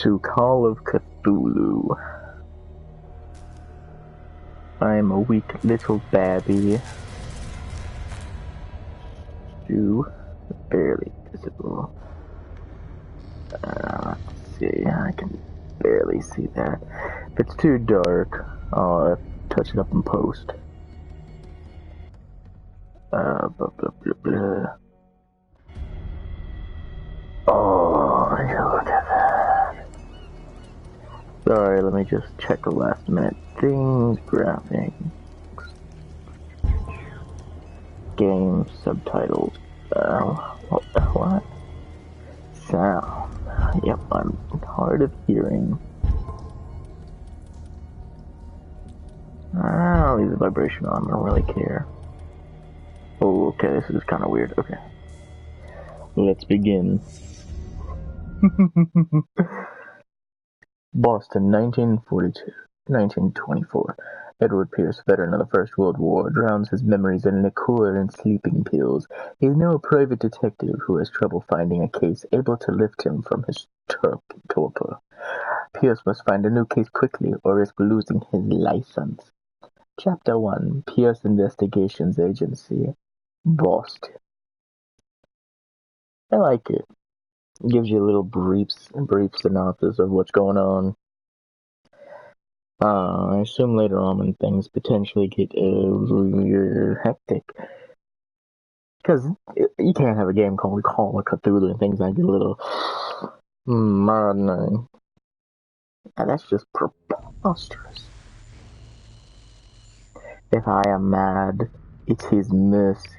to Call of Cthulhu. I am a weak little babby. You barely visible. Let's see, I can barely see that. If it's too dark, I'll touch it up in post. Blah, blah, blah, blah. Oh, look at that. Sorry, let me just check the last minute things. Graphics. Game subtitles. What? Sound. Yep, I'm hard of hearing. I'll leave the vibration on, I don't really care. Oh, okay, this is kind of weird. Okay. Let's begin. Boston, 1942. 1924. Edward Pierce, veteran of the First World War, drowns his memories in liqueur and sleeping pills. He is now a private detective who has trouble finding a case able to lift him from his torpor. Pierce must find a new case quickly or risk losing his license. Chapter 1. Pierce Investigations Agency, Boston. I like it. It gives you a little brief synopsis of what's going on. I assume later on when things potentially get hectic. Because you can't have a game called Call of Cthulhu and things that get a little maddening. And that's just preposterous. If I am mad, it's his mercy.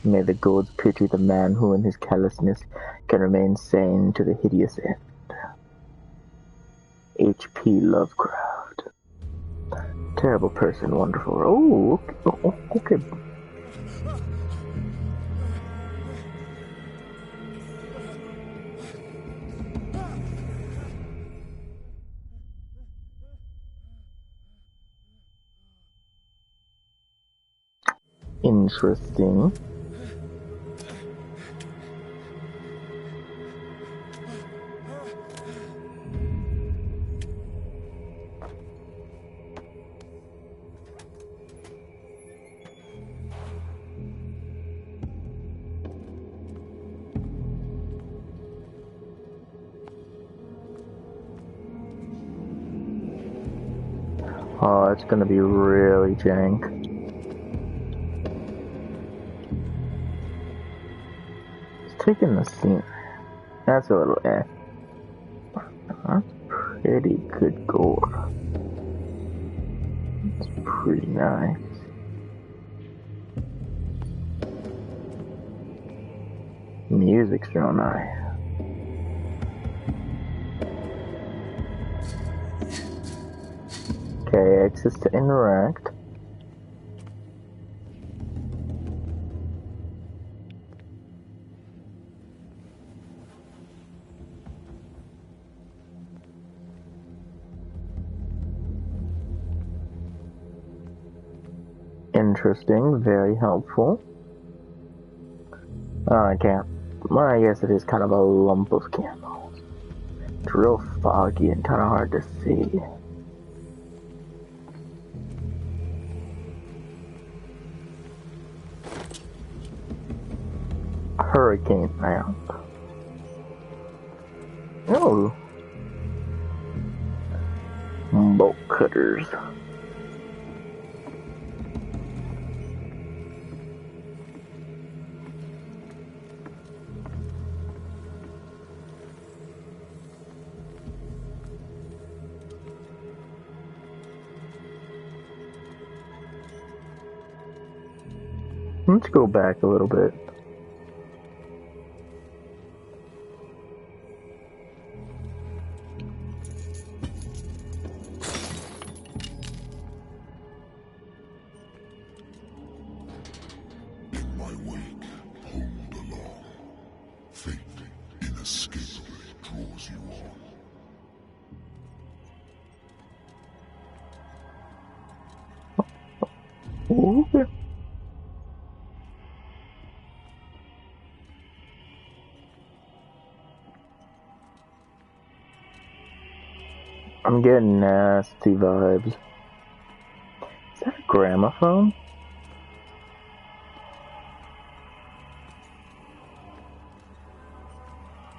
May the gods pity the man who in his callousness can remain sane to the hideous end. H.P. Lovecraft. Terrible person, wonderful. Oh, okay. Interesting. Oh, it's gonna be really jank. It's taking the scene. That's a little That's pretty good gore. It's pretty nice. Music's real nice. Okay, access to interact. Interesting, very helpful. Oh, I can't. Well, I guess it is kind of a lump of candles. It's real foggy and kind of hard to see. Hurricane now. Oh. Bolt cutters. Let's go back a little bit. Okay. I'm getting nasty vibes. Is that a gramophone?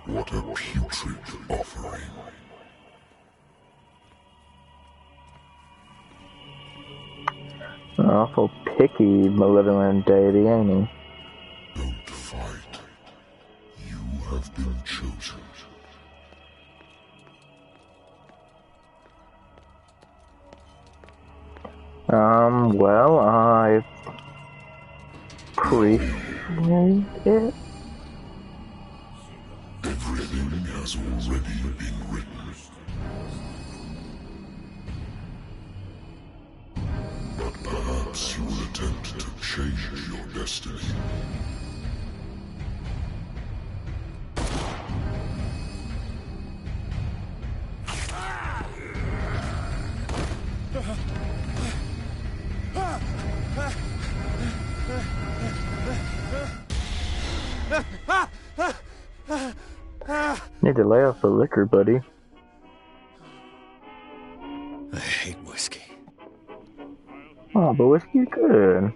What a putrid offering. An awful picky, malevolent deity, ain't he? Don't fight. You have been chosen. Well, I appreciate it. Everything has already been written. But perhaps you will attempt to change your destiny. Need to lay off the liquor, buddy. I hate whiskey. Oh, but whiskey's good.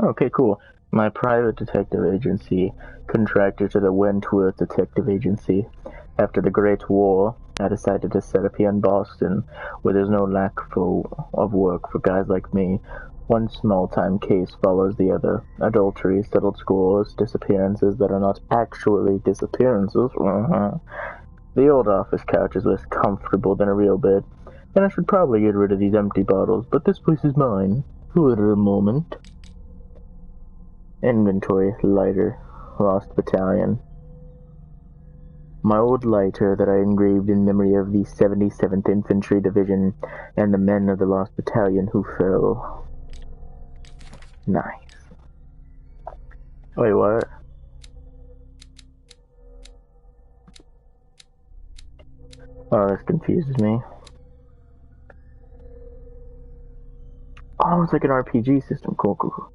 Okay, cool. My private detective agency contracted to the Wentworth Detective Agency. After the Great War, I decided to set up here in Boston, where there's no lack of work for guys like me. One small-time case follows the other. Adultery, settled scores, disappearances that are not actually disappearances. The old office couch is less comfortable than a real bed, and I should probably get rid of these empty bottles, but this place is mine. Wait a moment. Inventory, lighter, lost battalion. My old lighter that I engraved in memory of the 77th Infantry Division and the men of the lost battalion who fell. Nice. Wait, what? Oh, this confuses me. Oh, it's like an RPG system. Cool, cool, cool.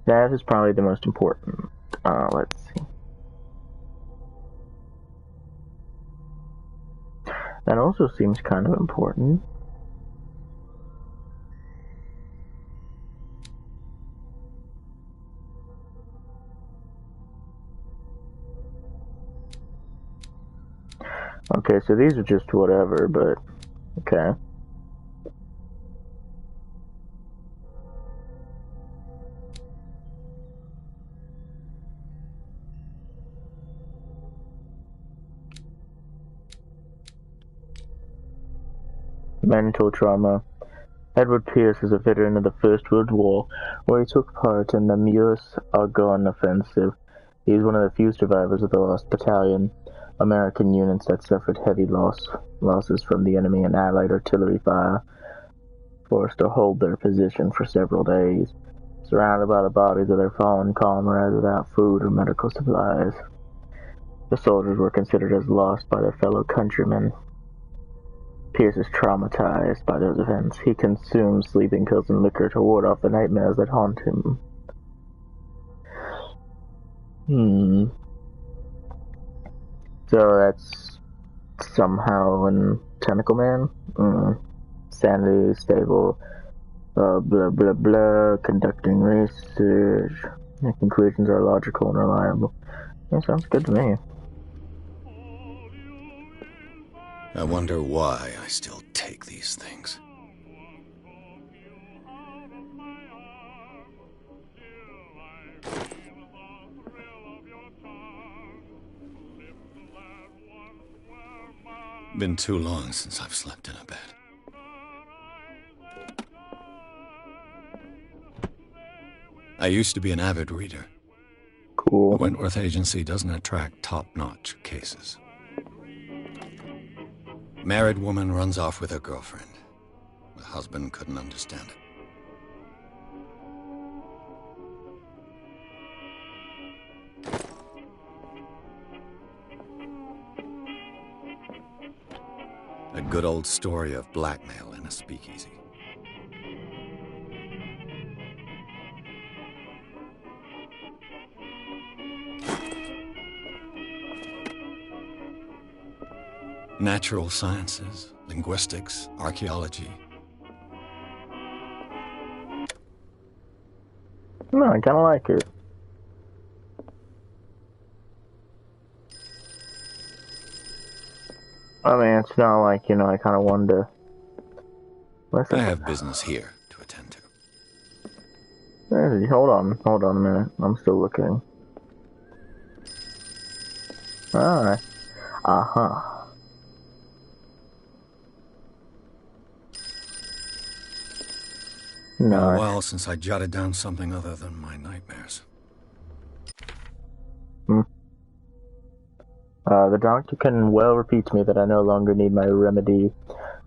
That is probably the most important. Let's see. That also seems kind of important. Okay, so these are just whatever, but okay. Mental trauma. Edward Pierce is a veteran of the First World War, where he took part in the Meuse-Argonne offensive. He is one of the few survivors of the lost battalion. American units that suffered heavy losses from the enemy and Allied artillery fire, forced to hold their position for several days, surrounded by the bodies of their fallen comrades without food or medical supplies. The soldiers were considered as lost by their fellow countrymen. Pierce is traumatized by those events. He consumes sleeping pills and liquor to ward off the nightmares that haunt him. So that's somehow in Tentacle Man? Sanity, stable, blah blah blah, conducting research. The conclusions are logical and reliable. That sounds good to me. I wonder why I still take these things. Been too long since I've slept in a bed. I used to be an avid reader. Cool. The Wentworth Agency doesn't attract top-notch cases. Married woman runs off with her girlfriend. The husband couldn't understand it. A good old story of blackmail in a speakeasy. Natural sciences, linguistics, archaeology. No, I kind of like it. I mean, it's not like, I kind of wanted to... I have business here to attend to. Hey, hold on a minute. I'm still looking. Alright. Uh-huh. Been No. a while since I jotted down something other than my nightmares. The doctor can well repeat to me that I no longer need my remedy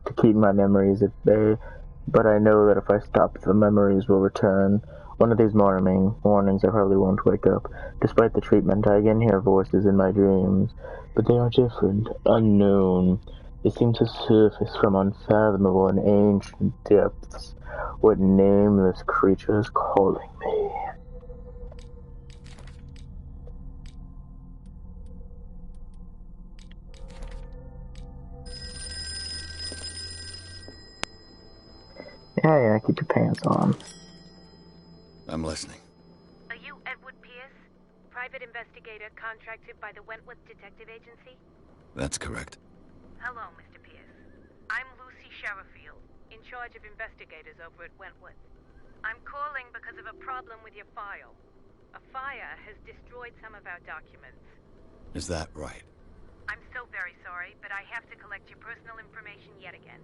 to keep my memories at bay, but I know that if I stop, the memories will return. One of these mornings I probably won't wake up. Despite the treatment, I again hear voices in my dreams, but they are different, unknown. They seem to surface from unfathomable and ancient depths. What nameless creature is calling me? Yeah, keep your pants on. I'm listening. Are you Edward Pierce, private investigator contracted by the Wentworth Detective Agency? That's correct. Hello, Mr. Pierce. I'm Lucy Sherrifield, in charge of investigators over at Wentworth. I'm calling because of a problem with your file. A fire has destroyed some of our documents. Is that right? I'm so very sorry, but I have to collect your personal information yet again.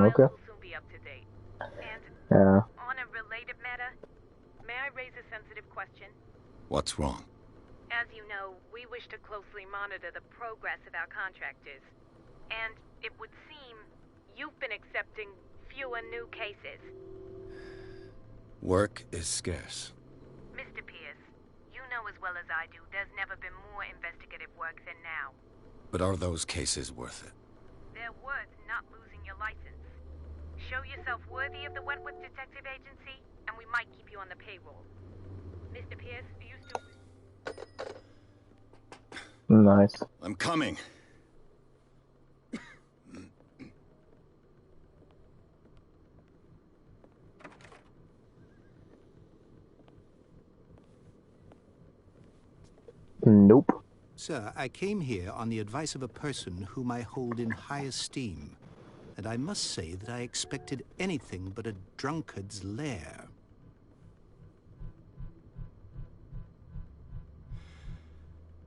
Okay. Will soon be up to date. And on a related matter, may I raise a sensitive question? What's wrong? As you know, we wish to closely monitor the progress of our contractors. And it would seem you've been accepting fewer new cases. Work is scarce. Mr. Pierce, you know as well as I do there's never been more investigative work than now. But are those cases worth it? They're worth not losing your license. Show yourself worthy of the Wentworth Detective Agency, and we might keep you on the payroll. Mr. Pierce, are you still... Nice. I'm coming. Nope. Sir, I came here on the advice of a person whom I hold in high esteem, and I must say that I expected anything but a drunkard's lair.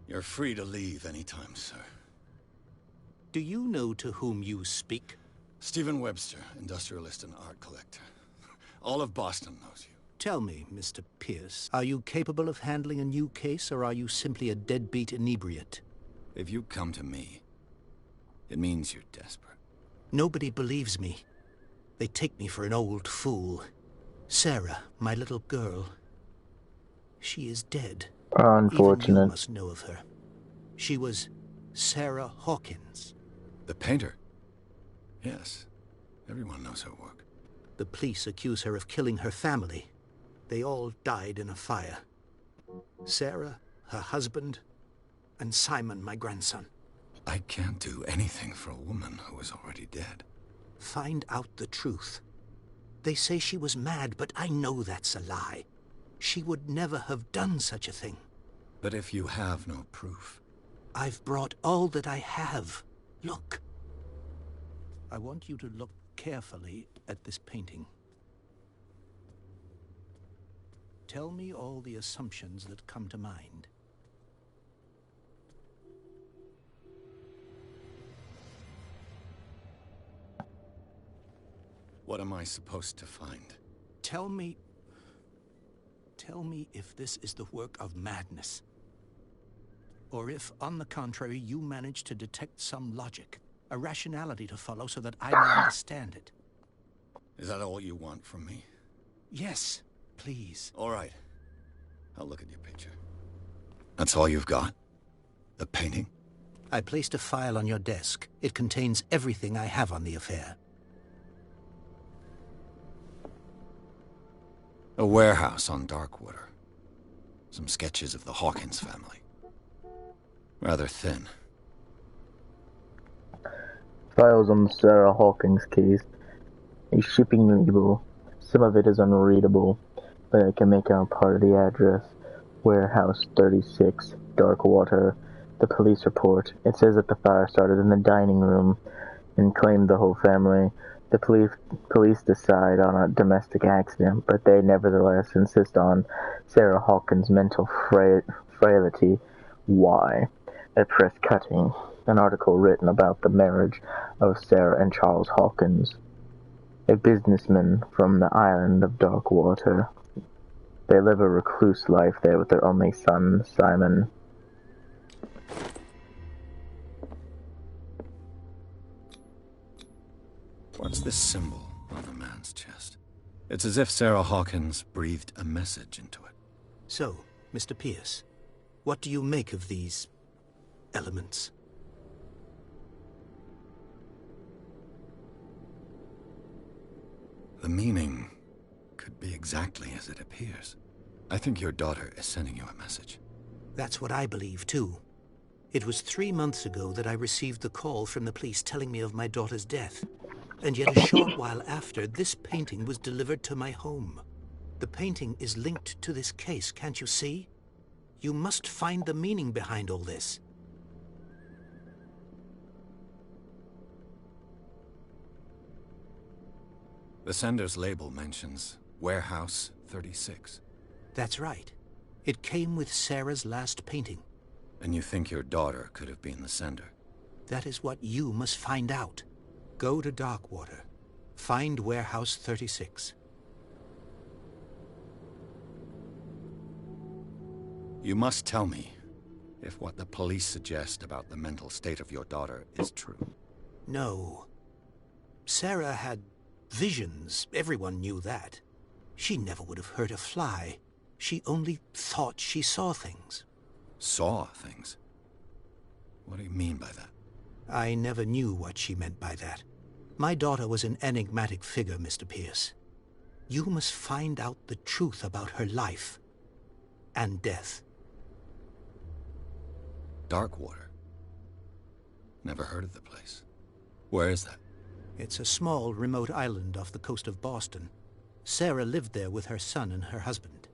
You're free to leave anytime, sir. Do you know to whom you speak? Stephen Webster, industrialist and art collector. All of Boston knows you. Tell me, Mr. Pierce, are you capable of handling a new case, or are you simply a deadbeat inebriate? If you come to me, it means you're desperate. Nobody believes me. They take me for an old fool. Sarah, my little girl, she is dead. Unfortunate. Even you must know of her. She was Sarah Hawkins. The painter? Yes. Everyone knows her work. The police accuse her of killing her family. They all died in a fire. Sarah, her husband, and Simon, my grandson. I can't do anything for a woman who is already dead. Find out the truth. They say she was mad, but I know that's a lie. She would never have done such a thing. But if you have no proof... I've brought all that I have. Look. I want you to look carefully at this painting. Tell me all the assumptions that come to mind. What am I supposed to find? Tell me if this is the work of madness. Or if, on the contrary, you manage to detect some logic, a rationality to follow so that I may understand it. Is that all you want from me? Yes, please. All right. I'll look at your picture. That's all you've got? The painting? I placed a file on your desk. It contains everything I have on the affair. A warehouse on Darkwater. Some sketches of the Hawkins family. Rather thin. Files on Sarah Hawkins' case. A shipping label. Some of it is unreadable, but I can make out part of the address. Warehouse 36, Darkwater. The police report. It says that the fire started in the dining room and claimed the whole family. The police decide on a domestic accident, but they nevertheless insist on Sarah Hawkins' mental frailty. Why? A press cutting. An article written about the marriage of Sarah and Charles Hawkins, a businessman from the island of Darkwater. They live a recluse life there with their only son, Simon. What's this symbol on the man's chest? It's as if Sarah Hawkins breathed a message into it. So, Mr. Pierce, what do you make of these elements? The meaning could be exactly as it appears. I think your daughter is sending you a message. That's what I believe, too. It was 3 months ago that I received the call from the police telling me of my daughter's death. And yet a short while after, this painting was delivered to my home. The painting is linked to this case, can't you see? You must find the meaning behind all this. The sender's label mentions Warehouse 36. That's right. It came with Sarah's last painting. And you think your daughter could have been the sender? That is what you must find out. Go to Darkwater. Find Warehouse 36. You must tell me if what the police suggest about the mental state of your daughter is true. No. Sarah had visions. Everyone knew that. She never would have hurt a fly. She only thought she saw things. Saw things? What do you mean by that? I never knew what she meant by that. My daughter was an enigmatic figure, Mr. Pierce. You must find out the truth about her life and death. Darkwater? Never heard of the place. Where is that? It's a small, remote island off the coast of Boston. Sarah lived there with her son and her husband.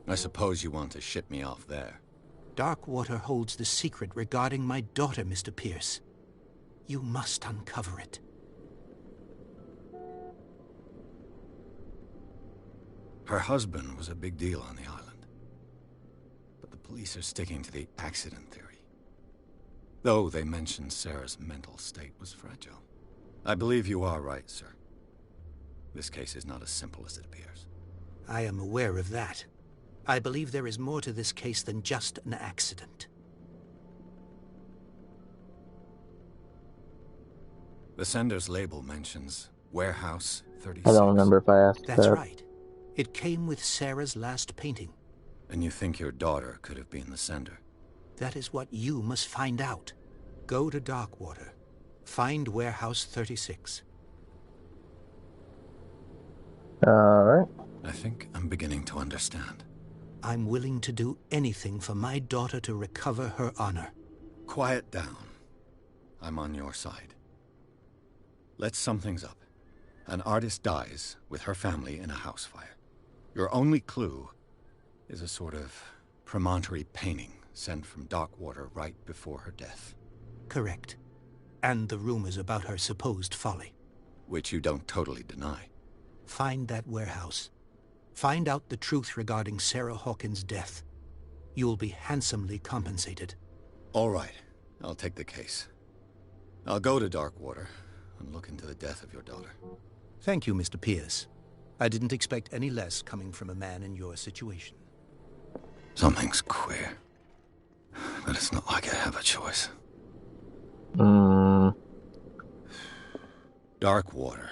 I suppose you want to ship me off there. Darkwater holds the secret regarding my daughter, Mr. Pierce. You must uncover it. Her husband was a big deal on the island. But the police are sticking to the accident theory. Though they mentioned Sarah's mental state was fragile. I believe you are right, sir. This case is not as simple as it appears. I am aware of that. I believe there is more to this case than just an accident. The sender's label mentions Warehouse 36. I don't remember if I asked That's that. right. It came with Sarah's last painting. And you think your daughter could have been the sender? That is what you must find out. Go to Darkwater. Find Warehouse 36. Alright. I think I'm beginning to understand. I'm willing to do anything for my daughter to recover her honor. Quiet down. I'm on your side. Let's sum things up. An artist dies with her family in a house fire. Your only clue is a sort of promontory painting sent from Darkwater right before her death. Correct. And the rumors about her supposed folly. Which you don't totally deny. Find that warehouse. Find out the truth regarding Sarah Hawkins' death. You'll be handsomely compensated. All right. I'll take the case. I'll go to Darkwater and look into the death of your daughter. Thank you, Mr. Pierce. I didn't expect any less coming from a man in your situation. Something's queer. But it's not like I have a choice. Darkwater.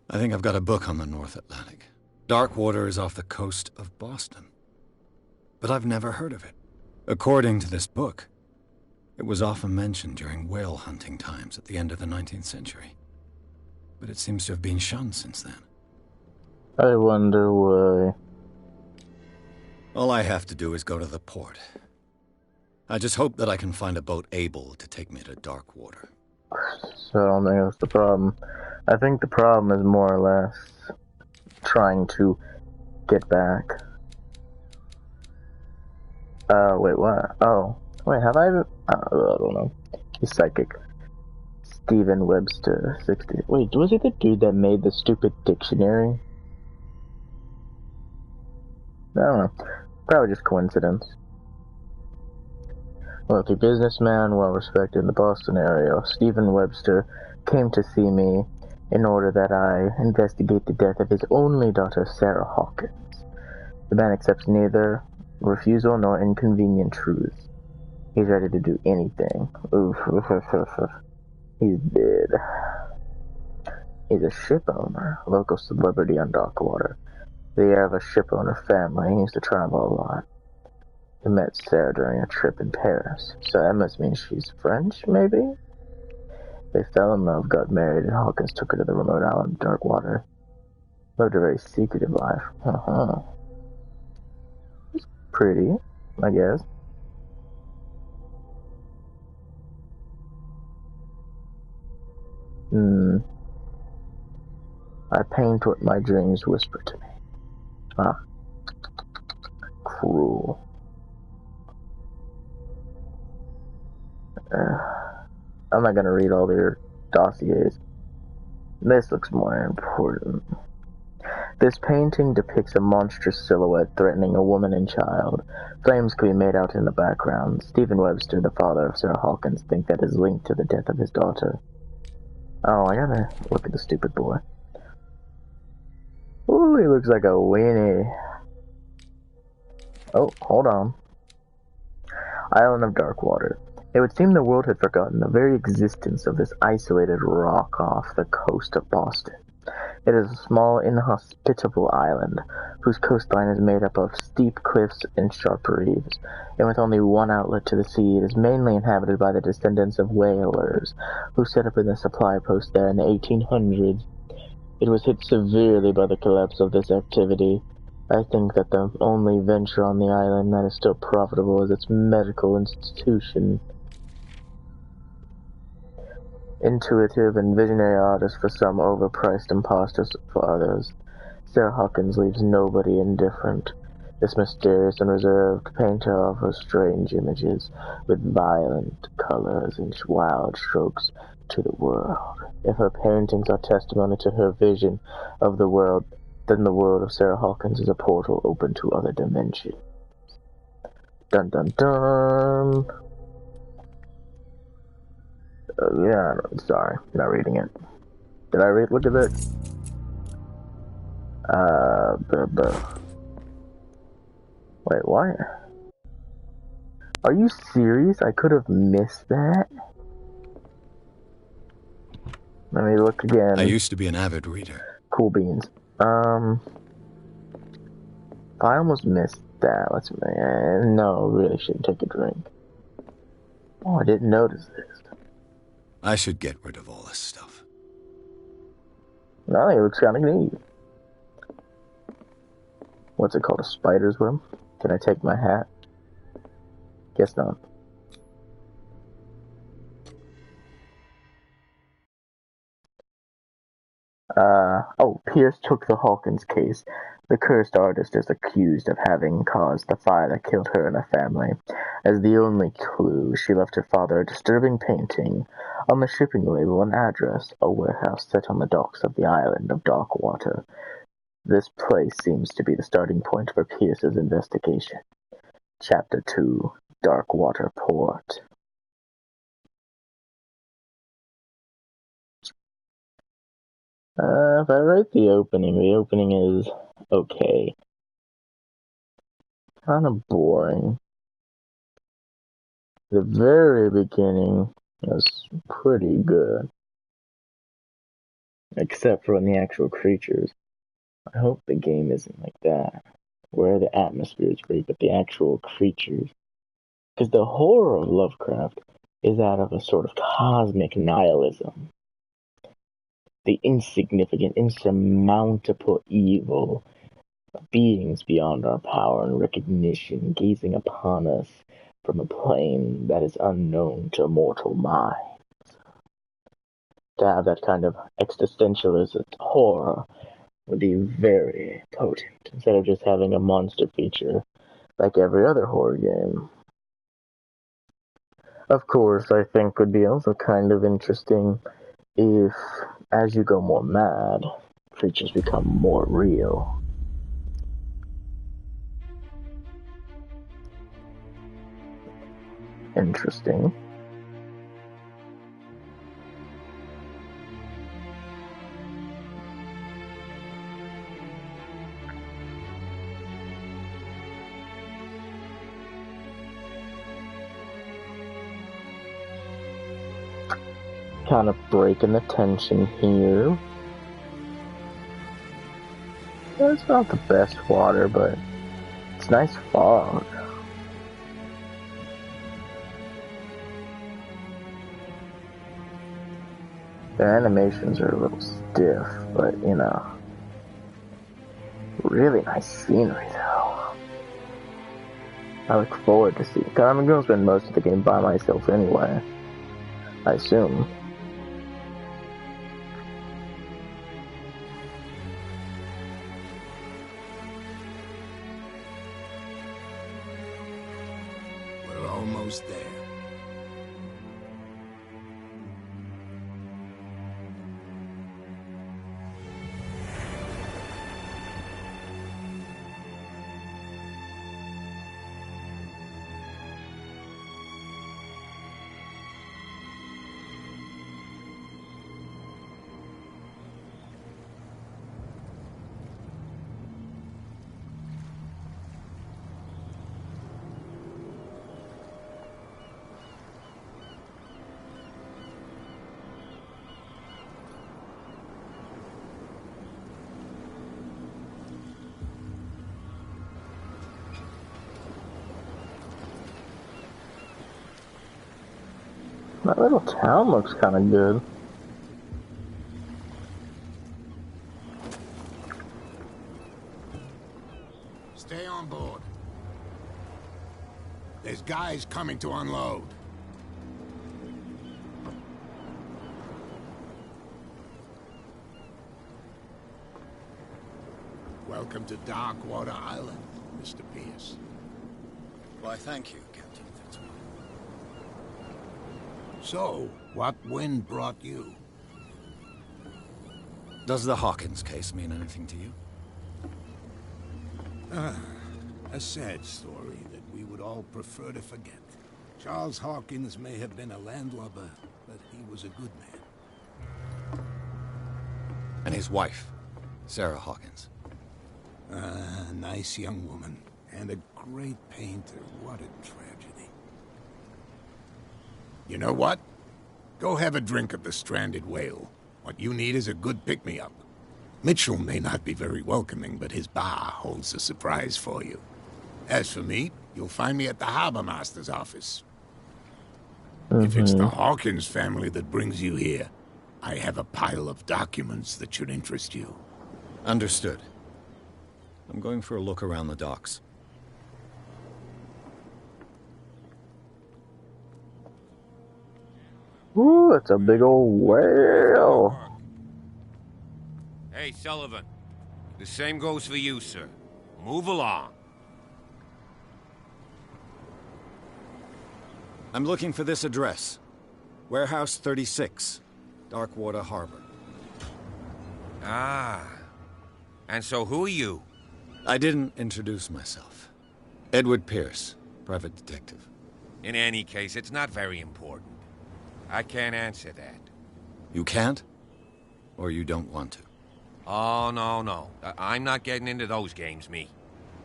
I think I've got a book on the North Atlantic. Darkwater is off the coast of Boston. But I've never heard of it. According to this book, it was often mentioned during whale hunting times at the end of the 19th century. But it seems to have been shunned since then. I wonder why. All I have to do is go to the port. I just hope that I can find a boat able to take me to Darkwater. So I don't think that's the problem. I think the problem is more or less trying to get back. Wait, what? Oh. Wait, have I don't know. He's psychic. Stephen Webster, 60. Wait, was he the dude that made the stupid dictionary? I don't know. Probably just coincidence. Wealthy businessman, well respected in the Boston area, Stephen Webster came to see me in order that I investigate the death of his only daughter, Sarah Hawkins. The man accepts neither refusal nor inconvenient truths. He's ready to do anything. Oof. He's dead. He's a ship owner, local celebrity on Darkwater. The heir of a ship owner family. He used to travel a lot. He met Sarah during a trip in Paris, so that must mean she's French, maybe? They fell in love, got married, and Hawkins took her to the remote island of Darkwater. Lived a very secretive life. It's pretty, I guess. I paint what my dreams whisper to me. Ah. Cruel. I'm not gonna read all their dossiers. This looks more important. This painting depicts a monstrous silhouette threatening a woman and child. Flames can be made out in the background. Stephen Webster, the father of Sarah Hawkins, think that is linked to the death of his daughter. Oh, I gotta look at the stupid boy. Ooh, he looks like a weenie. Oh, hold on. Island of Darkwater. It would seem the world had forgotten the very existence of this isolated rock off the coast of Boston. It is a small, inhospitable island, whose coastline is made up of steep cliffs and sharp reefs, and with only one outlet to the sea, it is mainly inhabited by the descendants of whalers, who set up in the supply post there in the 1800s. It was hit severely by the collapse of this activity. I think that the only venture on the island that is still profitable is its medical institution. Intuitive and visionary artist for some, overpriced impostors for others. Sarah Hawkins leaves nobody indifferent. This mysterious and reserved painter offers strange images with violent colors and wild strokes to the world. If her paintings are testimony to her vision of the world, then the world of Sarah Hawkins is a portal open to other dimensions. Dun dun dun! Yeah, sorry, not reading it. Did I read? Look at it. Wait, what? Are you serious? I could have missed that? Let me look again. I used to be an avid reader. Cool beans. I almost missed that. No, really shouldn't take a drink. Oh, I didn't notice this. I should get rid of all this stuff. No, it looks kind of neat. What's it called? A spider's web? Can I take my hat? Guess not. Pierce took the Hawkins case. The cursed artist is accused of having caused the fire that killed her and her family. As the only clue, she left her father a disturbing painting. On the shipping label, an address, a warehouse set on the docks of the island of Darkwater. This place seems to be the starting point for Pierce's investigation. Chapter 2, Darkwater Port. If I write the opening is okay. Kind of boring. The very beginning was pretty good. Except for when the actual creatures. I hope the game isn't like that. Where the atmosphere is great, but the actual creatures. Because the horror of Lovecraft is that of a sort of cosmic nihilism. The insignificant, insurmountable evil of beings beyond our power and recognition gazing upon us from a plane that is unknown to mortal mind. To have that kind of existentialist horror would be very potent, instead of just having a monster feature like every other horror game. Of course, I think would be also kind of interesting if, as you go more mad, creatures become more real. Interesting. Kind of breaking the tension here. It's not the best water, but it's nice fog. Their animations are a little stiff, but you know, really nice scenery though. I look forward to seeing. Cause I'm gonna spend most of the game by myself anyway. I assume. We're almost there. That little town looks kind of good. Stay on board. There's guys coming to unload. Welcome to Darkwater Island, Mr. Pierce. Why, thank you, Captain Fitzgerald. So, what wind brought you? Does the Hawkins case mean anything to you? A sad story that we would all prefer to forget. Charles Hawkins may have been a landlubber, but he was a good man. And his wife, Sarah Hawkins. A nice young woman, and a great painter. What a tragedy. You know what? Go have a drink at the Stranded Whale. What you need is a good pick-me-up. Mitchell may not be very welcoming, but his bar holds a surprise for you. As for me, you'll find me at the Harbor Master's office. If it's the Hawkins family that brings you here, I have a pile of documents that should interest you. Understood. I'm going for a look around the docks. Ooh, that's a big old whale. Hey, Sullivan. The same goes for you, sir. Move along. I'm looking for this address. Warehouse 36, Darkwater Harbor. Ah. And so who are you? I didn't introduce myself. Edward Pierce, private detective. In any case, it's not very important. I can't answer that. You can't? Or you don't want to? Oh, no. I'm not getting into those games, me.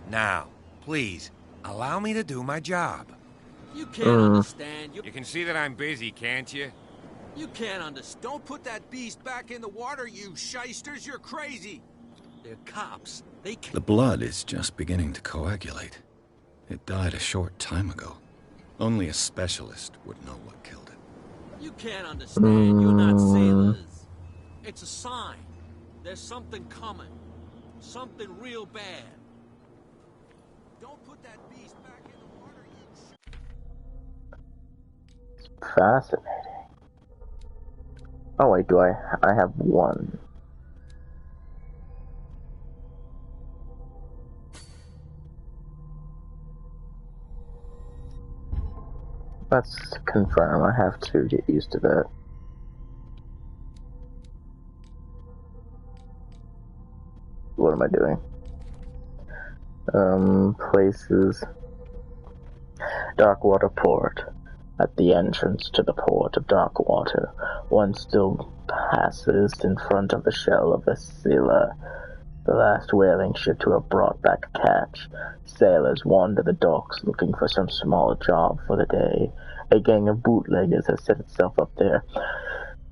Now, please, allow me to do my job. You can't understand. You can see that I'm busy, can't you? You can't understand. Don't put that beast back in the water, you shysters. You're crazy. They're cops. They can't. The blood is just beginning to coagulate. It died a short time ago. Only a specialist would know what killed it. You can't understand. You're not sailors. It's a sign. There's something coming. Something real bad. Don't put that beast back in the water, you... Fascinating. Oh wait, do I have one. Let's confirm. I have to get used to that. What am I doing? Places. Darkwater Port. At the entrance to the port of Darkwater, one still passes in front of the shell of a Scylla, the last whaling ship to have brought back a catch. Sailors wander the docks looking for some small job for the day. A gang of bootleggers has set itself up there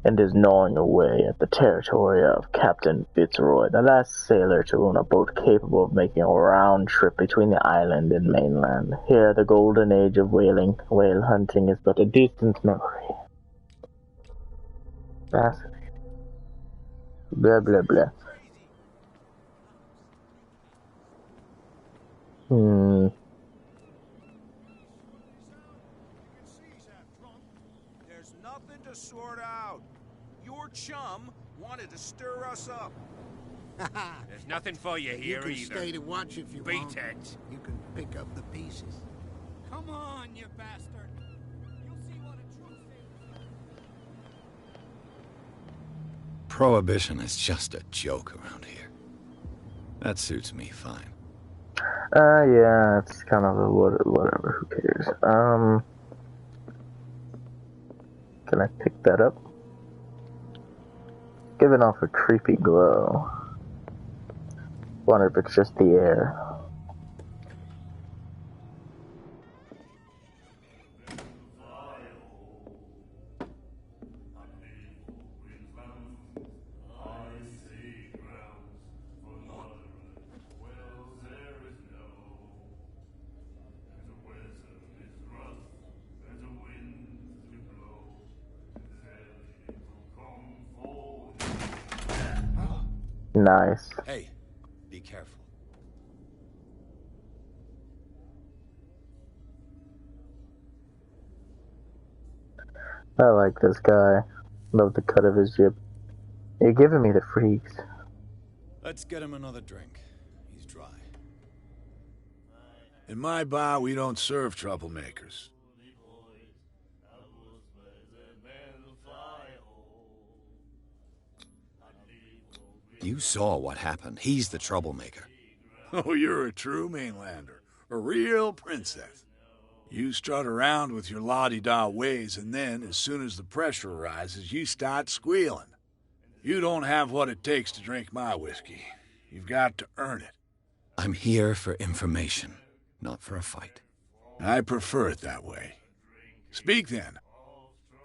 and is gnawing away at the territory of Captain Fitzroy, the last sailor to own a boat capable of making a round trip between the island and mainland. Here, the golden age of whale hunting is but a distant memory. Fascinating. Blah, blah, blah. There's nothing to sort out. Your chum wanted to stir us up. There's nothing for you here You can either. stay to watch if you want. Beat-heads. You can pick up the pieces. Come on, you bastard. You'll see what a true sailor... Prohibition is just a joke around here. That suits me fine. Yeah, it's kind of a whatever, who cares. Can I pick that up? Giving off a creepy glow. Wonder if it's just the air. Nice. Hey, be careful. I like this guy. Love the cut of his jib. You're giving me the freaks. Let's get him another drink. He's dry. In my bar, we don't serve troublemakers. You saw what happened. He's the troublemaker. Oh, you're a true mainlander. A real princess. You strut around with your la-di-da ways, and then, as soon as the pressure rises, you start squealing. You don't have what it takes to drink my whiskey. You've got to earn it. I'm here for information, not for a fight. I prefer it that way. Speak, then.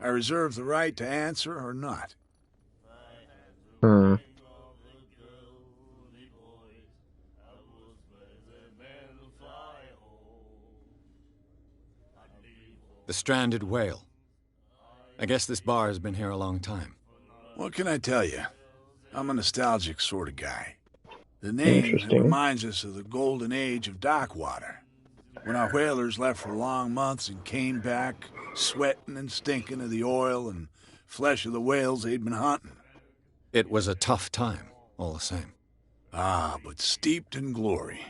I reserve the right to answer or not. The stranded whale. I guess this bar has been here a long time. What can I tell you? I'm a nostalgic sort of guy. The name reminds us of the golden age of Darkwater, when our whalers left for long months and came back sweating and stinking of the oil and flesh of the whales they'd been hunting. It was a tough time, all the same. Ah, but steeped in glory.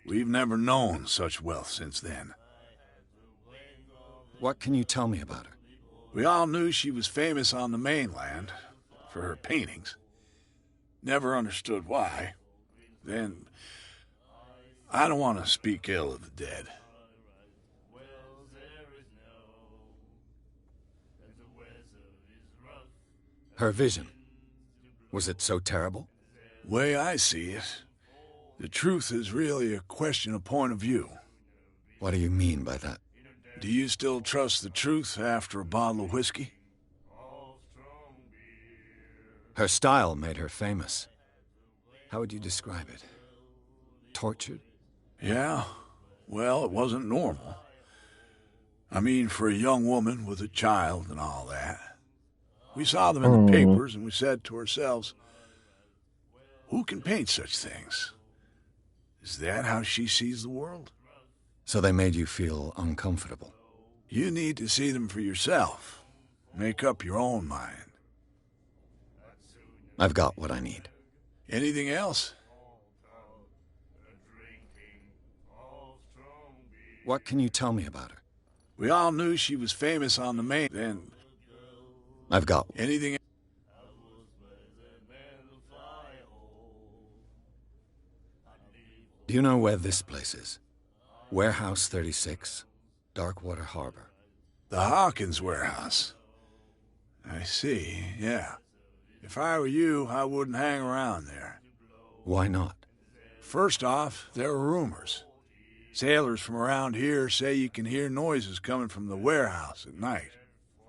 We've never known such wealth since then. What can you tell me about her? We all knew she was famous on the mainland for her paintings. Never understood why. Then, I don't want to speak ill of the dead. Her vision. Was it so terrible? Way I see it, the truth is really a question of point of view. What do you mean by that? Do you still trust the truth after a bottle of whiskey? Her style made her famous. How would you describe it? Tortured? Yeah, well, it wasn't normal. I mean, for a young woman with a child and all that. We saw them in the papers and we said to ourselves, who can paint such things? Is that how she sees the world? So they made you feel uncomfortable? You need to see them for yourself. Make up your own mind. I've got what I need. Anything else? What can you tell me about her? We all knew she was famous on the main, then... I've got anything... Do you know where this place is? Warehouse 36, Darkwater Harbor. The Hawkins warehouse. I see, yeah. If I were you, I wouldn't hang around there. Why not? First off, there are rumors. Sailors from around here say you can hear noises coming from the warehouse at night.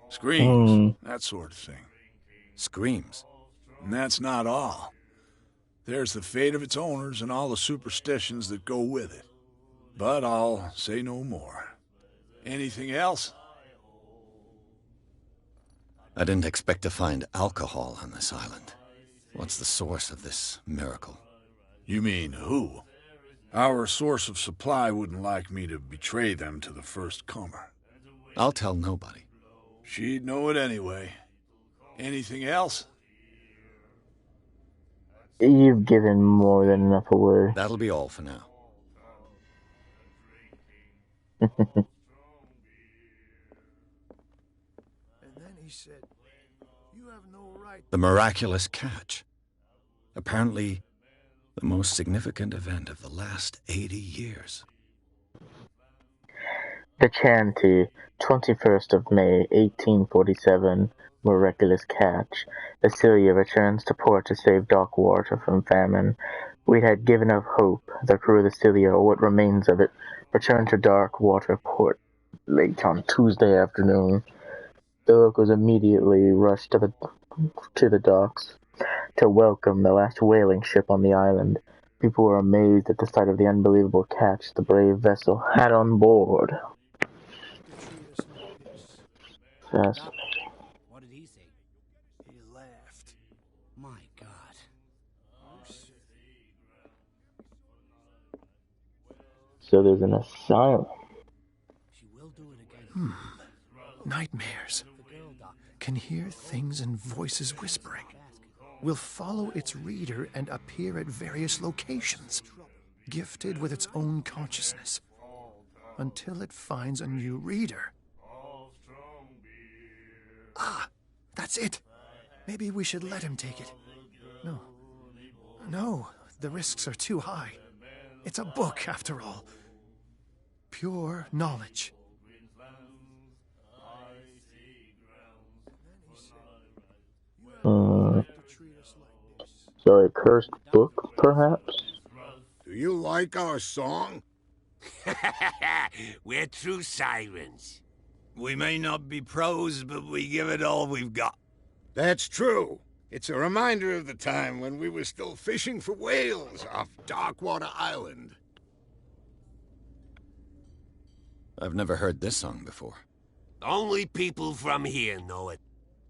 Screams, that sort of thing. Screams? And that's not all. There's the fate of its owners and all the superstitions that go with it. But I'll say no more. Anything else? I didn't expect to find alcohol on this island. What's the source of this miracle? You mean who? Our source of supply wouldn't like me to betray them to the first comer. I'll tell nobody. She'd know it anyway. Anything else? You've given more than enough away. That'll be all for now. And then he said, "You have no right." The miraculous catch. Apparently, the most significant event of the last 80 years. The Chanty, 21st of May, 1847, miraculous catch. Acelia returns to port to save Darkwater from famine. We had given up hope. The crew of the Acelia, or what remains of it, returned to Darkwater port late on Tuesday afternoon. The locals immediately rushed to the docks to welcome the last whaling ship on the island. People were amazed at the sight of the unbelievable catch the brave vessel had on board. Fascinating. What did he say? He laughed. My God. So there's an asylum. She will do it again. Nightmares. Can hear things and voices whispering. Will follow its reader and appear at various locations, gifted with its own consciousness, until it finds a new reader. Ah, that's it. Maybe we should let him take it. No, the risks are too high. It's a book, after all. Pure knowledge. So a cursed book, perhaps? Do you like our song? We're true sirens. We may not be pros, but we give it all we've got. That's true. It's a reminder of the time when we were still fishing for whales off Darkwater Island. I've never heard this song before. Only people from here know it.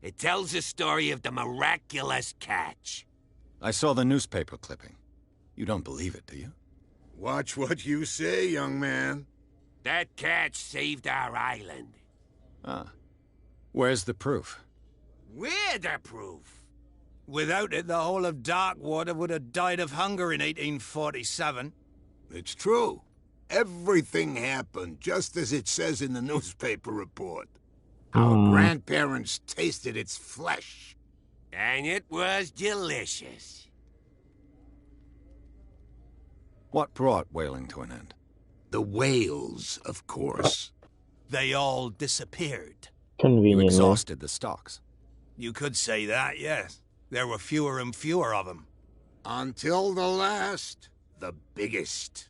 It tells the story of the miraculous catch. I saw the newspaper clipping. You don't believe it, do you? Watch what you say, young man. That catch saved our island. Ah. Where's the proof? We're the proof. Without it, the whole of Darkwater would have died of hunger in 1847. It's true. Everything happened just as it says in the newspaper report. Our grandparents tasted its flesh. And it was delicious. What brought whaling to an end? The whales, of course. They all disappeared. You Conveniently. exhausted the stocks. You could say that, yes. There were fewer and fewer of them. Until the last, the biggest.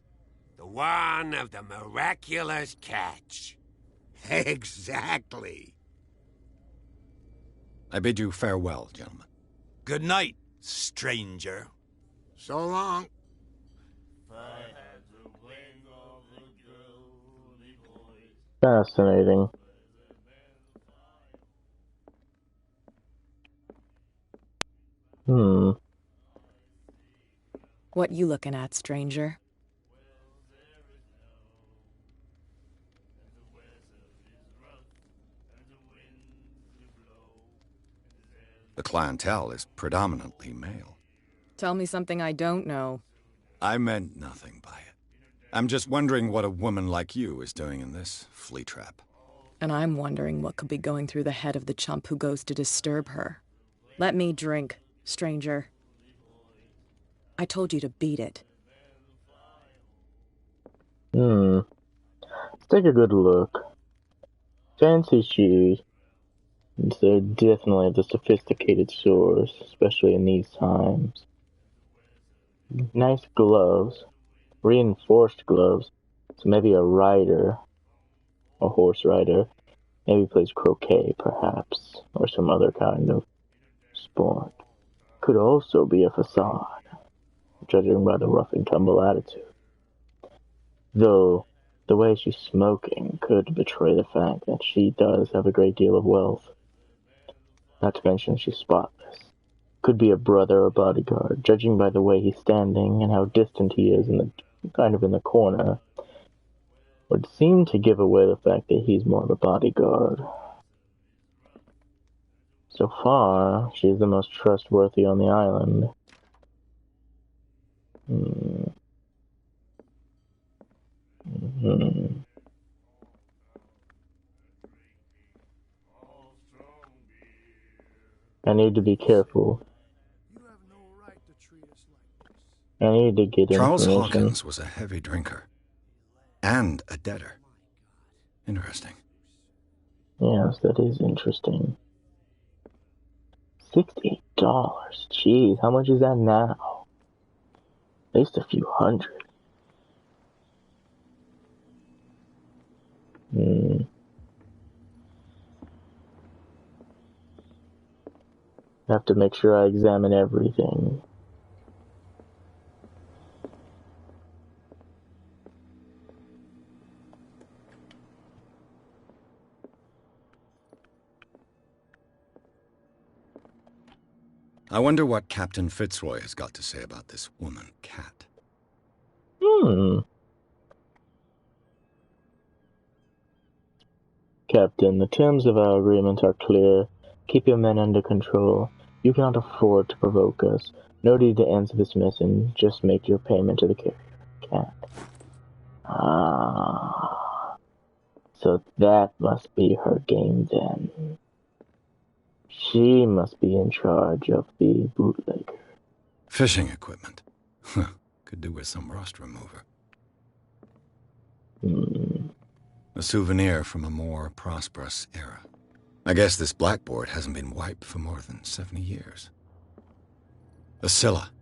The one of the miraculous catch. Exactly. I bid you farewell, gentlemen. Good night, stranger. So long. Fascinating. What you looking at, stranger? The clientele is predominantly male. Tell me something I don't know. I meant nothing by it. I'm just wondering what a woman like you is doing in this flea trap. And I'm wondering what could be going through the head of the chump who goes to disturb her. Let me drink, stranger. I told you to beat it. Let's take a good look. Fancy shoes. They're definitely the sophisticated source, especially in these times. Nice gloves. Reinforced gloves. So maybe a rider. A horse rider. Maybe plays croquet, perhaps. Or some other kind of sport. Could also be a facade, judging by the rough and tumble attitude. Though, the way she's smoking could betray the fact that she does have a great deal of wealth. Not to mention she's spotless. Could be a brother or bodyguard, judging by the way he's standing and how distant he is in the corner. Would seem to give away the fact that he's more of a bodyguard. So far, she's the most trustworthy on the island. I need to be careful. I need to get Charles information. Hawkins was a heavy drinker. And a debtor. Interesting. Yes, that is interesting. $68. Jeez, how much is that now? At least a few hundred. I have to make sure I examine everything. I wonder what Captain Fitzroy has got to say about this woman, Cat. Captain, the terms of our agreement are clear. Keep your men under control. You cannot afford to provoke us. No need to answer this mission. Just make your payment to the carrier. Cat. So that must be her game then. She must be in charge of the bootlegger. Fishing equipment. Could do with some rust remover. A souvenir from a more prosperous era. I guess this blackboard hasn't been wiped for more than 70 years. A Scylla.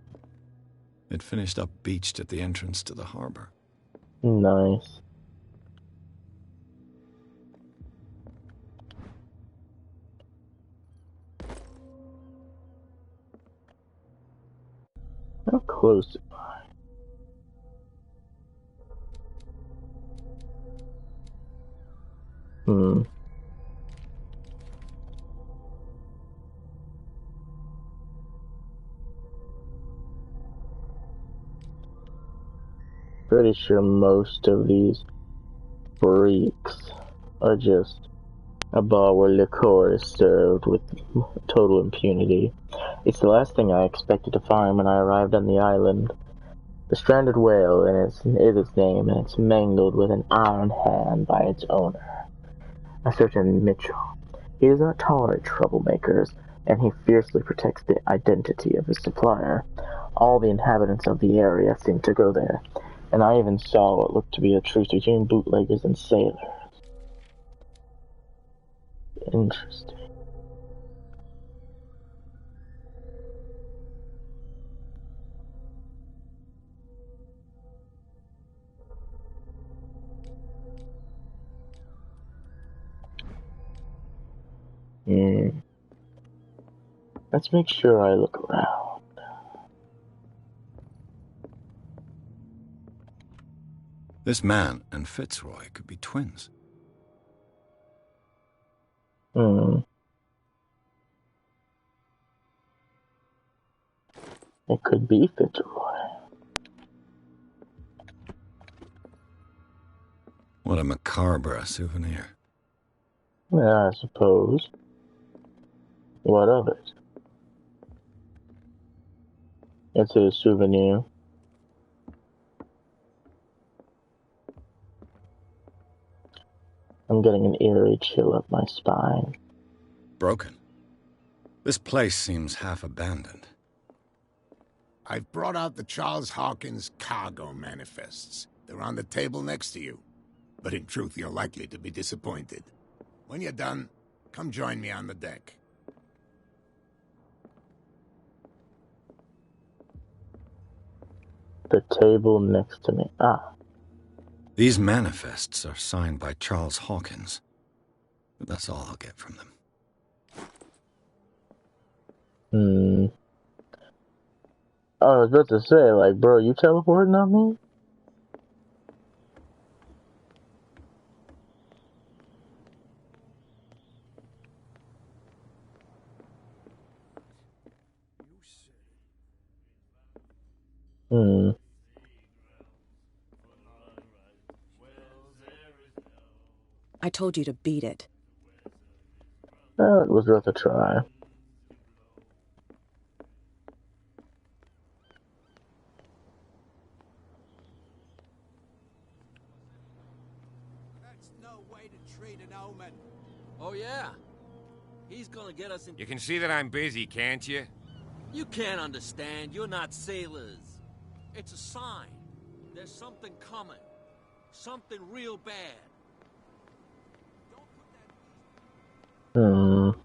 It finished up beached at the entrance to the harbor. Nice. How close am I? Pretty sure most of these freaks are just a bar where liquor is served with total impunity. It's the last thing I expected to find when I arrived on the island. The stranded whale is its name, and it's mangled with an iron hand by its owner, a certain Mitchell. He does not tolerate troublemakers, and he fiercely protects the identity of his supplier. All the inhabitants of the area seem to go there, and I even saw what looked to be a truce between bootleggers and sailors. Interesting. Let's make sure I look around. This man and Fitzroy could be twins. It could be Fitzroy. What a macabre souvenir. Yeah, I suppose. What of it? It's a souvenir. I'm getting an eerie chill up my spine. Broken. This place seems half abandoned. I've brought out the Charles Hawkins cargo manifests. They're on the table next to you. But in truth, you're likely to be disappointed. When you're done, come join me on the deck. The table next to me. Ah. These manifests are signed by Charles Hawkins. But that's all I'll get from them. I was about to say, like, bro, you teleporting on me? I told you to beat it. Well, it was worth a try. That's no way to treat an omen. Oh, yeah? He's gonna get us in... You can see that I'm busy, can't you? You can't understand. You're not sailors. It's a sign. There's something coming. Something real bad. Don't put that...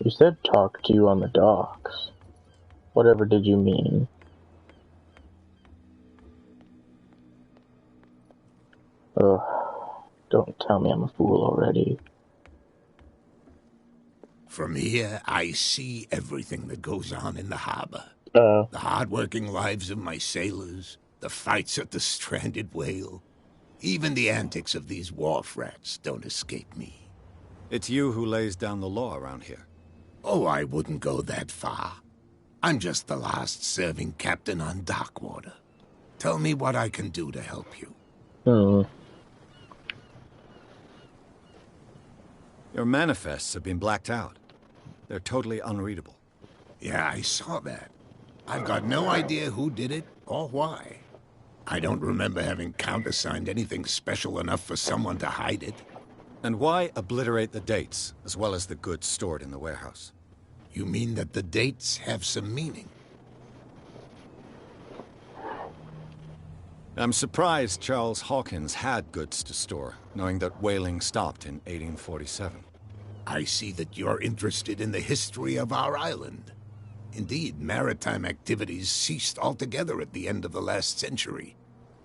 You said talk to you on the docks. Whatever did you mean? Ugh. Don't tell me I'm a fool already. From here, I see everything that goes on in the harbor. The hard-working lives of my sailors, the fights at the stranded whale. Even the antics of these wharf rats don't escape me. It's you who lays down the law around here. Oh, I wouldn't go that far. I'm just the last serving captain on Darkwater. Tell me what I can do to help you. Your manifests have been blacked out. They're totally unreadable. Yeah, I saw that. I've got no idea who did it or why. I don't remember having countersigned anything special enough for someone to hide it. And why obliterate the dates, as well as the goods stored in the warehouse? You mean that the dates have some meaning? I'm surprised Charles Hawkins had goods to store, knowing that whaling stopped in 1847. I see that you're interested in the history of our island. Indeed, maritime activities ceased altogether at the end of the last century.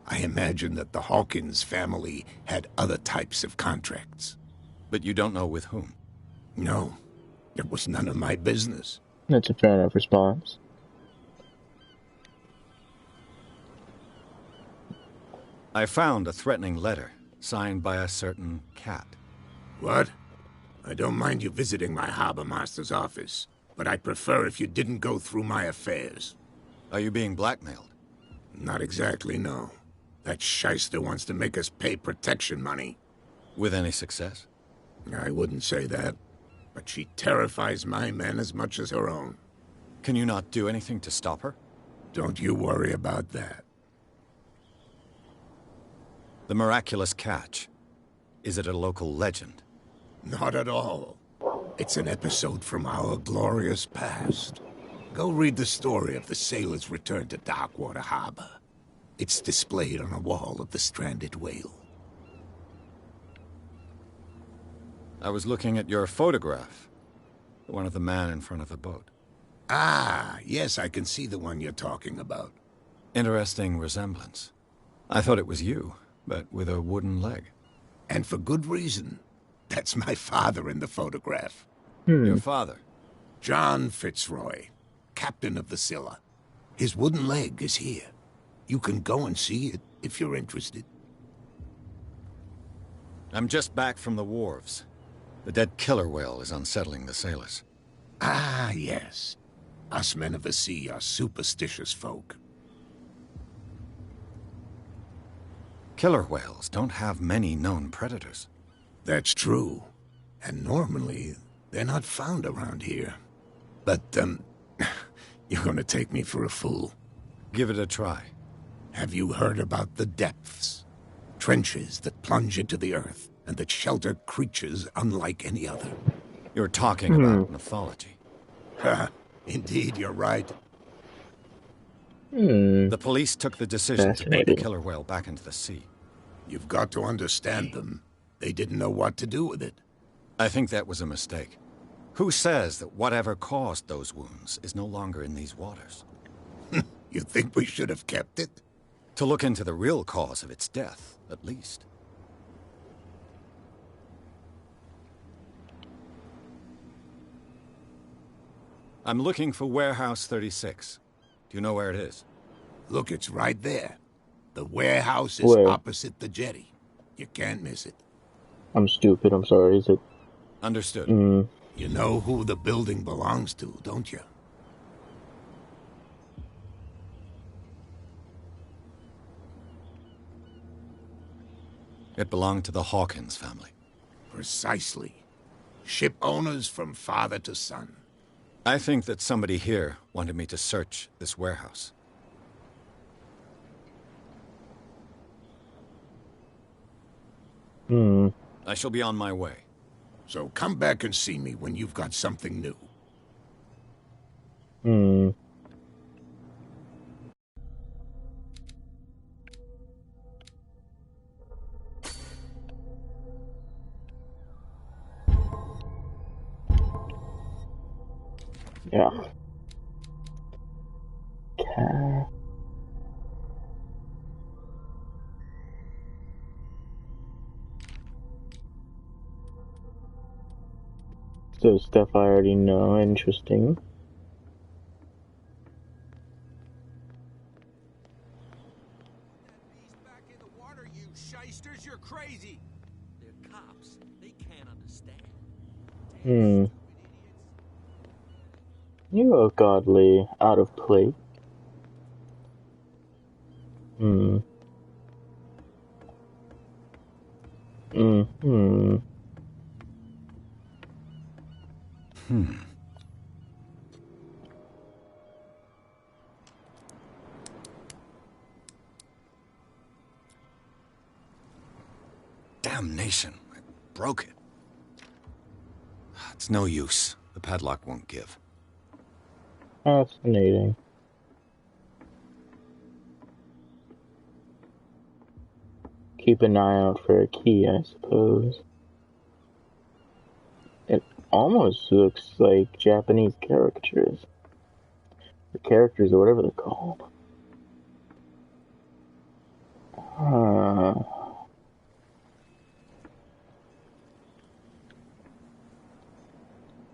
I imagine that the Hawkins family had other types of contracts. But you don't know with whom? No, it was none of my business. That's a fair enough response. I found a threatening letter, signed by a certain cat. What? I don't mind you visiting my harbor master's office, but I'd prefer if you didn't go through my affairs. Are you being blackmailed? Not exactly, no. That shyster wants to make us pay protection money. With any success? I wouldn't say that, but she terrifies my men as much as her own. Can you not do anything to stop her? Don't you worry about that. The miraculous catch. Is it a local legend? Not at all. It's an episode from our glorious past. Go read the story of the sailors' return to Darkwater Harbor. It's displayed on a wall of the stranded whale. I was looking at your photograph. The one of the man in front of the boat. Ah, yes, I can see the one you're talking about. Interesting resemblance. I thought it was you, but with a wooden leg. And for good reason. That's my father in the photograph. Your father? John Fitzroy, captain of the Scylla. His wooden leg is here. You can go and see it if you're interested. I'm just back from the wharves. The dead killer whale is unsettling the sailors. Ah, yes. Us men of the sea are superstitious folk. Killer whales don't have many known predators. That's true. And normally, they're not found around here. But, you're gonna take me for a fool. Give it a try. Have you heard about the depths? Trenches that plunge into the earth, and that shelter creatures unlike any other. You're talking about mythology. Ha! Indeed, you're right. The police took the decision to put the killer whale back into the sea. You've got to understand them. They didn't know what to do with it. I think that was a mistake. Who says that whatever caused those wounds is no longer in these waters? You think we should have kept it? To look into the real cause of its death, at least. I'm looking for Warehouse 36. Do you know where it is? Look, it's right there. The warehouse is opposite the jetty. You can't miss it. I'm stupid, I'm sorry, is it? Understood. You know who the building belongs to, don't you? It belonged to the Hawkins family. Precisely. Ship owners from father to son. I think that somebody here wanted me to search this warehouse. I shall be on my way. So come back and see me when you've got something new. Yeah. Okay. So stuff I already know. Interesting. Back in the water, you shysters! You're crazy. They're cops. They can't understand. You are godly out of place. Damnation. I broke it. It's no use. The padlock won't give. Fascinating. Keep an eye out for a key, I suppose. It almost looks like Japanese caricatures. Or characters, or whatever they're called.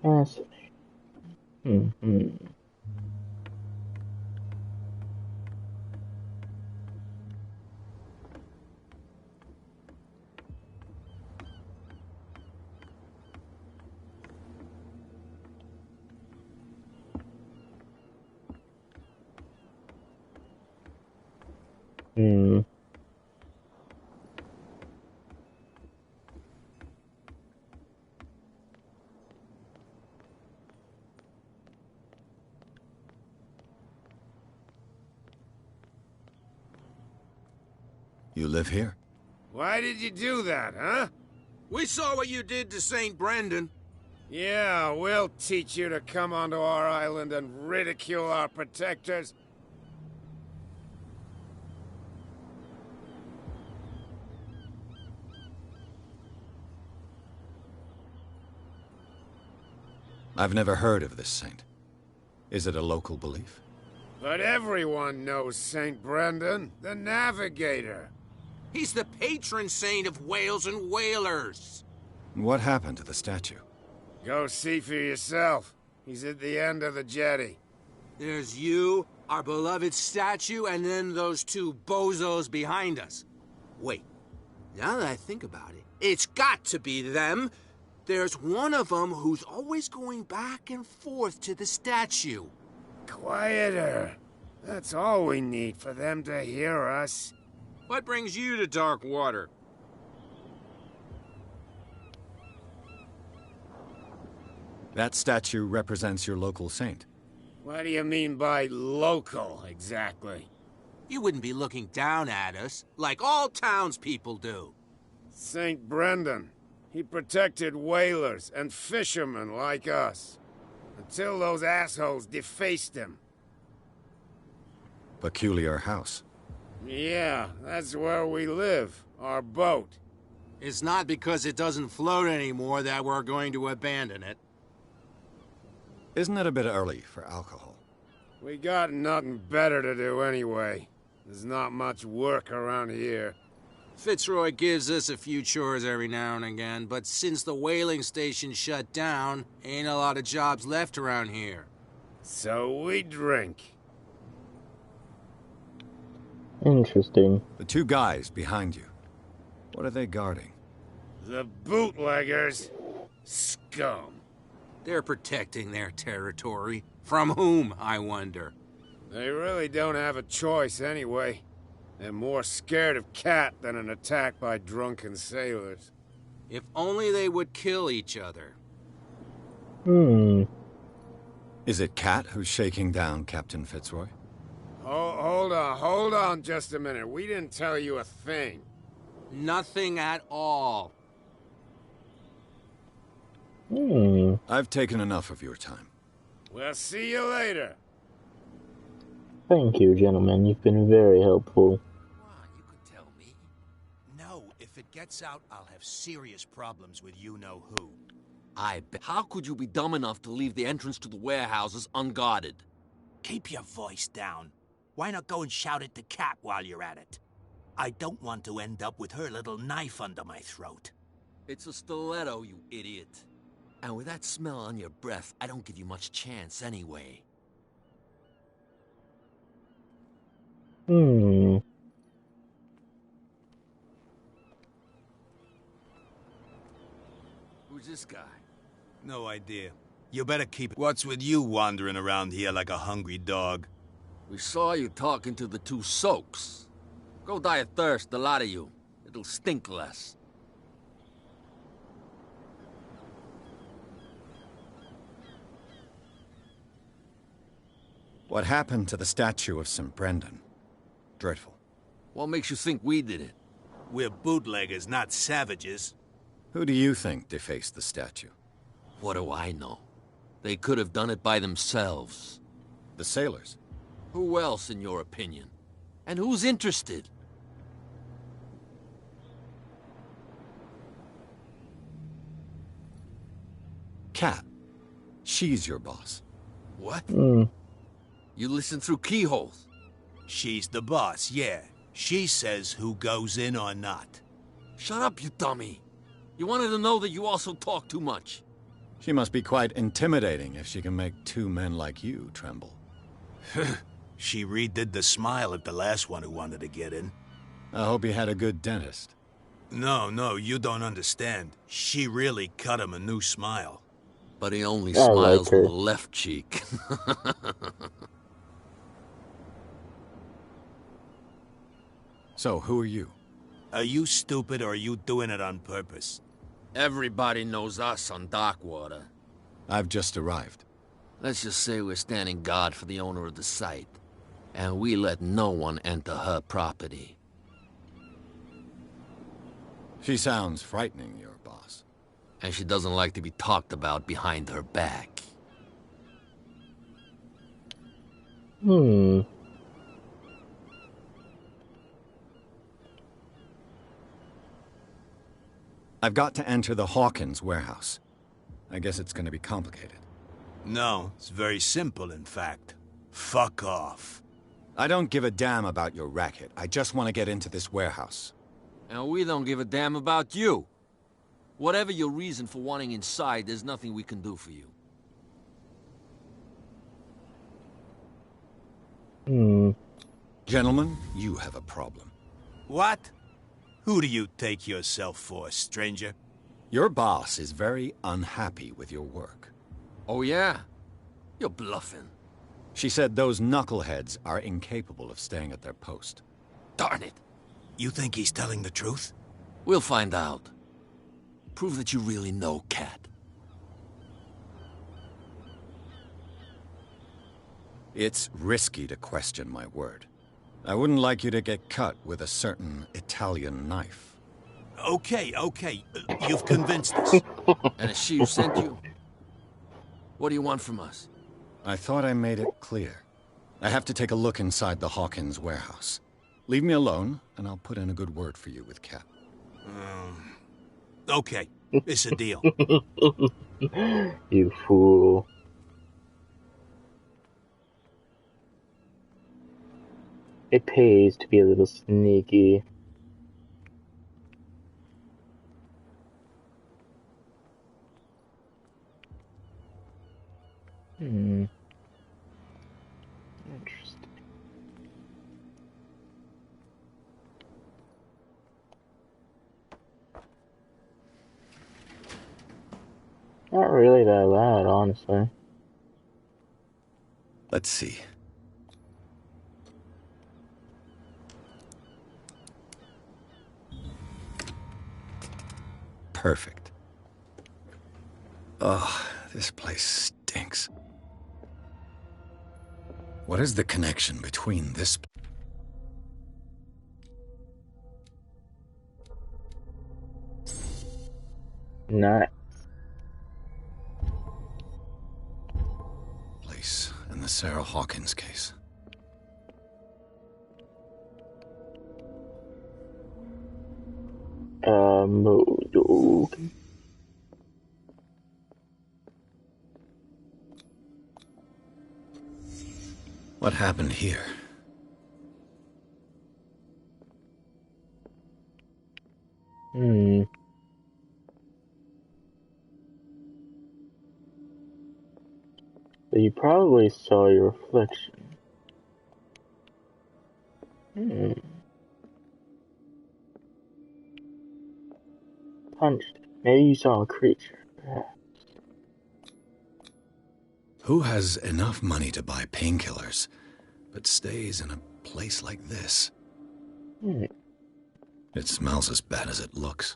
Fascinating. You live here? Why did you do that, huh? We saw what you did to St. Brendan. Yeah, we'll teach you to come onto our island and ridicule our protectors. I've never heard of this saint. Is it a local belief? But everyone knows St. Brendan, the Navigator. He's the patron saint of whales and whalers. What happened to the statue? Go see for yourself. He's at the end of the jetty. There's you, our beloved statue, and then those two bozos behind us. Wait, now that I think about it, it's got to be them. There's one of them who's always going back and forth to the statue. Quieter. That's all we need for them to hear us. What brings you to Darkwater? That statue represents your local saint. What do you mean by local, exactly? You wouldn't be looking down at us, like all townspeople do. St. Brendan. He protected whalers and fishermen like us. Until those assholes defaced him. Peculiar house. Yeah, that's where we live. Our boat. It's not because it doesn't float anymore that we're going to abandon it. Isn't it a bit early for alcohol? We got nothing better to do anyway. There's not much work around here. Fitzroy gives us a few chores every now and again, but since the whaling station shut down, ain't a lot of jobs left around here. So we drink. Interesting. The two guys behind you. What are they guarding? The bootleggers. Scum. They're protecting their territory. From whom, I wonder? They really don't have a choice anyway. They're more scared of Cat than an attack by drunken sailors. If only they would kill each other. Is it Cat who's shaking down Captain Fitzroy? Hold on just a minute. We didn't tell you a thing. Nothing at all. I've taken enough of your time. We'll see you later. Thank you, gentlemen. You've been very helpful. You could tell me. No, if it gets out, I'll have serious problems with you-know-who. I bet. How could you be dumb enough to leave the entrance to the warehouses unguarded? Keep your voice down. Why not go and shout at the cat while you're at it? I don't want to end up with her little knife under my throat. It's a stiletto, you idiot. And with that smell on your breath, I don't give you much chance anyway. Who's this guy? No idea. You better keep it. What's with you wandering around here like a hungry dog? We saw you talking to the two soaks. Go die of thirst, the lot of you. It'll stink less. What happened to the statue of St. Brendan? Dreadful. What makes you think we did it? We're bootleggers, not savages. Who do you think defaced the statue? What do I know? They could have done it by themselves. The sailors? Who else, in your opinion? And who's interested? Cat. She's your boss. What? You listen through keyholes. She's the boss, yeah. She says who goes in or not. Shut up, you dummy. You wanted to know that you also talk too much. She must be quite intimidating if she can make two men like you tremble. She redid the smile at the last one who wanted to get in. I hope you had a good dentist. No, you don't understand. She really cut him a new smile. But he only smiles with the left cheek. So, who are you? Are you stupid or are you doing it on purpose? Everybody knows us on Darkwater. I've just arrived. Let's just say we're standing guard for the owner of the site. And we let no one enter her property. She sounds frightening, your boss. And she doesn't like to be talked about behind her back. I've got to enter the Hawkins warehouse. I guess it's going to be complicated. No, it's very simple, in fact. Fuck off. I don't give a damn about your racket. I just want to get into this warehouse. And we don't give a damn about you. Whatever your reason for wanting inside, there's nothing we can do for you. Gentlemen, you have a problem. What? Who do you take yourself for, stranger? Your boss is very unhappy with your work. Oh yeah? You're bluffing. She said those knuckleheads are incapable of staying at their post. Darn it. You think he's telling the truth? We'll find out. Prove that you really know Cat. It's risky to question my word. I wouldn't like you to get cut with a certain Italian knife. Okay. You've convinced us. And it's she who sent you? What do you want from us? I thought I made it clear. I have to take a look inside the Hawkins warehouse. Leave me alone, and I'll put in a good word for you with Cat. Okay, it's a deal. You fool. It pays to be a little sneaky. Interesting. Not really that loud, honestly. Let's see. Perfect. Oh, this place stinks. What is the connection between this... Not. place and the Sarah Hawkins case? Okay. What happened here? So you probably saw your reflection. Punched. Maybe you saw a creature, perhaps. Who has enough money to buy painkillers, but stays in a place like this? It smells as bad as it looks.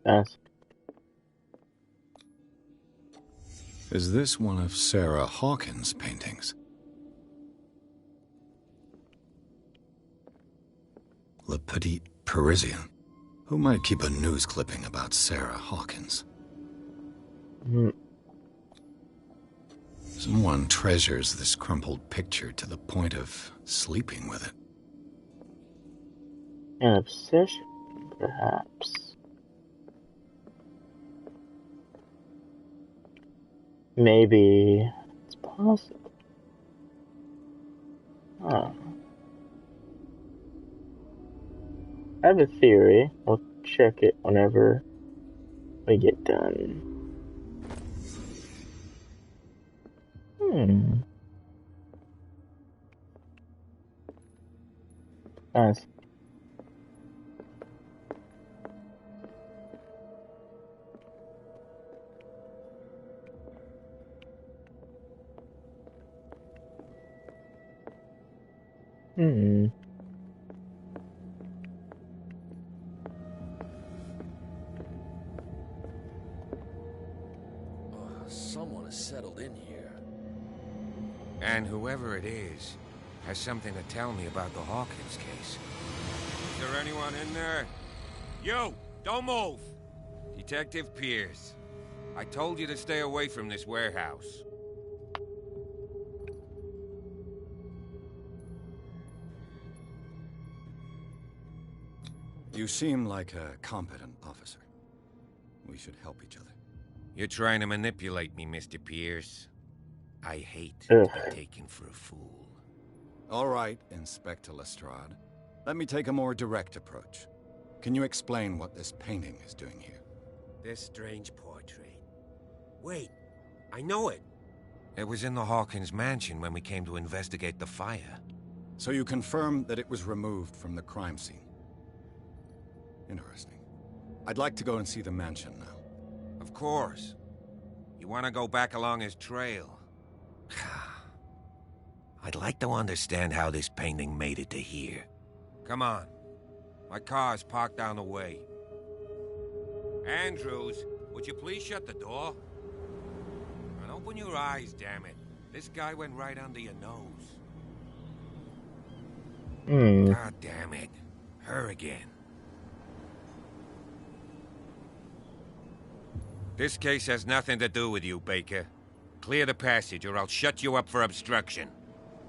Yes. Is this one of Sarah Hawkins' paintings? Le Petit Parisien. Who might keep a news clipping about Sarah Hawkins? Someone treasures this crumpled picture to the point of sleeping with it. An obsession, perhaps. Maybe it's possible. I have a theory. I'll check it whenever we get done. Nice. Someone has settled in here. And whoever it is has something to tell me about the Hawkins case. Is there anyone in there? You! Don't move! Detective Pierce. I told you to stay away from this warehouse. You seem like a competent officer. We should help each other. You're trying to manipulate me, Mr. Pierce. I hate Ugh. to be taken for a fool. All right, Inspector Lestrade. Let me take a more direct approach. Can you explain what this painting is doing here? This strange portrait. Wait, I know it. It was in the Hawkins mansion when we came to investigate the fire. So you confirm that it was removed from the crime scene? Interesting. I'd like to go and see the mansion now. Of course. You want to go back along his trail? I'd like to understand how this painting made it to here. Come on. My car's parked down the way. Andrews, would you please shut the door? And open your eyes, damn it. This guy went right under your nose. God damn it. Her again. This case has nothing to do with you, Baker. Clear the passage or I'll shut you up for obstruction.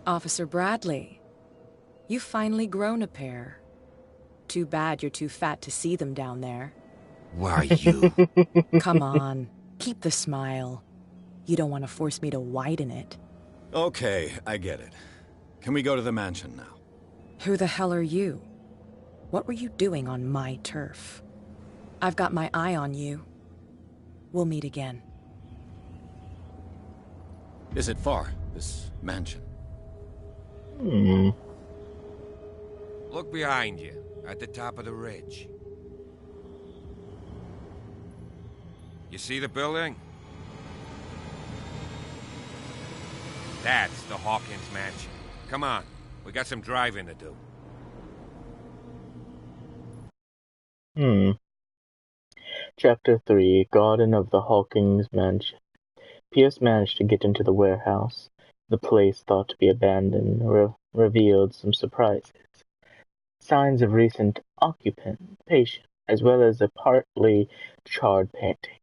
Officer Bradley, you've finally grown a pair. Too bad you're too fat to see them down there. Why, you... Come on, keep the smile. You don't want to force me to widen it. Okay, I get it. Can we go to the mansion now? Who the hell are you? What were you doing on my turf? I've got my eye on you. We'll meet again. Is it far, this mansion? Look behind you, at the top of the ridge. You see the building? That's the Hawkins mansion. Come on, we got some driving to do. Chapter 3, Garden of the Hawkins Mansion. Pierce managed to get into the warehouse. The place, thought to be abandoned, revealed some surprises. Signs of recent occupation, as well as a partly charred painting.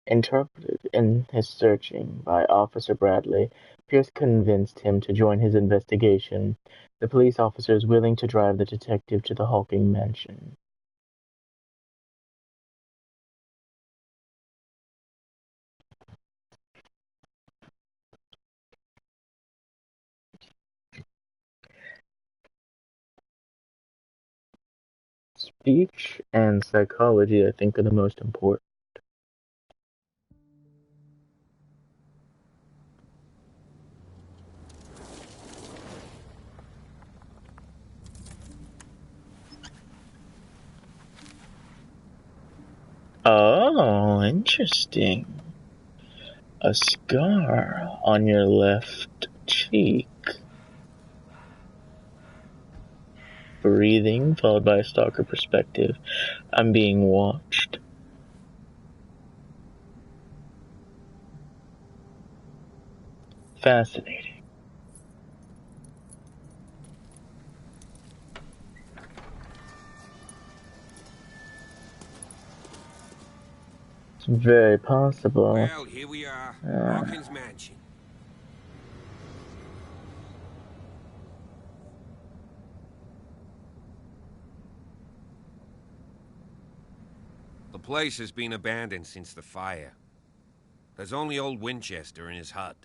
Interpreted in his searching by Officer Bradley, Pierce convinced him to join his investigation. The police officer is willing to drive the detective to the Hawkins mansion. Speech and psychology, I think, are the most important. Oh, interesting. A scar on your left cheek. Breathing, followed by a stalker perspective. I'm being watched. Fascinating. It's very possible. Well, here we are. Hawkins mansion. The place has been abandoned since the fire. There's only old Winchester in his hut.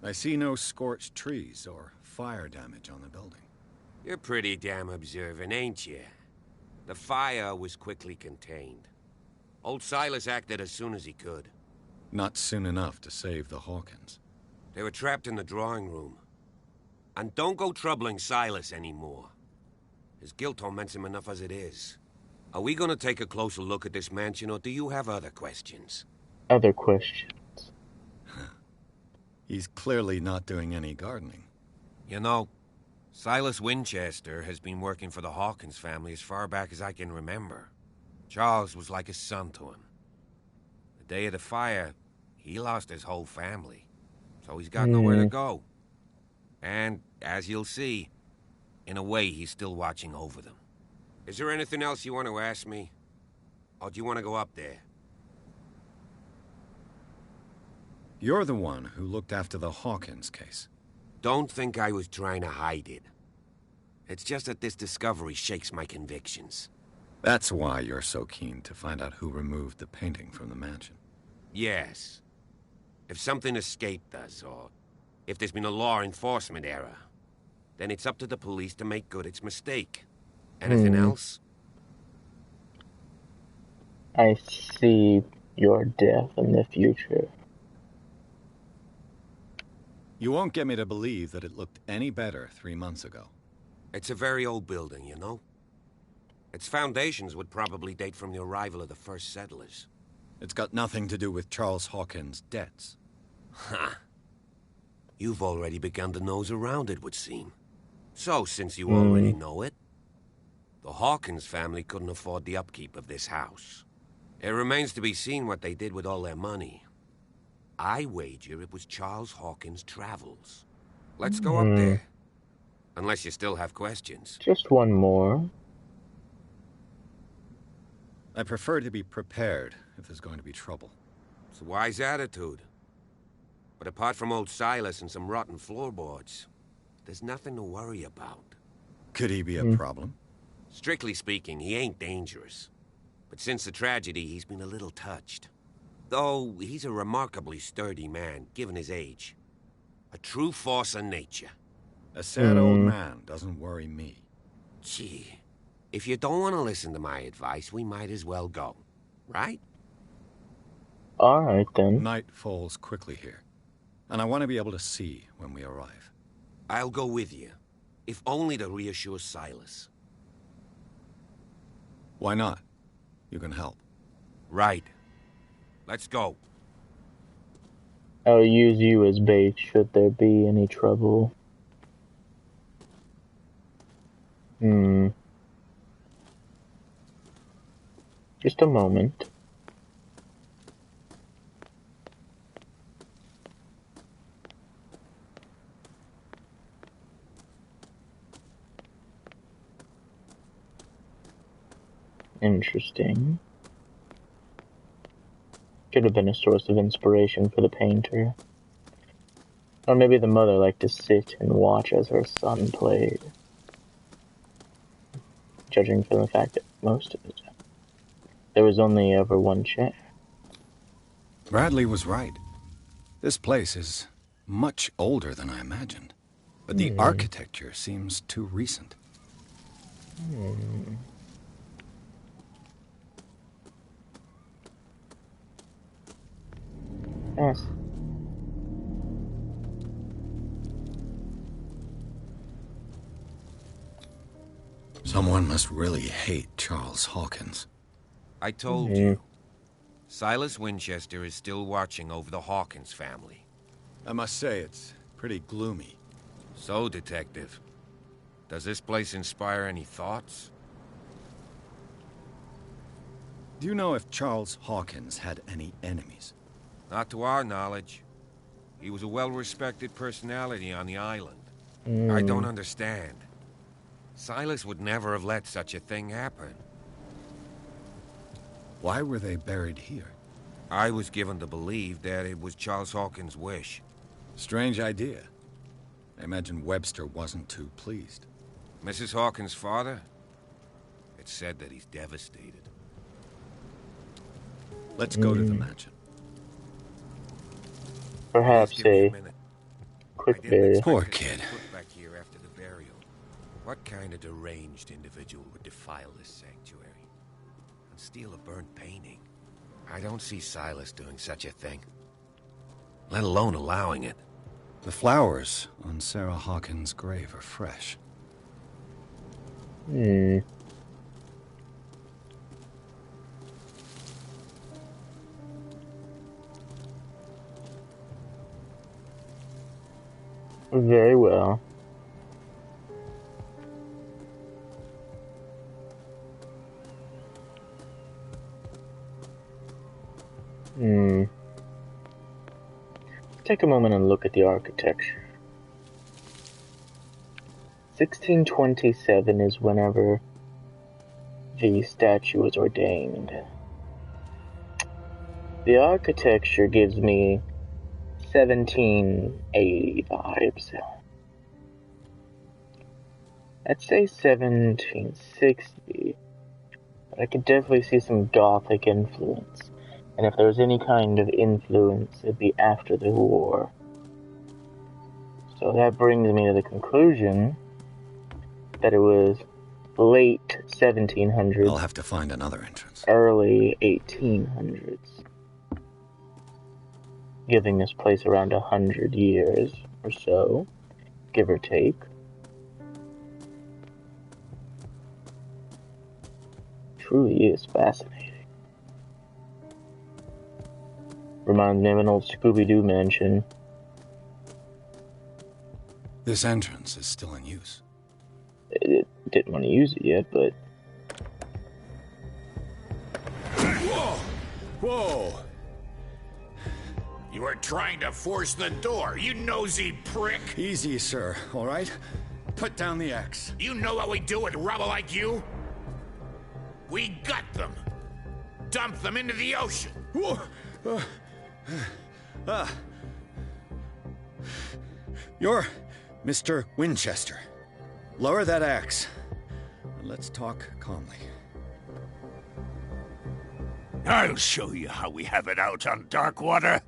I see no scorched trees or fire damage on the building. You're pretty damn observant, ain't you? The fire was quickly contained. Old Silas acted as soon as he could. Not soon enough to save the Hawkins. They were trapped in the drawing room. And don't go troubling Silas anymore. His guilt torments him enough as it is. Are we gonna take a closer look at this mansion, or do you have other questions? Other questions. He's clearly not doing any gardening. You know, Silas Winchester has been working for the Hawkins family as far back as I can remember. Charles was like a son to him. The day of the fire, he lost his whole family. So he's got nowhere to go. And, as you'll see, in a way, he's still watching over them. Is there anything else you want to ask me? Or do you want to go up there? You're the one who looked after the Hawkins case. Don't think I was trying to hide it. It's just that this discovery shakes my convictions. That's why you're so keen to find out who removed the painting from the mansion. Yes. If something escaped us, or if there's been a law enforcement error, then it's up to the police to make good its mistake. Anything else? I see your death in the future. You won't get me to believe that it looked any better 3 months ago. It's a very old building, you know? Its foundations would probably date from the arrival of the first settlers. It's got nothing to do with Charles Hawkins' debts. Ha! You've already begun to nose around, it would seem. So, since you already know it, the Hawkins family couldn't afford the upkeep of this house. It remains to be seen what they did with all their money. I wager it was Charles Hawkins' travels. Let's go up there. Unless you still have questions. Just one more. I prefer to be prepared if there's going to be trouble. It's a wise attitude. But apart from old Silas and some rotten floorboards, there's nothing to worry about. Could he be a problem? Strictly speaking, he ain't dangerous. But since the tragedy, he's been a little touched. Though he's a remarkably sturdy man, given his age. A true force of nature. A sad old man doesn't worry me. Gee, if you don't want to listen to my advice, we might as well go. Right? Alright then. Night falls quickly here, and I want to be able to see when we arrive. I'll go with you, if only to reassure Silas. Why not? You can help. Right. Let's go. I'll use you as bait should there be any trouble. Just a moment. Interesting. Could have been a source of inspiration for the painter. Or maybe the mother liked to sit and watch as her son played. Judging from the fact that most of it, there was only ever one chair. Bradley was right. This place is much older than I imagined. But the architecture seems too recent. Yes. Someone must really hate Charles Hawkins. I told you. Silas Winchester is still watching over the Hawkins family. I must say, it's pretty gloomy. So, Detective, does this place inspire any thoughts? Do you know if Charles Hawkins had any enemies? Not to our knowledge. He was a well-respected personality on the island. I don't understand. Silas would never have let such a thing happen. Why were they buried here? I was given to believe that it was Charles Hawkins' wish. Strange idea. I imagine Webster wasn't too pleased. Mrs. Hawkins' father? It's said that he's devastated. Let's go to the mansion. Perhaps a quick burial. Poor kid. Put back here after the burial. What kind of deranged individual would defile this sanctuary and steal a burnt painting? I don't see Silas doing such a thing, let alone allowing it. The flowers on Sarah Hawkins' grave are fresh. Very well. Take a moment and look at the architecture. 1627 is whenever the statue was ordained. The architecture gives me 1780 vibes. I'd say 1760. But I could definitely see some Gothic influence. And if there was any kind of influence, it'd be after the war. So that brings me to the conclusion that it was late 1700s. I'll have to find another entrance. Early 1800s. Giving this place around 100 years or so, give or take. Truly is fascinating. Reminds me of an old Scooby-Doo mansion. This entrance is still in use. It didn't want to use it yet, but... Whoa! Whoa! You are trying to force the door, you nosy prick! Easy, sir, all right? Put down the axe. You know what we do with rubble like you? We gut them. Dump them into the ocean. Whoa! You're Mr. Winchester. Lower that axe. Let's talk calmly. I'll show you how we have it out on Darkwater.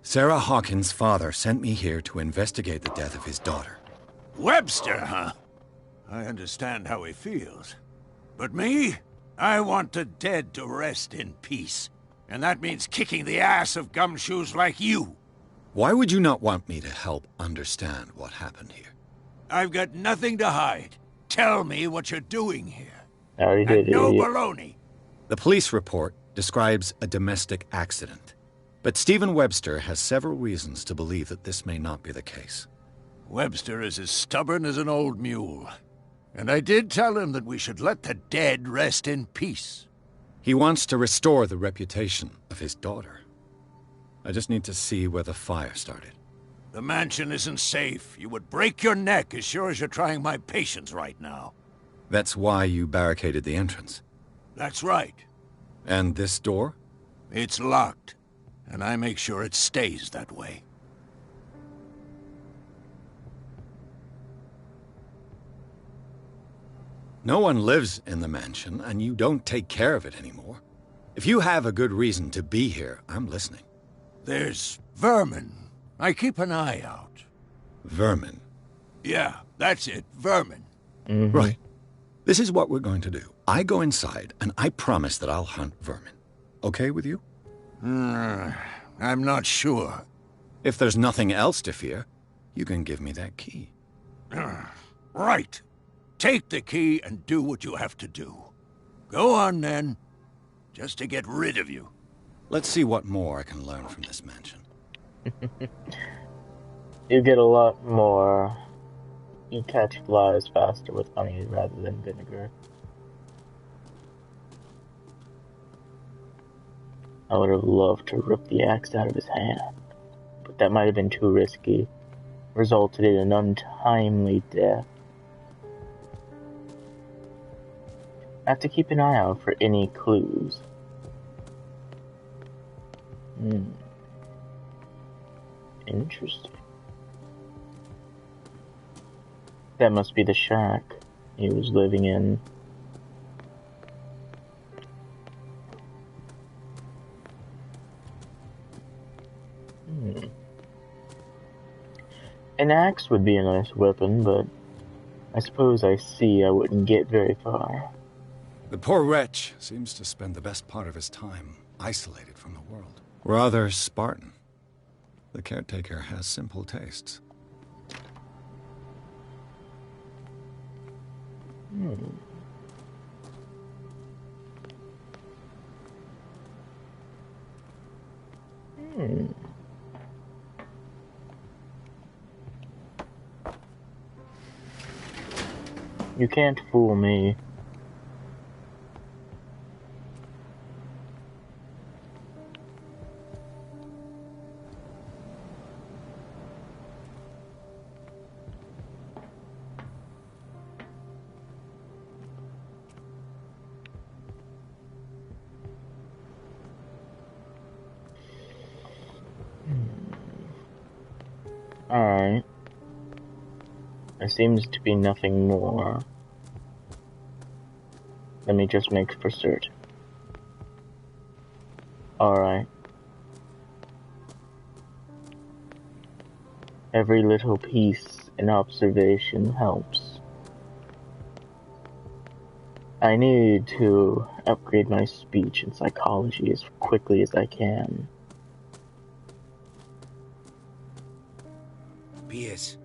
Sarah Hawkins' father sent me here to investigate the death of his daughter. Webster, huh? I understand how he feels. But me? I want the dead to rest in peace. And that means kicking the ass of gumshoes like you. Why would you not want me to help understand what happened here? I've got nothing to hide. Tell me what you're doing here. I already did. And no baloney. The police report describes a domestic accident. But Stephen Webster has several reasons to believe that this may not be the case. Webster is as stubborn as an old mule. And I did tell him that we should let the dead rest in peace. He wants to restore the reputation of his daughter. I just need to see where the fire started. The mansion isn't safe. You would break your neck as sure as you're trying my patience right now. That's why you barricaded the entrance. That's right. And this door? It's locked. And I make sure it stays that way. No one lives in the mansion, and you don't take care of it anymore. If you have a good reason to be here, I'm listening. There's vermin. I keep an eye out. Vermin? Yeah, that's it. Vermin. Mm-hmm. Right. This is what we're going to do. I go inside, and I promise that I'll hunt vermin. Okay with you? I'm not sure. If there's nothing else to fear, you can give me that key. Right. Take the key and do what you have to do. Go on, then. Just to get rid of you. Let's see what more I can learn from this mansion. You get a lot more. You catch flies faster with honey rather than vinegar. I would have loved to rip the axe out of his hand, but that might have been too risky. Resulted in an untimely death. I have to keep an eye out for any clues. Interesting. That must be the shack he was living in. An axe would be a nice weapon, but I suppose I wouldn't get very far. The poor wretch seems to spend the best part of his time isolated from the world. Rather Spartan. The caretaker has simple tastes. You can't fool me. Alright. There seems to be nothing more. Let me just make for certain. Alright. Every little piece and observation helps. I need to upgrade my speech and psychology as quickly as I can. Pierce,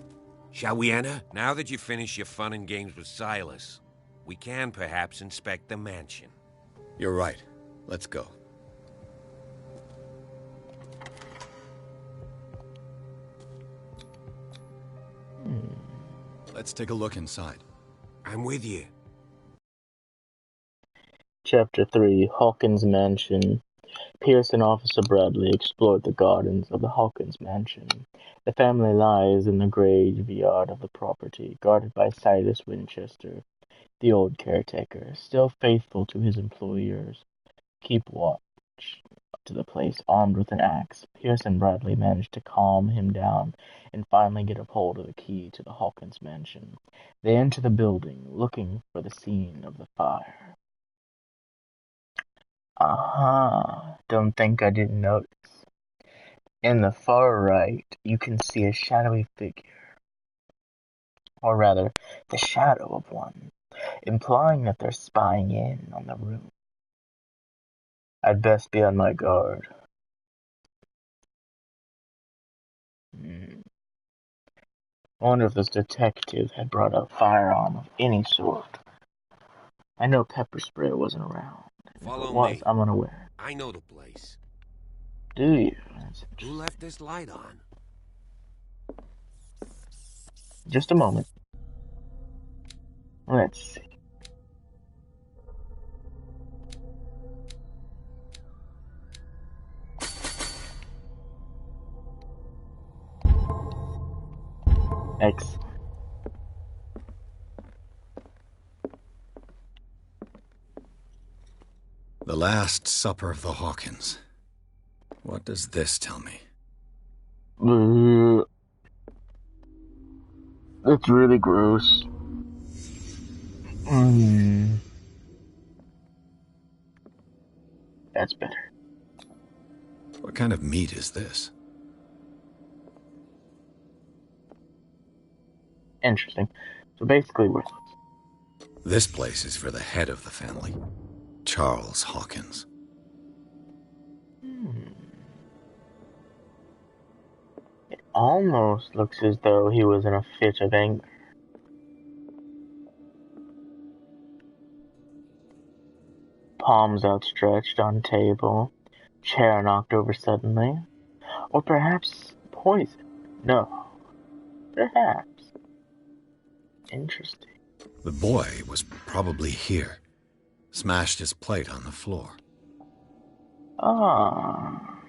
shall we enter? Now that you've finished your fun and games with Silas, we can perhaps inspect the mansion. You're right. Let's go. Let's take a look inside. I'm with you. Chapter 3, Hawkins Mansion. Pierce and Officer Bradley explored the gardens of the Hawkins Mansion. The family lies in the graveyard of the property, guarded by Silas Winchester, the old caretaker, still faithful to his employers. Keep watch to the place, armed with an axe. Pierce and Bradley managed to calm him down and finally get a hold of the key to the Hawkins Mansion. They enter the building, looking for the scene of the fire. Aha, don't think I didn't notice. In the far right, you can see a shadowy figure. Or rather, the shadow of one, implying that they're spying in on the room. I'd best be on my guard. I wonder if this detective had brought a firearm of any sort. I know pepper spray wasn't around. Follow me. I'm unaware. I know the place. Do you? Who left this light on? Just a moment. Let's see. Excellent. The Last Supper of the Hawkins. What does this tell me? It's really gross. That's better. What kind of meat is this? Interesting. So basically worthless. This place is for the head of the family, Charles Hawkins. It almost looks as though he was in a fit of anger. Palms outstretched on table, chair knocked over suddenly. Or perhaps poison. No. Perhaps. Interesting. The boy was probably here. Smashed his plate on the floor. Ah.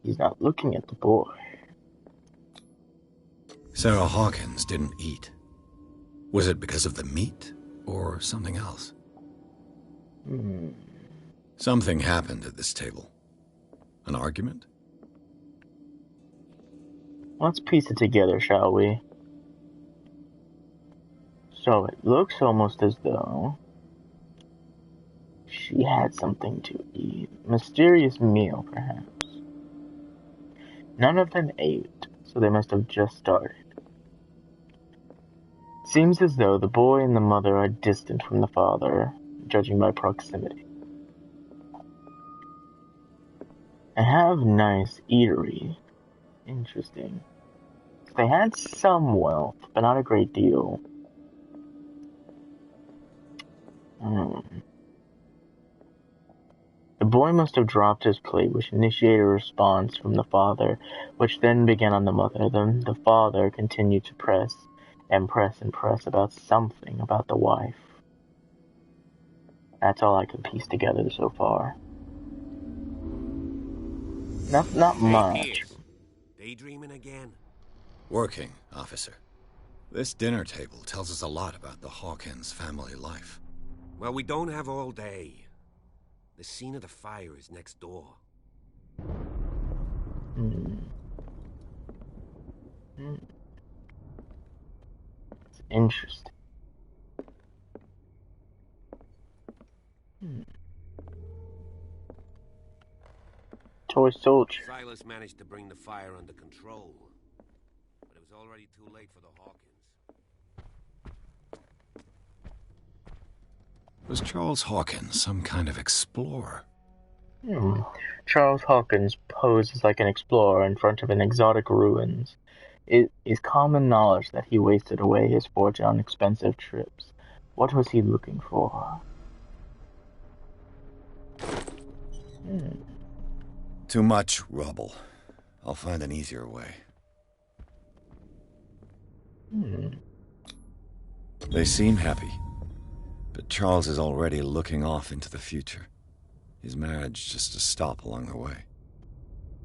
He's not looking at the boy. Sarah Hawkins didn't eat. Was it because of the meat or something else? Something happened at this table. An argument? Let's piece it together, shall we? So it looks almost as though she had something to eat. Mysterious meal, perhaps. None of them ate, so they must have just started. Seems as though the boy and the mother are distant from the father, judging by proximity. I have nice eatery. Interesting. They had some wealth, but not a great deal. The boy must have dropped his plate, which initiated a response from the father, which then began on the mother. Then the father continued to press and press and press about something about the wife. That's all I can piece together so far. Not much. Daydreaming again? Working, officer. This dinner table tells us a lot about the Hawkins family life. Well, we don't have all day. The scene of the fire is next door. Hmm. It's interesting. Toy soldier. Silas managed to bring the fire under control, but it was already too late for the Hawkins. Was Charles Hawkins some kind of explorer? Charles Hawkins poses like an explorer in front of an exotic ruins. It is common knowledge that he wasted away his fortune on expensive trips. What was he looking for? Too much rubble. I'll find an easier way. They seem happy, but Charles is already looking off into the future. His marriage just a stop along the way.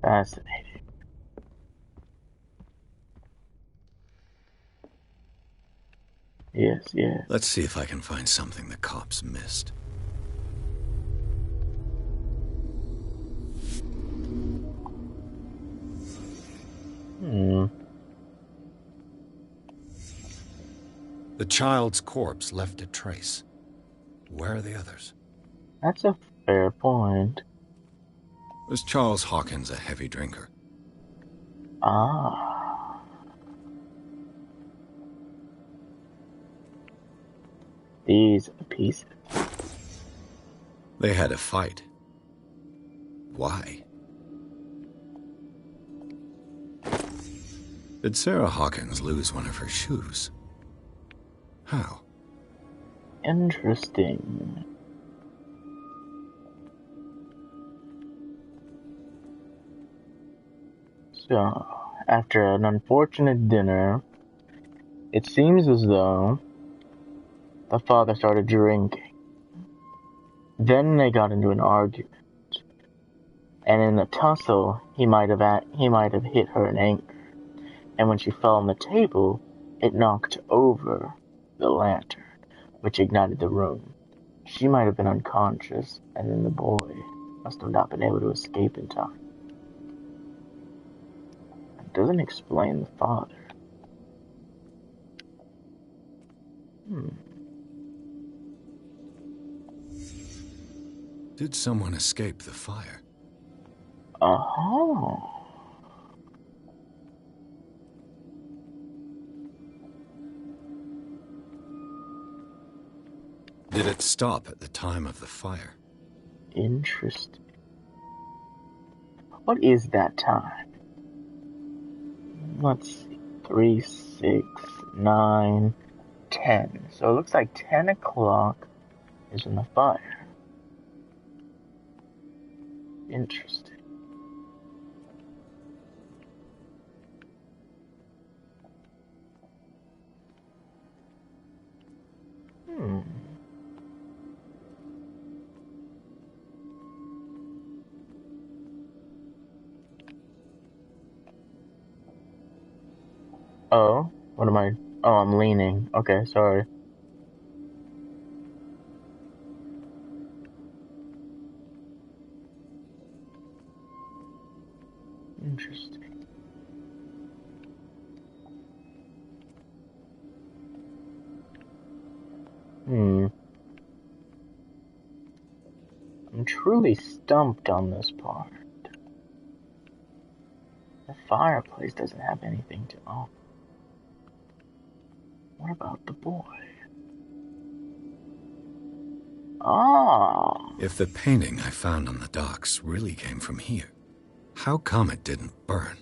Fascinating. Yes, yes. Let's see if I can find something the cops missed. The child's corpse left a trace. Where are the others? That's a fair point. Was Charles Hawkins a heavy drinker? Ah. These pieces. They had a fight. Why? Did Sarah Hawkins lose one of her shoes? How? Interesting. So, after an unfortunate dinner, it seems as though the father started drinking. Then they got into an argument. And in the tussle, he might have hit her in anger. And when she fell on the table, it knocked over the lantern, which ignited the room. She might have been unconscious, and then the boy must have not been able to escape in time. It doesn't explain the father. Did someone escape the fire? Oh. Did it stop at the time of the fire? Interesting. What is that time? Let's see. 3, 6, 9, 10. So it looks like 10 o'clock is in the fire. Interesting. Oh, what am I? Oh, I'm leaning. Okay, sorry. Interesting. I'm truly stumped on this part. The fireplace doesn't have anything to own. What about the boy? Ah! If the painting I found on the docks really came from here, how come it didn't burn?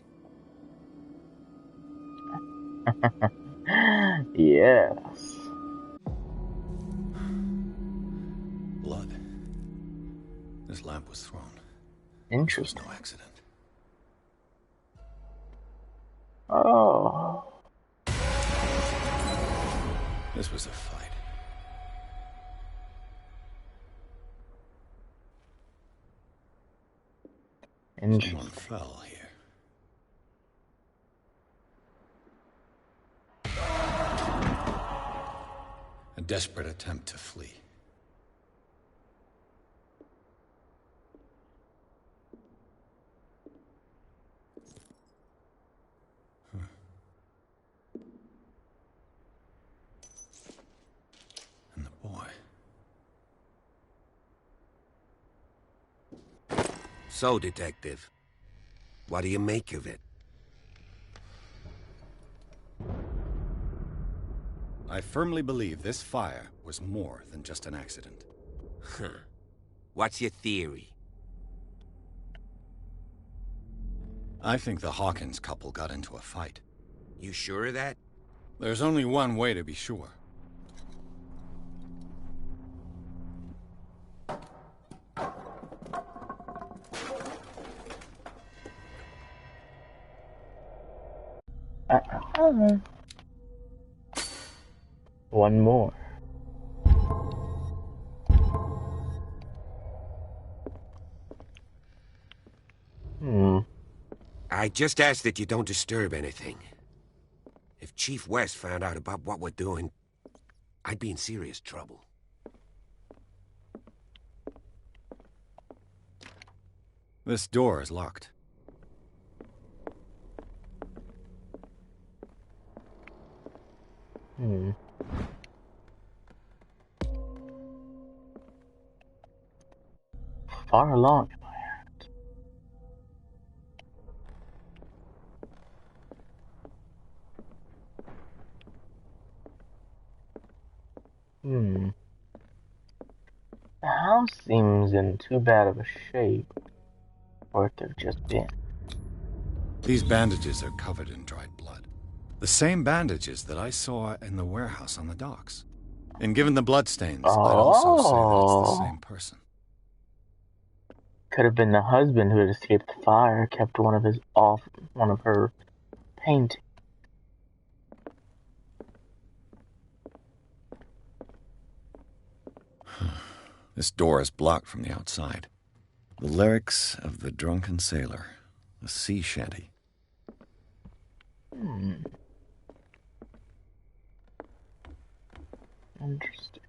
Yes. Blood. This lamp was thrown. Interesting. This was no accident. Oh. This was a fight. Someone fell here. A desperate attempt to flee. So, Detective, what do you make of it? I firmly believe this fire was more than just an accident. Huh. What's your theory? I think the Hawkins couple got into a fight. You sure of that? There's only one way to be sure. One more. I just ask that you don't disturb anything. If Chief West found out about what we're doing, I'd be in serious trouble. This door is locked. Far along. The house seems in too bad of a shape for it to have just been. These bandages are covered in dried blood. The same bandages that I saw in the warehouse on the docks. And given the bloodstains, I'd also say that it's the same person. Could have been the husband who had escaped the fire, kept one of her paintings. This door is blocked from the outside. The lyrics of the drunken sailor, a sea shanty. Interesting.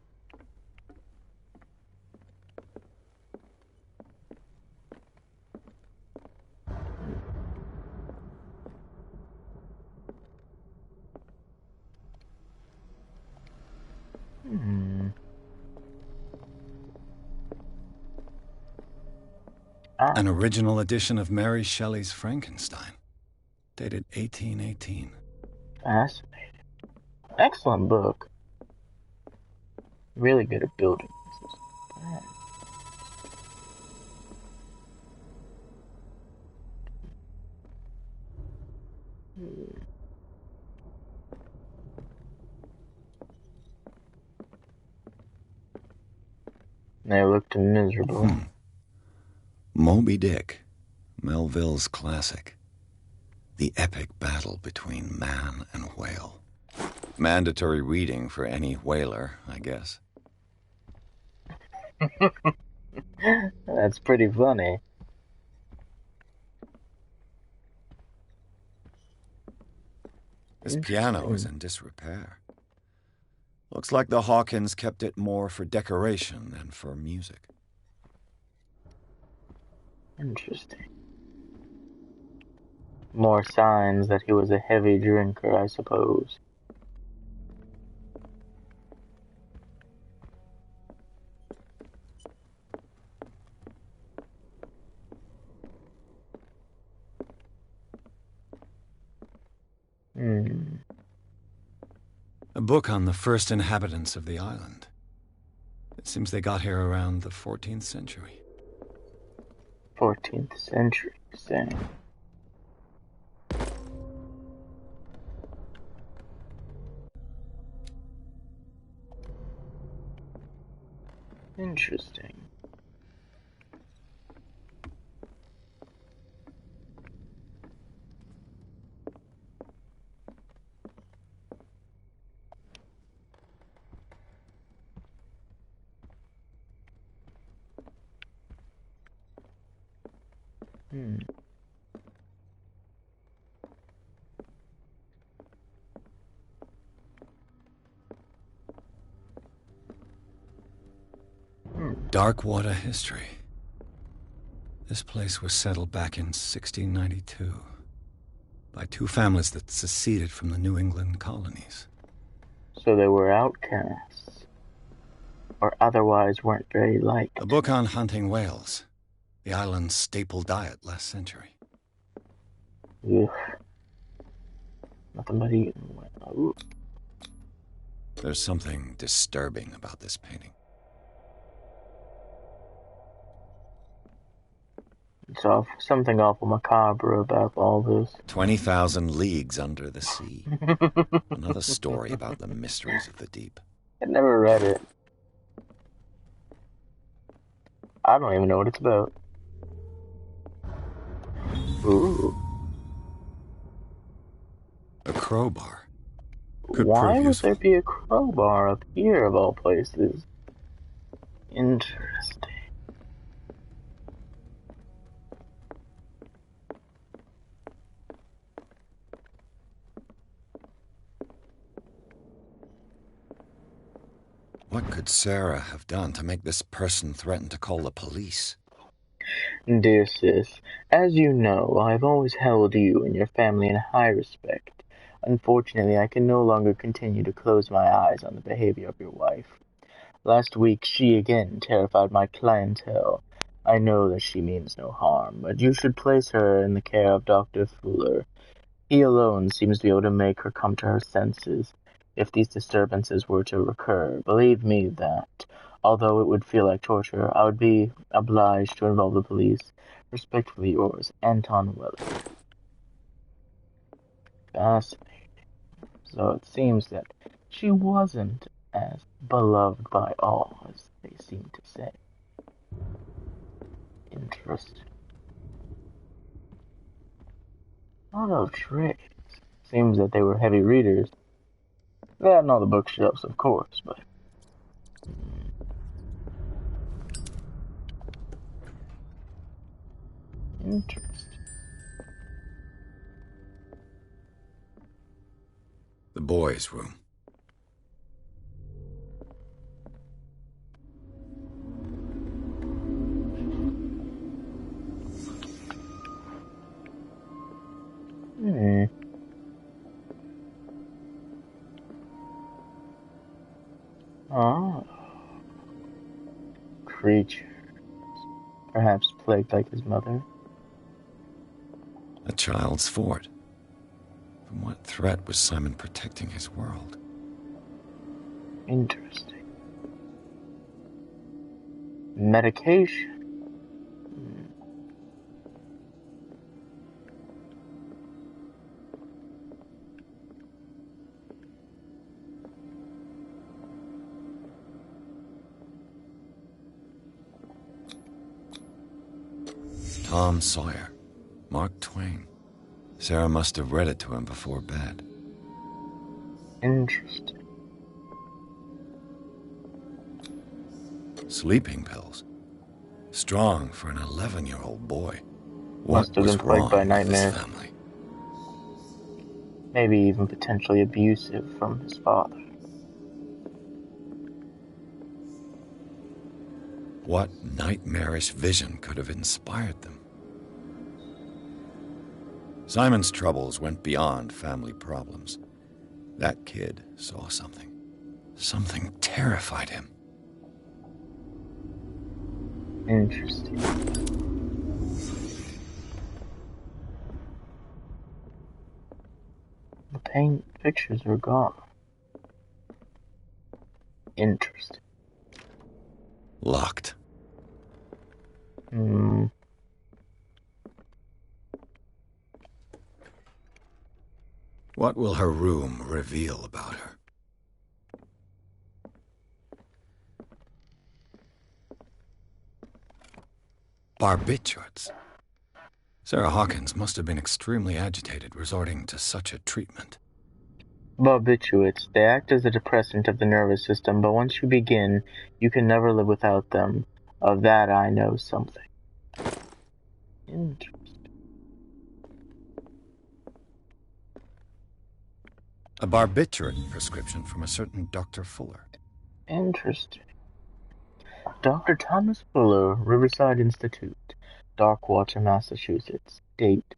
An original edition of Mary Shelley's Frankenstein, dated 1818. Fascinating. Excellent book. Really good at building. They looked miserable. Moby Dick, Melville's classic. The epic battle between man and whale. Mandatory reading for any whaler, I guess. That's pretty funny. This piano is in disrepair. Looks like the Hawkins kept it more for decoration than for music. Interesting. More signs that he was a heavy drinker, I suppose. A book on the first inhabitants of the island. It seems they got here around the 14th century. 14th century, same. Interesting. Darkwater history. This place was settled back in 1692 by two families that seceded from the New England colonies. So they were outcasts, or otherwise weren't very liked. A book on hunting whales. The island's staple diet last century. Ugh. Nothing but eating. Ooh. There's something disturbing about this painting. It's something awful macabre about all this. 20,000 leagues under the sea. Another story about the mysteries of the deep. I never read it. I don't even know what it's about. Ooh. A crowbar. Why would there be a crowbar up here of all places? Interesting. What could Sarah have done to make this person threaten to call the police? Dear sis, as you know, I have always held you and your family in high respect. Unfortunately, I can no longer continue to close my eyes on the behavior of your wife. Last week, she again terrified my clientele. I know that she means no harm, but you should place her in the care of Dr. Fuller. He alone seems to be able to make her come to her senses. If these disturbances were to recur, believe me that, although it would feel like torture, I would be obliged to involve the police. Respectfully yours, Anton Weller. Fascinating. So it seems that she wasn't as beloved by all as they seem to say. Interesting. Lot of tricks. Seems that they were heavy readers. That and all the bookshelves, of course, but... Interesting. The boys' room. Ah. Creatures. Perhaps plagued like his mother. A child's fort. From what threat was Simon protecting his world? Interesting. Medication. Tom Sawyer. Mark Twain. Sarah must have read it to him before bed. Interesting. Sleeping pills. Strong for an 11-year-old boy. Must have What was been plagued wrong by with nightmares. this family? Maybe even potentially abusive from his father. What nightmarish vision could have inspired them? Simon's troubles went beyond family problems. That kid saw something. Something terrified him. Interesting. The paint pictures are gone. Interesting. Locked. What will her room reveal about her? Barbiturates. Sarah Hawkins must have been extremely agitated resorting to such a treatment. Barbiturates. They act as a depressant of the nervous system, but once you begin, you can never live without them. Of that I know something. Interesting. A barbiturate prescription from a certain Dr. Fuller. Interesting. Dr. Thomas Fuller, Riverside Institute, Darkwater, Massachusetts. Date.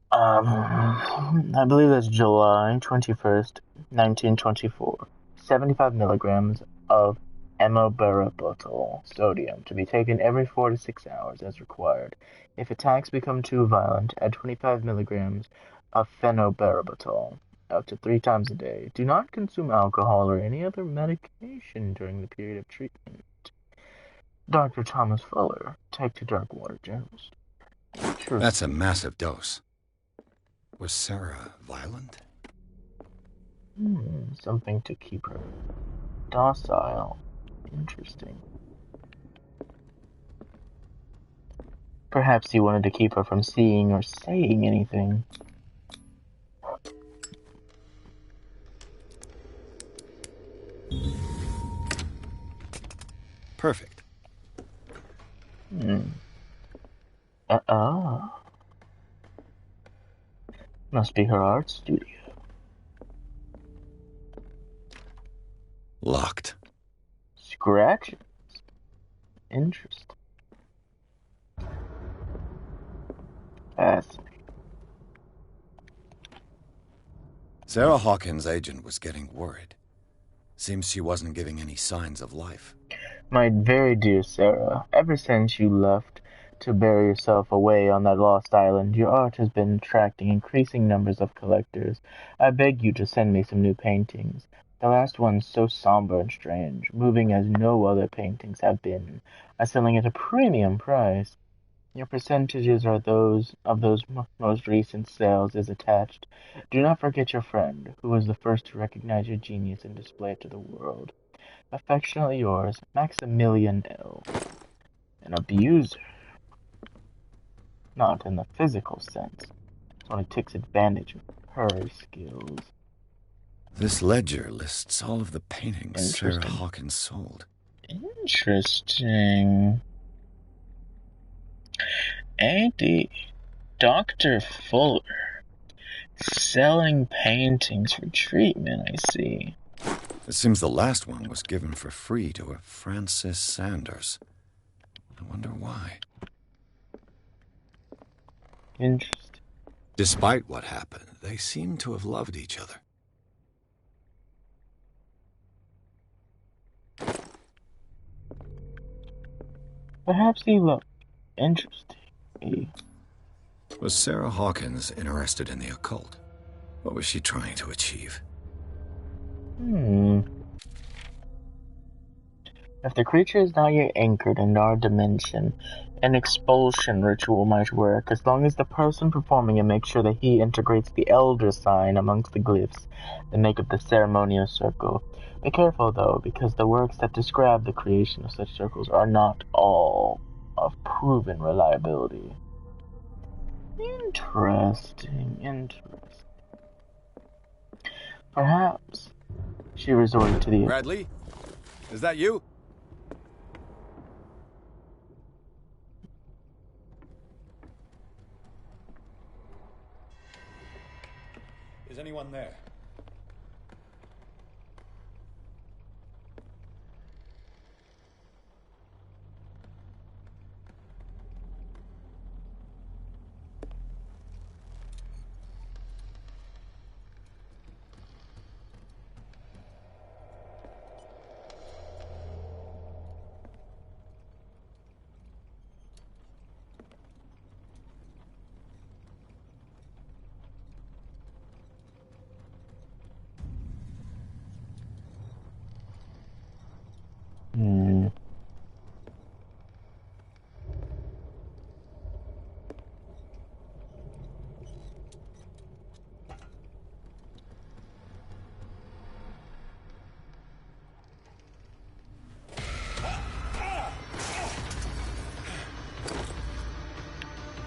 I believe that's July 21st, 1924. 75 milligrams of Emobarbital sodium to be taken every 4 to 6 hours as required. If attacks become too violent, add 25 milligrams of phenobarbital up to 3 times a day. Do not consume alcohol or any other medication during the period of treatment. Dr. Thomas Fuller, take to Darkwater General Store. Sure. That's a massive dose. Was Sarah violent? Something to keep her docile. Interesting. Perhaps he wanted to keep her from seeing or saying anything. Perfect. Must be her art studio. Locked. Scratches. Interesting. Fascinating. Sarah Hawkins' agent was getting worried. Seems she wasn't giving any signs of life. My very dear Sarah, ever since you left to bury yourself away on that lost island, your art has been attracting increasing numbers of collectors. I beg you to send me some new paintings. The last one's so somber and strange, moving as no other paintings have been, are selling at a premium price. Your percentages are those of those most recent sales is attached. Do not forget your friend, who was the first to recognize your genius and display it to the world. Affectionately yours, Maximilian L. An abuser. Not in the physical sense. Only takes advantage of her skills. This ledger lists all of the paintings Sarah Hawkins sold. Interesting. A.D. Dr. Fuller. Selling paintings for treatment, I see. It seems the last one was given for free to a Francis Sanders. I wonder why. Interesting. Despite what happened, they seem to have loved each other. Perhaps he looked interesting. Was Sarah Hawkins interested in the occult? What was she trying to achieve? If the creature is not yet anchored in our dimension, an expulsion ritual might work, as long as the person performing it makes sure that he integrates the elder sign amongst the glyphs that make up the ceremonial circle. Be careful, though, because the works that describe the creation of such circles are not all of proven reliability. Interesting. Perhaps she resorted to the... Bradley? Is that you? Is anyone there?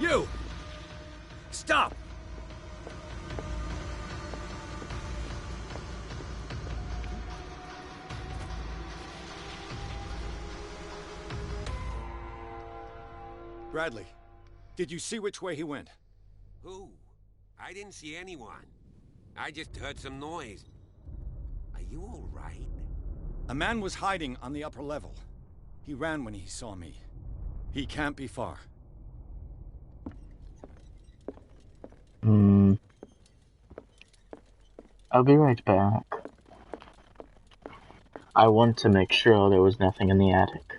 You! Stop! Bradley, did you see which way he went? Who? I didn't see anyone. I just heard some noise. Are you all right? A man was hiding on the upper level. He ran when he saw me. He can't be far. I'll be right back. I want to make sure there was nothing in the attic.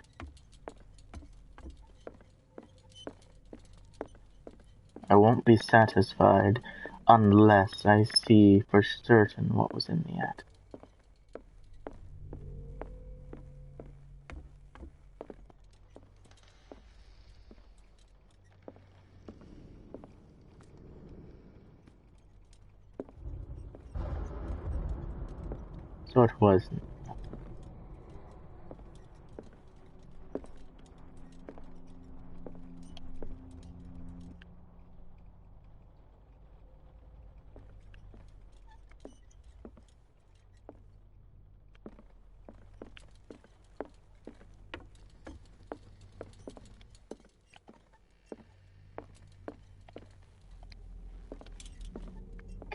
I won't be satisfied unless I see for certain what was in the attic. So it wasn't.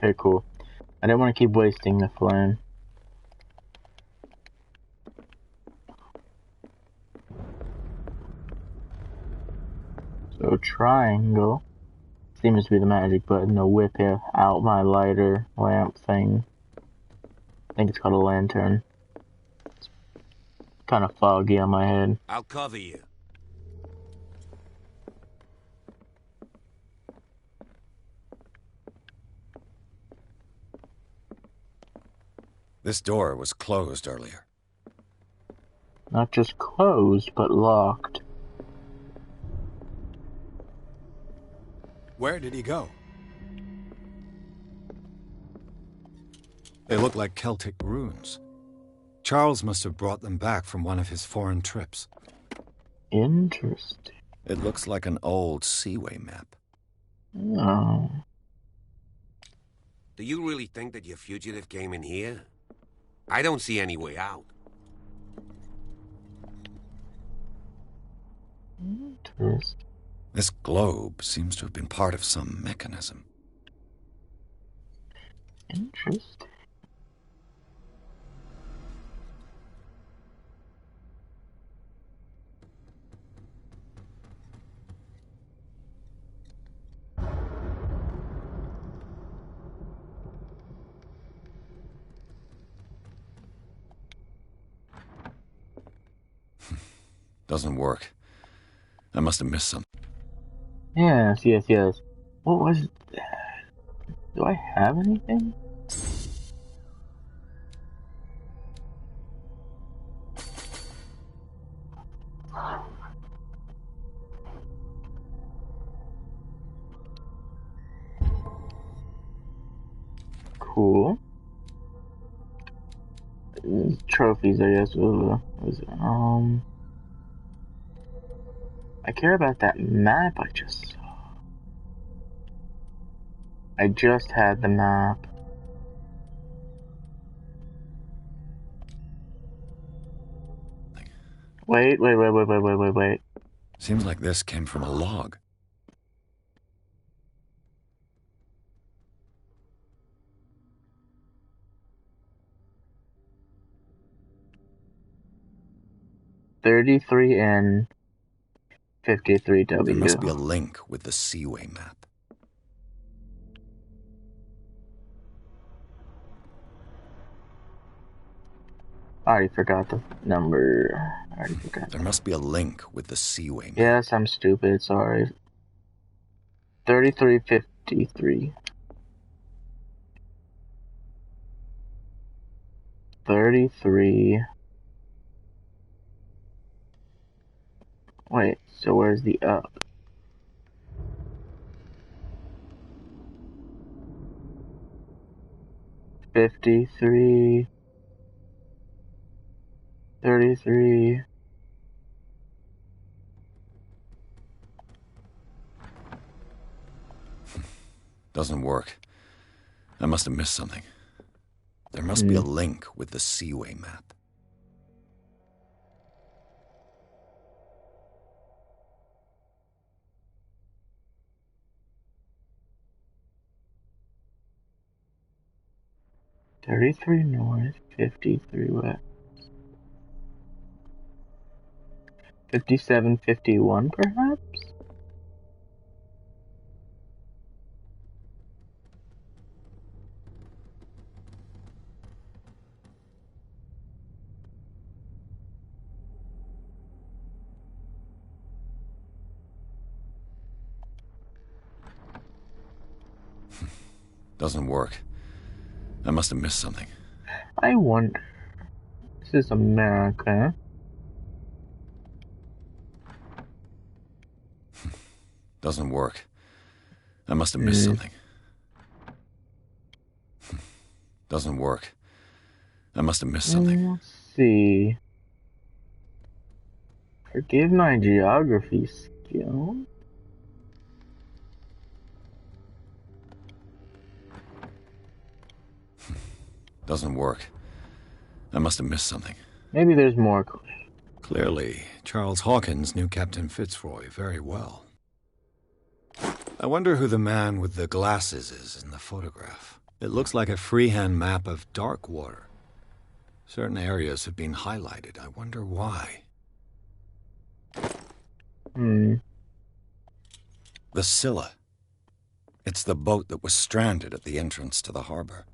Okay, cool. I didn't want to keep wasting the flame. So triangle seems to be the magic button to whip out my lighter lamp thing. I think it's called a lantern. It's kind of foggy on my head. I'll cover you. This door was closed earlier. Not just closed, but locked. Where did he go? They look like Celtic runes. Charles must have brought them back from one of his foreign trips. Interesting. It looks like an old Seaway map. Oh. Do you really think that your fugitive came in here? I don't see any way out. Interesting. This globe seems to have been part of some mechanism. Interesting. Doesn't work. I must have missed something. Yes. What was that? Do I have anything? Cool. Trophies, I guess. I care about that map I just saw. I just had the map. Wait. Seems like this came from a log. $33N 53W. There must be a link with the Seaway map. I already forgot the number. There must be a link with the Seaway map. Yes, I'm stupid, sorry. 3353. 33. Wait, so where's the up? $53. 33. Doesn't work. I must have missed something. There must be a link with the Seaway map. $33 north, 53 west. 5751 perhaps? Doesn't work. I must have missed something. I wonder. This is America. Doesn't work. I must have missed something. Doesn't work. I must have missed something. Let's see. Forgive my geography skill. Doesn't work. I must have missed something. Maybe there's more. Clearly, Charles Hawkins knew Captain Fitzroy very well. I wonder who the man with the glasses is in the photograph. It looks like a freehand map of Darkwater. Certain areas have been highlighted. I wonder why. The Scylla. It's the boat that was stranded at the entrance to the harbor.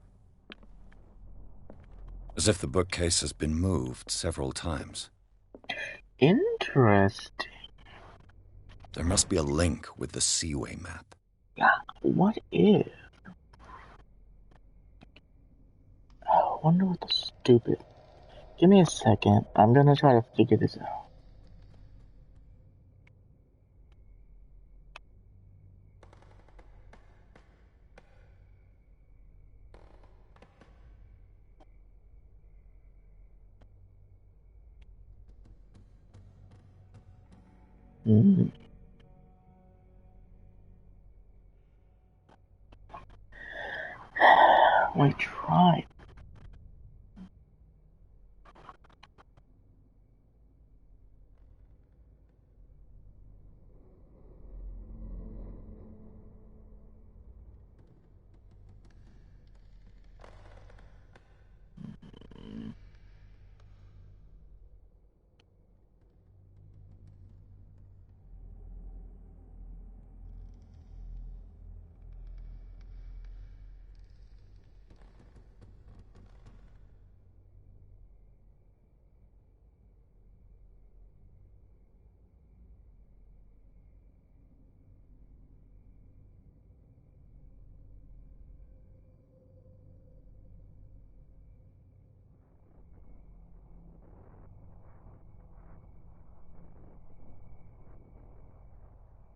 As if the bookcase has been moved several times. Interesting. There must be a link with the Seaway map. Yeah, what if? I wonder what the stupid... Give me a second. I'm gonna try to figure this out. We tried.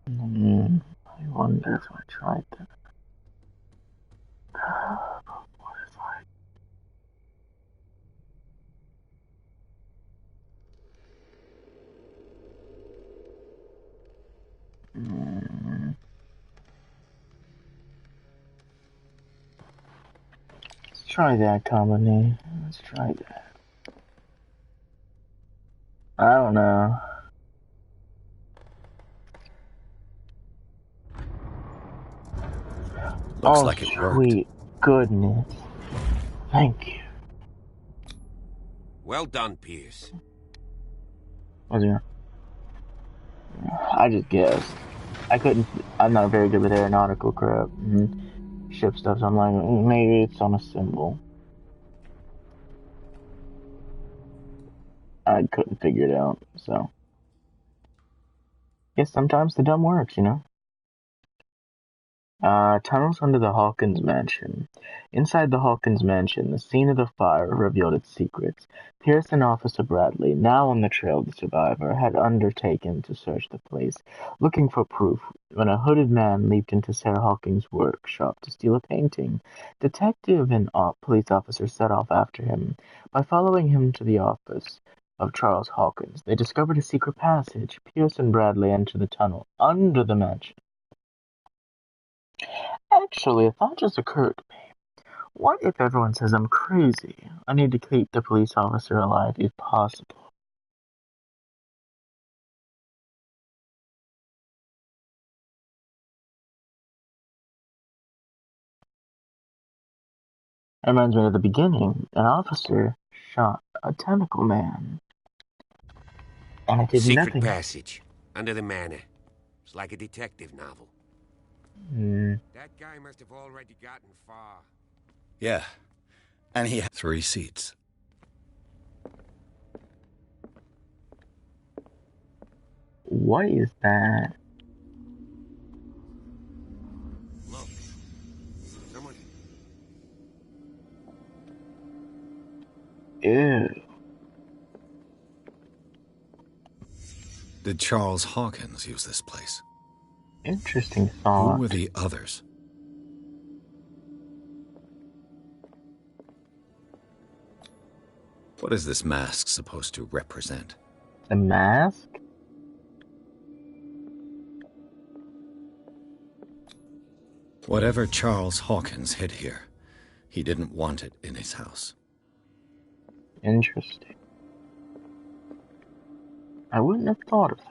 I wonder if I tried that. What if I... Let's try that combination. Let's try that. I don't know. Looks like it worked. Sweet goodness. Thank you. Well done, Pierce. What's your... I just guessed. I'm not very good with aeronautical crap and ship stuff, so I'm like, maybe it's on a symbol. I couldn't figure it out, so. Guess sometimes the dumb works, you know? Tunnels under the Hawkins mansion. Inside the Hawkins mansion, the scene of the fire revealed its secrets. Pierce and Officer Bradley, now on the trail of the survivor, had undertaken to search the place, looking for proof, when a hooded man leaped into Sarah Hawkins' workshop to steal a painting. Detective and police officers set off after him. By following him to the office of Charles Hawkins, they discovered a secret passage. Pierce and Bradley entered the tunnel under the mansion. Actually, a thought just occurred to me. What if everyone says I'm crazy? I need to keep the police officer alive if possible. That reminds me of the beginning. An officer shot a tentacle man. And it did Secret nothing. passage under the manor. It's like a detective novel. That guy must have already gotten far. Yeah. And he had 3 seats. What is that? Look. Someone... Ew. Did Charles Hawkins use this place? Interesting thought. Who were the others? What is this mask supposed to represent? The mask? Whatever Charles Hawkins hid here, he didn't want it in his house. Interesting. I wouldn't have thought of that.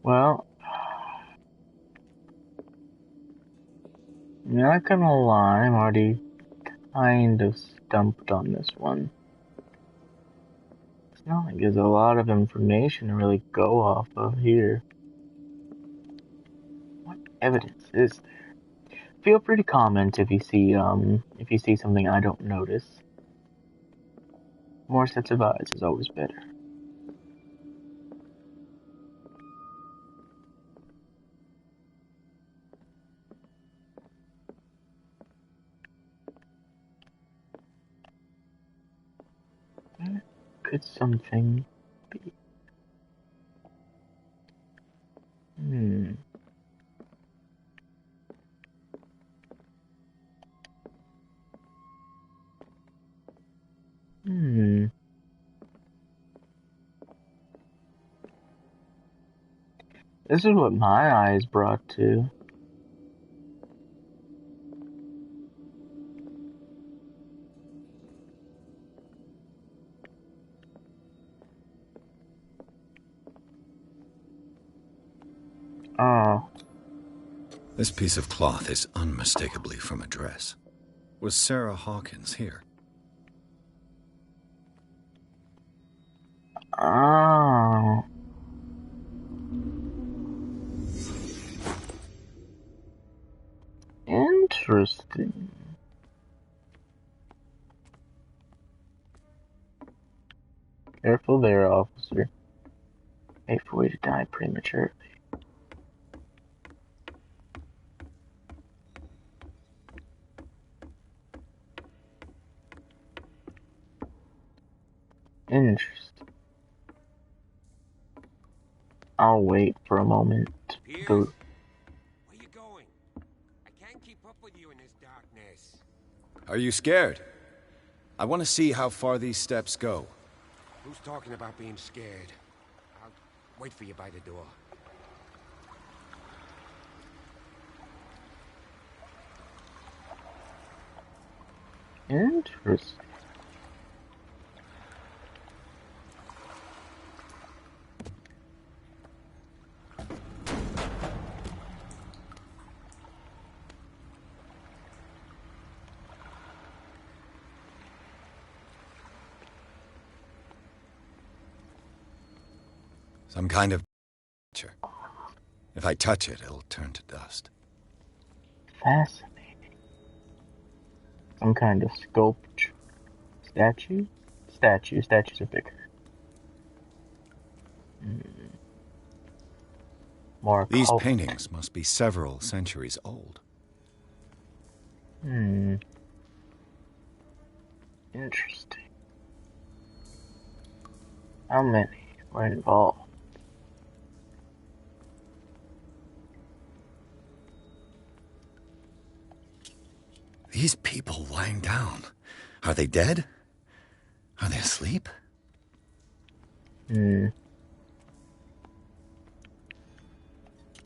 Well, I'm not gonna lie, I'm already kind of stumped on this one. It's not like there's a lot of information to really go off of here. What evidence is there? Feel free to comment if you see something I don't notice. More sets of eyes is always better. Could something be? This is what my eyes brought to. Oh. This piece of cloth is unmistakably from a dress. Was Sarah Hawkins here? Oh. Interesting. Careful there, officer. Wait for you to die prematurely. Interesting. I'll wait for a moment. Pierce, where you going? I can't keep up with you in this darkness. Are you scared? I want to see how far these steps go. Who's talking about being scared? I'll wait for you by the door. Interesting. Some kind of creature. If I touch it, it'll turn to dust. Fascinating. Some kind of sculpture. Statue? Statues are bigger. More These cult. paintings must be several centuries old. Interesting. How many were involved? These people lying down. Are they dead? Are they asleep?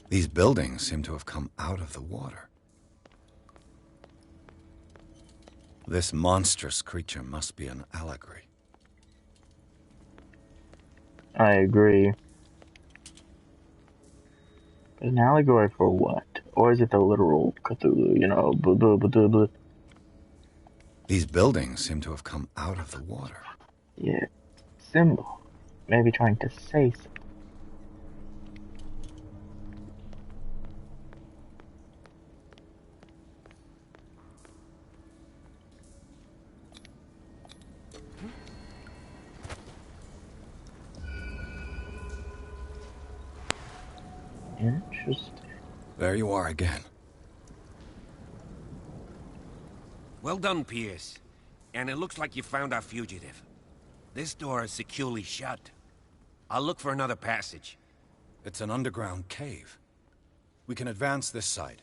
These buildings seem to have come out of the water. This monstrous creature must be an allegory. I agree. An allegory for what? Or is it the literal Cthulhu, blah, blah, blah, blah, blah. These buildings seem to have come out of the water. Yeah. Symbol. Maybe trying to say something. Interesting. There you are again. Well done, Pierce. And it looks like you found our fugitive. This door is securely shut. I'll look for another passage. It's an underground cave. We can advance this side.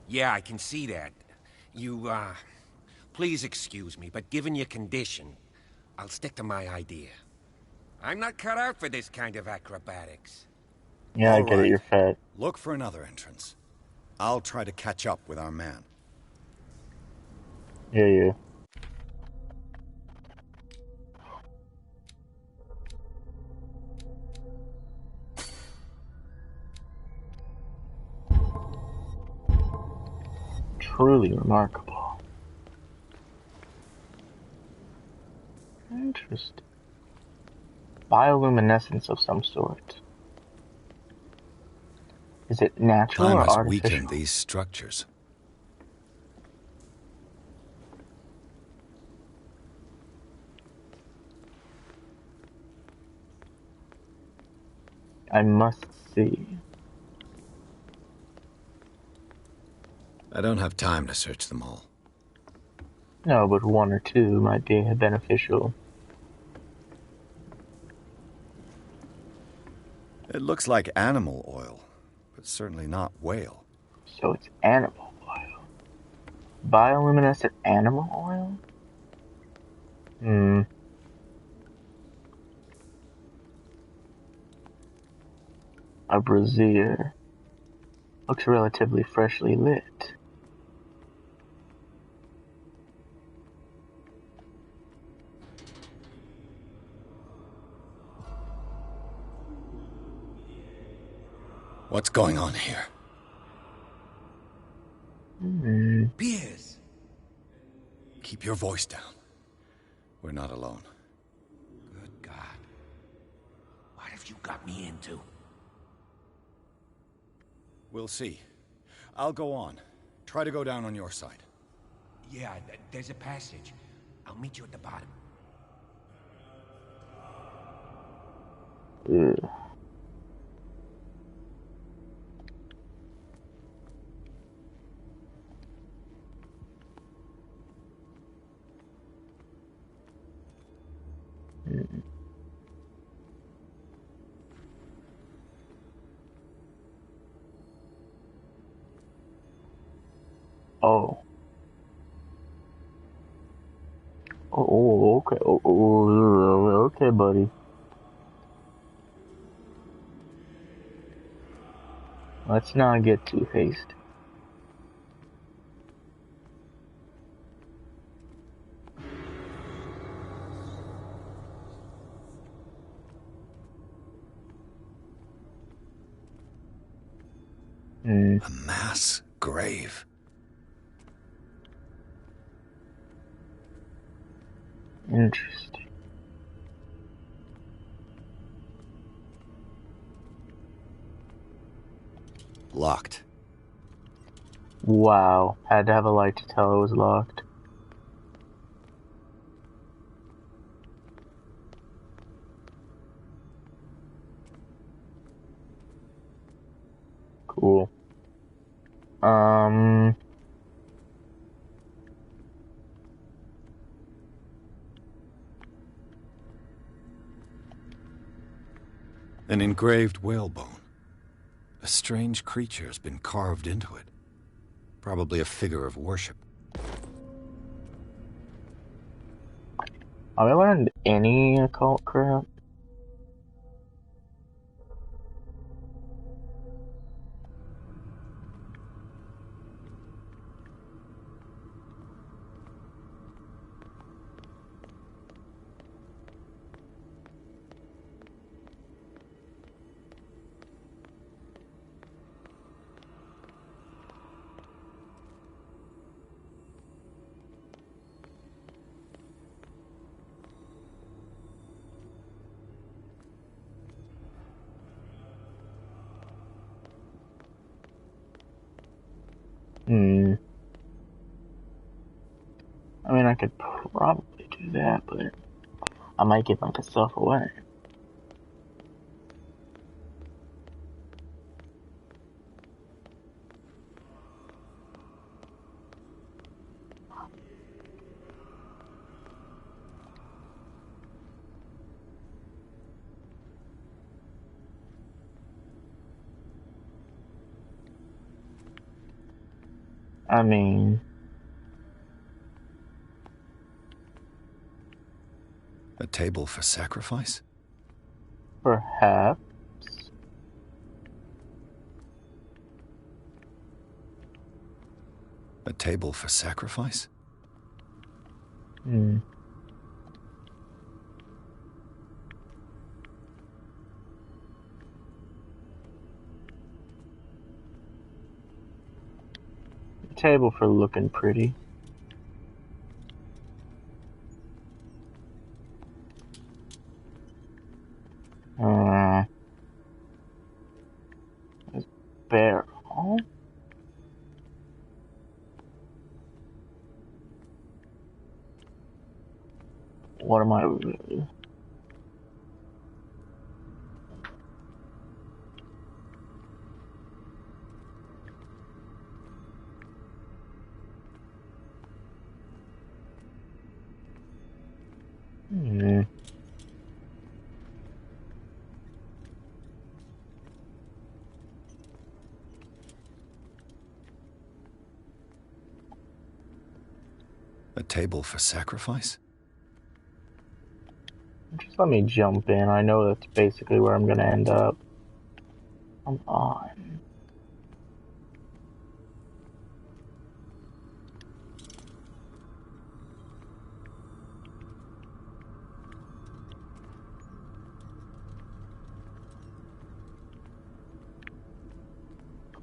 Yeah, I can see that. You, please excuse me, but given your condition, I'll stick to my idea. I'm not cut out for this kind of acrobatics. Yeah, I All get it, right. you're fat. Look for another entrance. I'll try to catch up with our man. Yeah. Truly remarkable. Interesting. Bioluminescence of some sort. Is it natural Time or has artificial? weakened these structures. I must see. I don't have time to search them all. No, but one or two might be beneficial. It looks like animal oil, but certainly not whale. So it's animal oil. Bioluminescent animal oil? A brazier. Looks relatively freshly lit. What's going on here? Pierce! Keep your voice down. We're not alone. Good God. What have you got me into? We'll see. I'll go on. Try to go down on your side. Yeah, there's a passage. I'll meet you at the bottom. Ugh. Oh. Oh, okay. Okay, buddy. Let's not get too hasty. A mass grave. Interesting. Locked. Wow. Had to have a light to tell it was locked. Cool. An engraved whalebone. A strange creature has been carved into it. Probably a figure of worship. Have I learned any occult crap? I mean, I could probably do that, but I might give myself away. I mean... A table for sacrifice? Perhaps. A table for sacrifice? Hmm. A table for looking pretty. Barrel. What am I really? A table for sacrifice? Just let me jump in. I know that's basically where I'm gonna end up. Come on.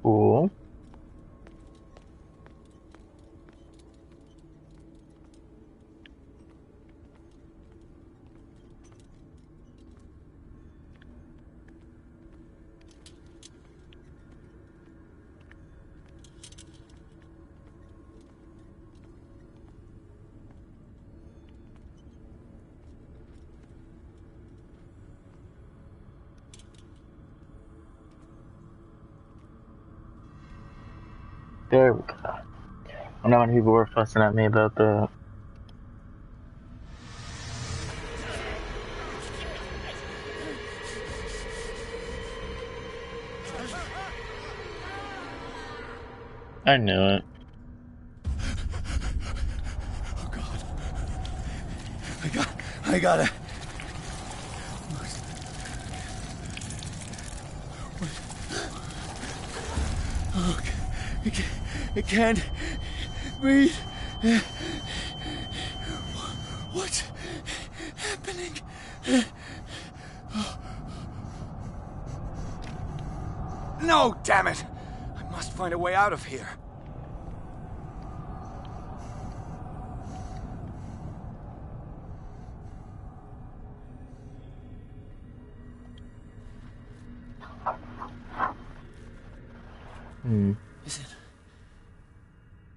Cool. There we go. I know when people were fussing at me about that. I knew it. Oh God. I gotta. Oh, I can't breathe. What's happening? No, damn it! I must find a way out of here.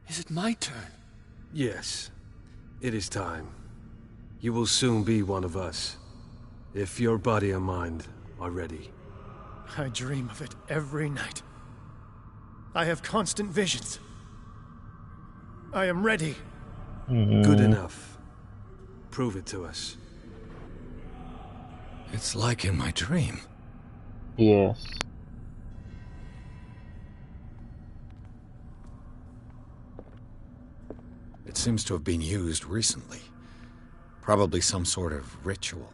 Is it my turn? Yes. It is time. You will soon be one of us. If your body and mind are ready. I dream of it every night. I have constant visions. I am ready. Good enough. Prove it to us. It's like in my dream. Yes. It seems to have been used recently. Probably some sort of ritual.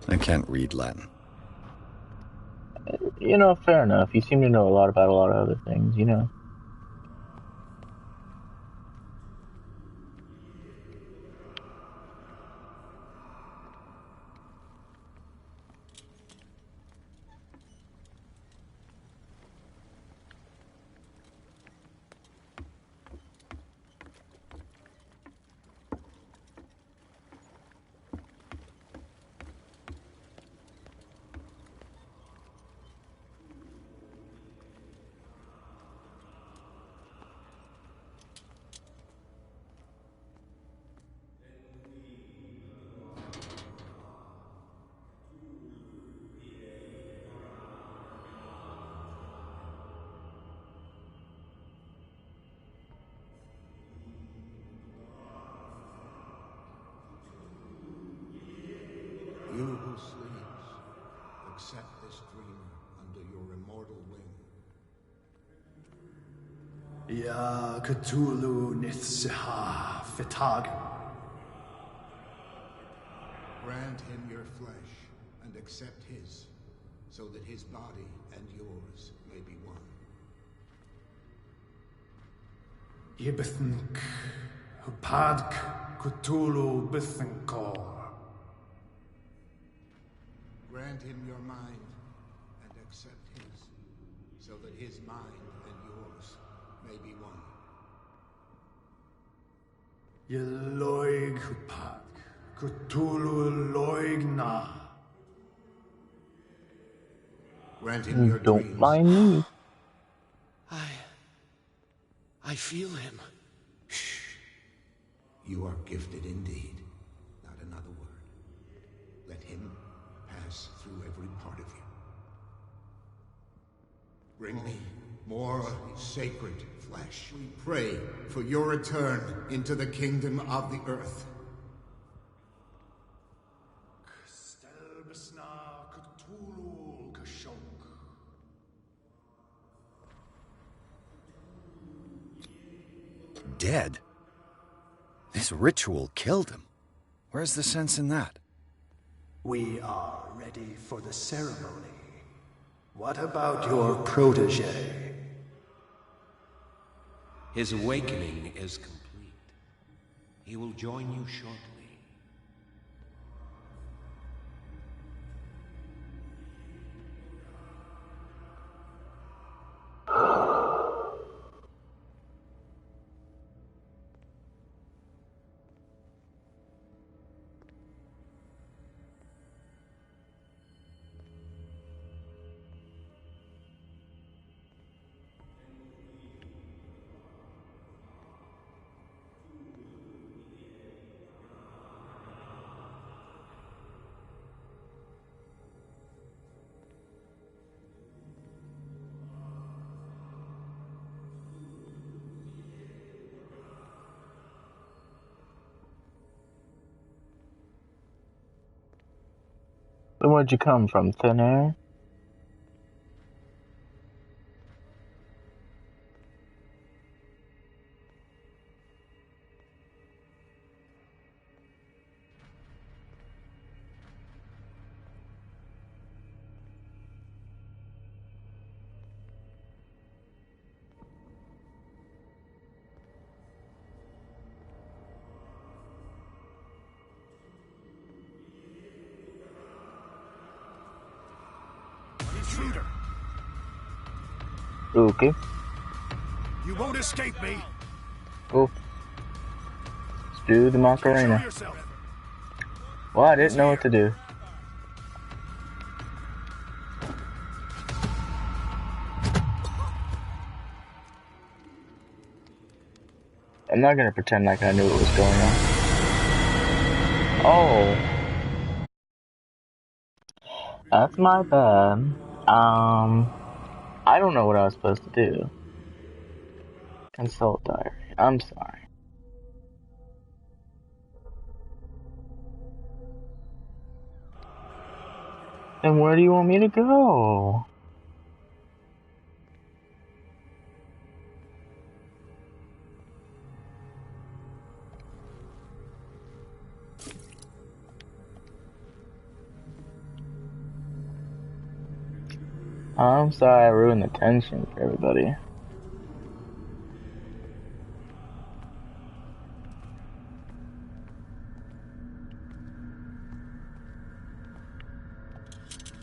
I can't read Latin. You know, fair enough. You seem to know a lot about a lot of other things, you know. this dreamer under your immortal wing. Ya Cthulhu Nithsiha Fitag. Grant him your flesh and accept his, so that his body and yours may be one. Yibithink Hupadk Cthulhu Bithinkor. Grant him your mind and accept his, so that his mind and yours may be one. Yeloig Hupadk Cthulhu Loigna. Grant him your Don't dreams. mind me. I feel him. Shh. You are gifted indeed. Not another word. Let him pass through every part of you. Bring me more sacred flesh. We pray for your return into the kingdom of the earth. Dead? This ritual killed him. Where's the sense in that? We are ready for the ceremony. What about your protege? His awakening is complete. He will join you shortly. Then where'd you come from, thin air? Intruder! Okay. You won't escape me! Oh. Let's do the Macarena. Well, I didn't know what to do. I'm not gonna pretend like I knew what was going on. Oh. That's my bad. I don't know what I was supposed to do. Consult diary. I'm sorry. Then where do you want me to go? I'm sorry I ruined the tension for everybody.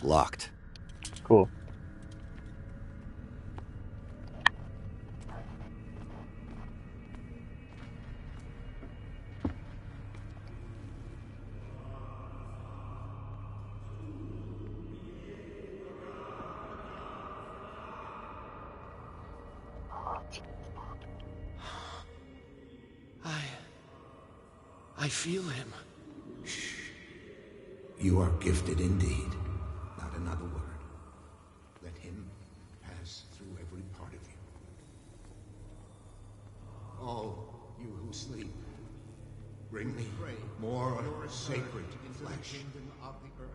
Locked. Cool. I feel him. Shh. You are gifted indeed. Not another word. Let him pass through every part of you. All you who sleep, bring me more sacred flesh. Kingdom of the earth.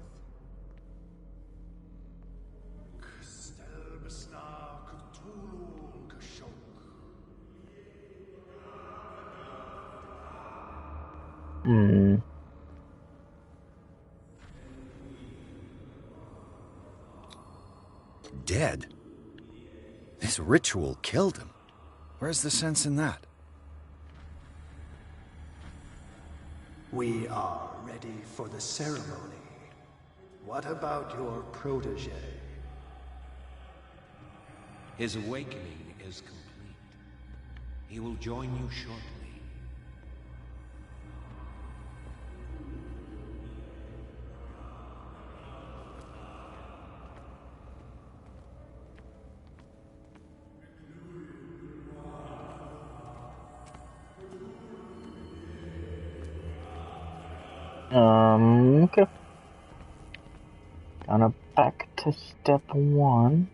Dead? This ritual killed him. Where's the sense in that? We are ready for the ceremony. What about your protege? His awakening is complete. He will join you shortly. Okay. Gonna back to step 1.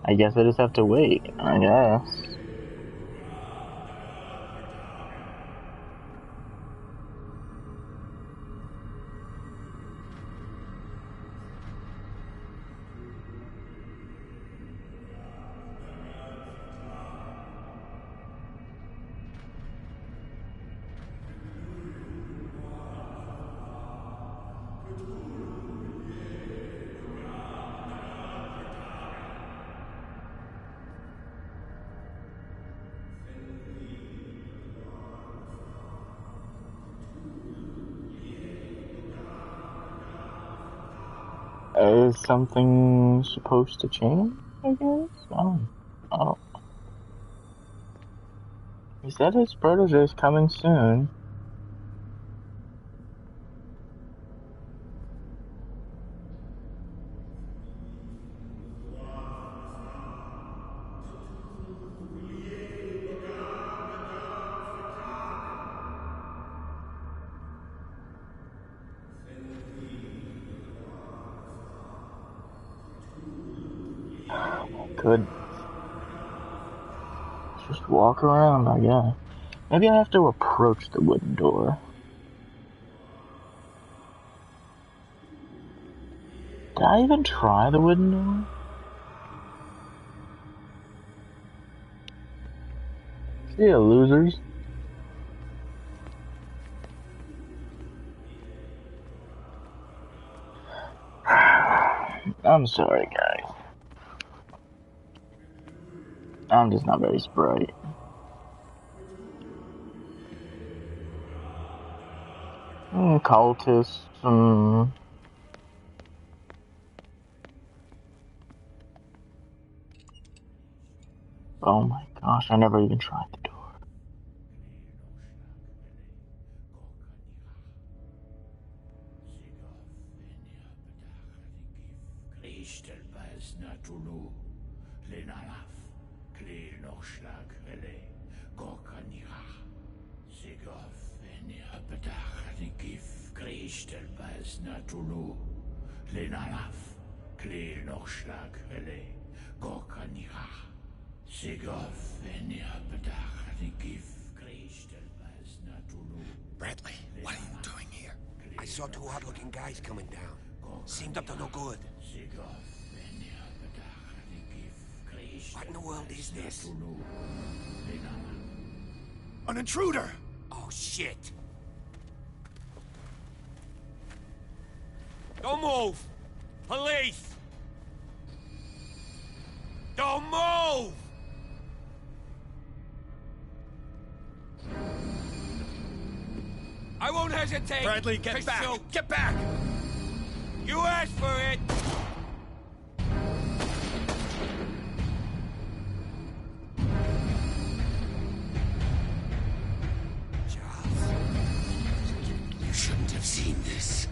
I guess I just have to wait, I guess. Is something supposed to change, I guess? Oh. He said his protege is coming soon. Could just walk around, I guess. Maybe I have to approach the wooden door. Did I even try the wooden door? See ya, losers. I'm sorry, guys. I'm just not very sprite. Cultists, Oh my gosh, I never even tried the door. Bradley, what are you doing here? I saw 2 odd-looking guys coming down. Seemed up to no good. What in the world is this? An intruder! Oh, shit! Don't move! Police! Don't move! I won't hesitate. Bradley, get back! Shoot. Get back! You asked for it! Charles, you shouldn't have seen this.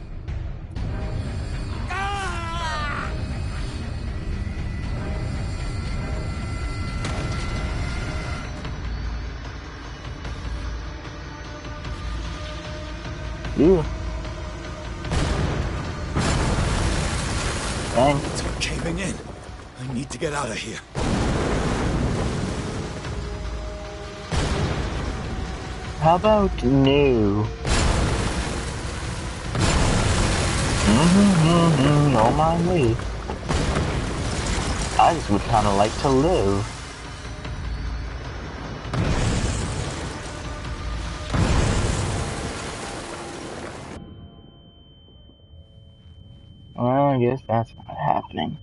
Yeah. Dang. It's caving in. I need to get out of here. How about new? Don't mind me. I just would kind of like to live. Well, I guess that's not happening.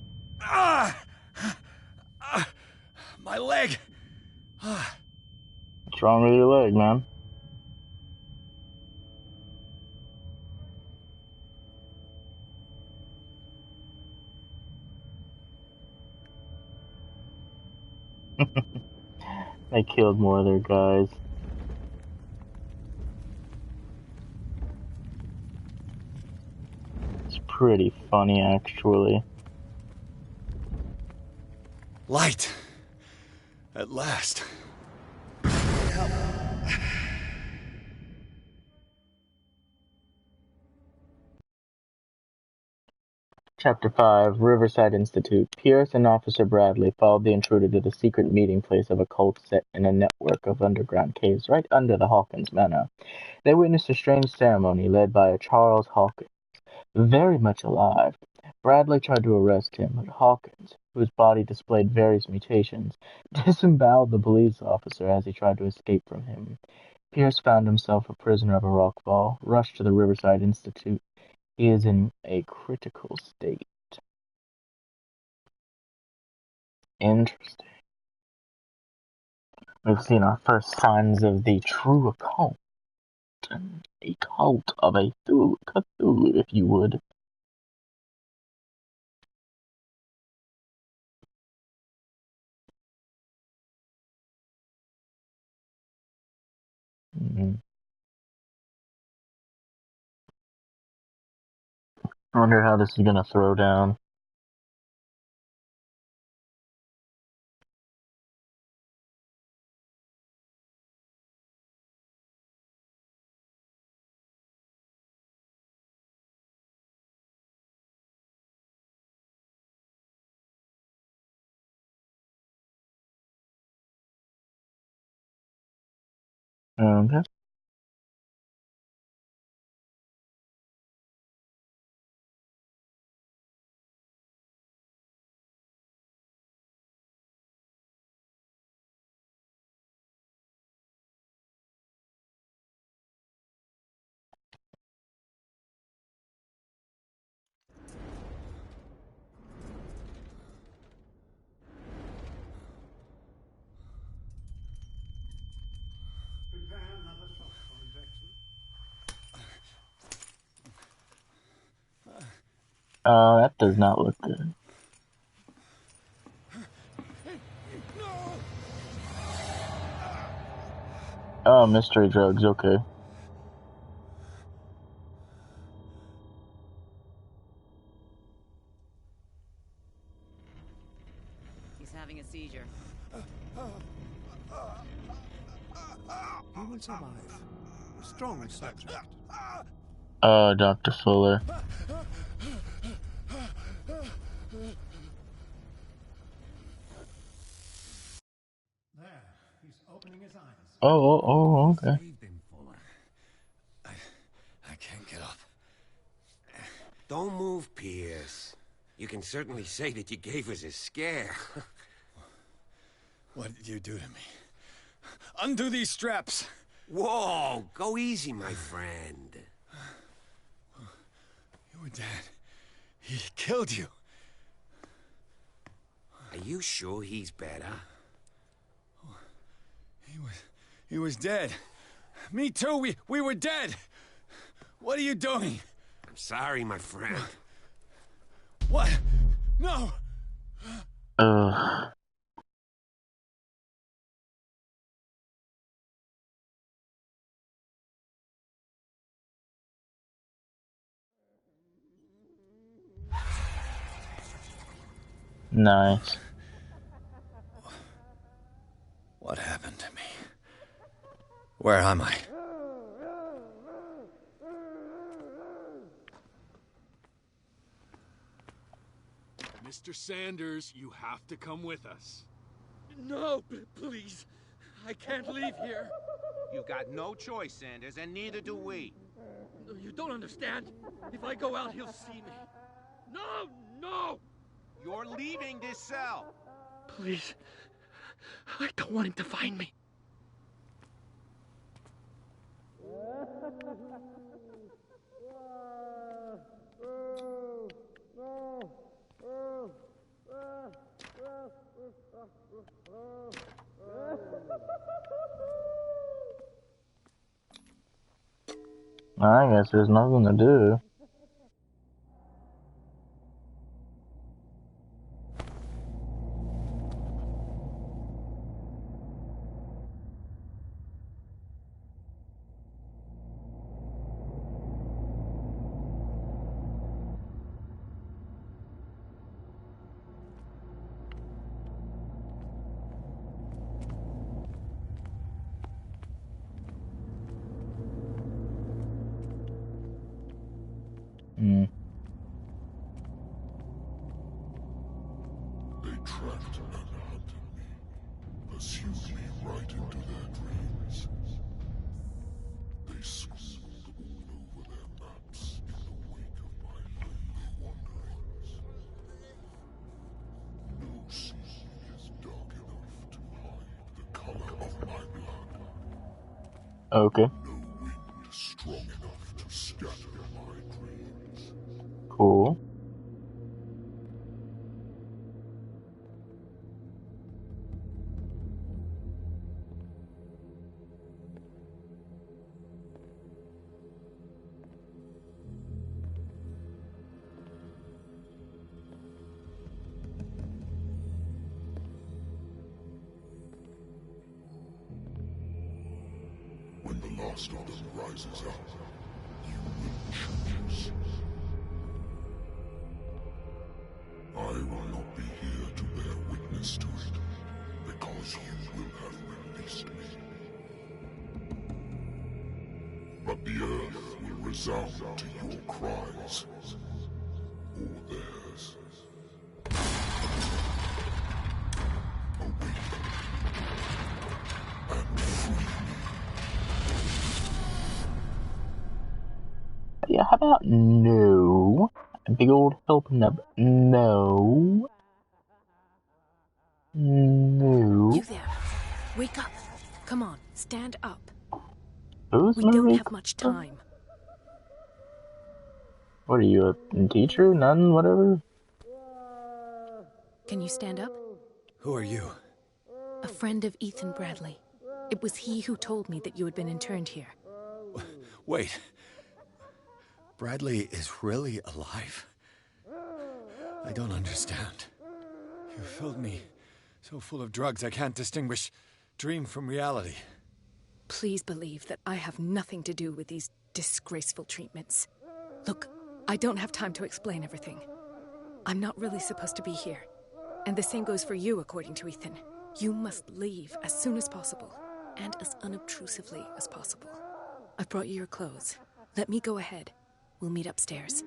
My leg! What's wrong with your leg, man? They killed more of their guys. It's pretty funny, actually. Light! At last. Chapter 5, Riverside Institute. Pierce and Officer Bradley followed the intruder to the secret meeting place of a cult set in a network of underground caves right under the Hawkins Manor. They witnessed a strange ceremony led by a Charles Hawkins, very much alive. Bradley tried to arrest him, but Hawkins, whose body displayed various mutations, disemboweled the police officer as he tried to escape from him. Pierce found himself a prisoner of a rock fall, rushed to the Riverside Institute. He is in a critical state. Interesting. We've seen our first signs of the true occult. A cult of a Cthulhu, if you would. I wonder how this is going to throw down. Okay. That does not look good. Oh, mystery drugs, okay. He's having a seizure. He will survive. Strong subject. Dr. Fuller. There, he's opening his eyes. Oh, okay. I can't get up. Don't move, Pierce. You can certainly say that you gave us a scare. What did you do to me? Undo these straps! Whoa, go easy, my friend. You were dead. He killed you. Are you sure he's better? He was dead. Me too, we were dead. What are you doing? I'm sorry, my friend. What? No! Nice. What happened to me? Where am I? Mr. Sanders, you have to come with us. No, please. I can't leave here. You've got no choice, Sanders, and neither do we. You don't understand. If I go out, he'll see me. No! No! You're leaving this cell. Please. I don't want him to find me. I guess there's nothing to do. They tracked and hunted me, pursued me right into their dreams. They scrawled all over their maps in the wake of my lonely wanderings. No sea is dark enough to hide the color of my blood. Okay. No wind strong enough to scatter my dreams. Cool. When the last of them rises up, you will choose. I will not be here to bear witness to it, because you will have released me. But the earth will resound to your cries, or theirs. Awaken and free me. Yeah, how about no? A big old helping up. No. No. You there. Wake up. Come on, stand up. Who's We don't Marie? have much time. What are you, a teacher? Nun? Whatever? Can you stand up? Who are you? A friend of Ethan Bradley. It was he who told me that you had been interned here. Wait. Bradley is really alive? I don't understand. You filled me so full of drugs I can't distinguish dream from reality. Please believe that I have nothing to do with these disgraceful treatments. Look, I don't have time to explain everything. I'm not really supposed to be here. And the same goes for you, according to Ethan. You must leave as soon as possible, and as unobtrusively as possible. I've brought you your clothes. Let me go ahead. We'll meet upstairs.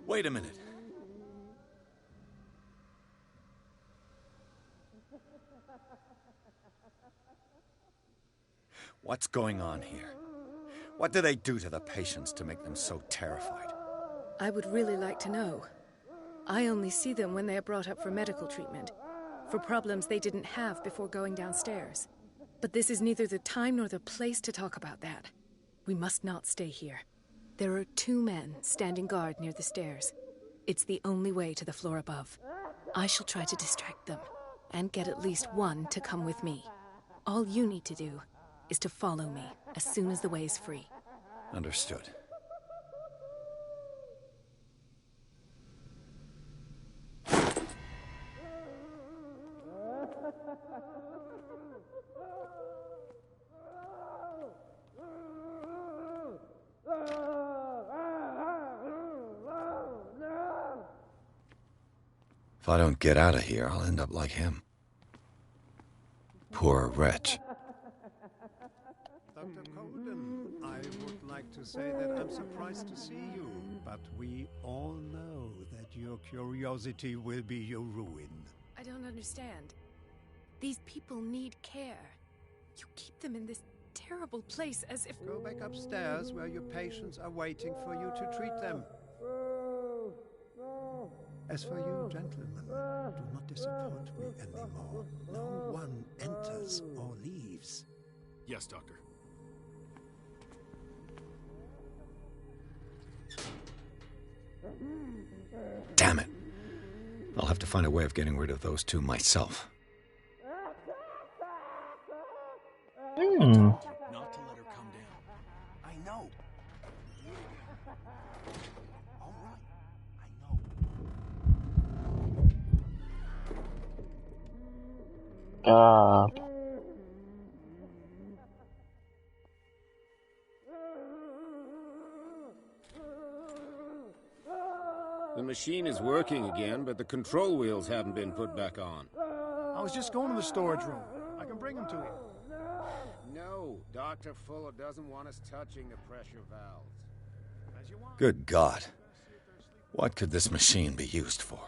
Wait a minute. What's going on here? What do they do to the patients to make them so terrified? I would really like to know. I only see them when they are brought up for medical treatment, for problems they didn't have before going downstairs. But this is neither the time nor the place to talk about that. We must not stay here. There are 2 men standing guard near the stairs. It's the only way to the floor above. I shall try to distract them, and get at least one to come with me. All you need to do is to follow me as soon as the way is free. Understood. If I don't get out of here, I'll end up like him. Poor wretch. Dr. Colden, I would like to say that I'm surprised to see you, but we all know that your curiosity will be your ruin. I don't understand. These people need care. You keep them in this terrible place, as if... Go back upstairs where your patients are waiting for you to treat them. As for you, gentlemen, do not disappoint me anymore. No one enters or leaves. Yes, Doctor. Damn it. I'll have to find a way of getting rid of those two myself. Not to let her come down. I know. All right. I know. The machine is working again, but the control wheels haven't been put back on. I was just going to the storage room. I can bring them to you. No, Dr. Fuller doesn't want us touching the pressure valves. Good God. What could this machine be used for?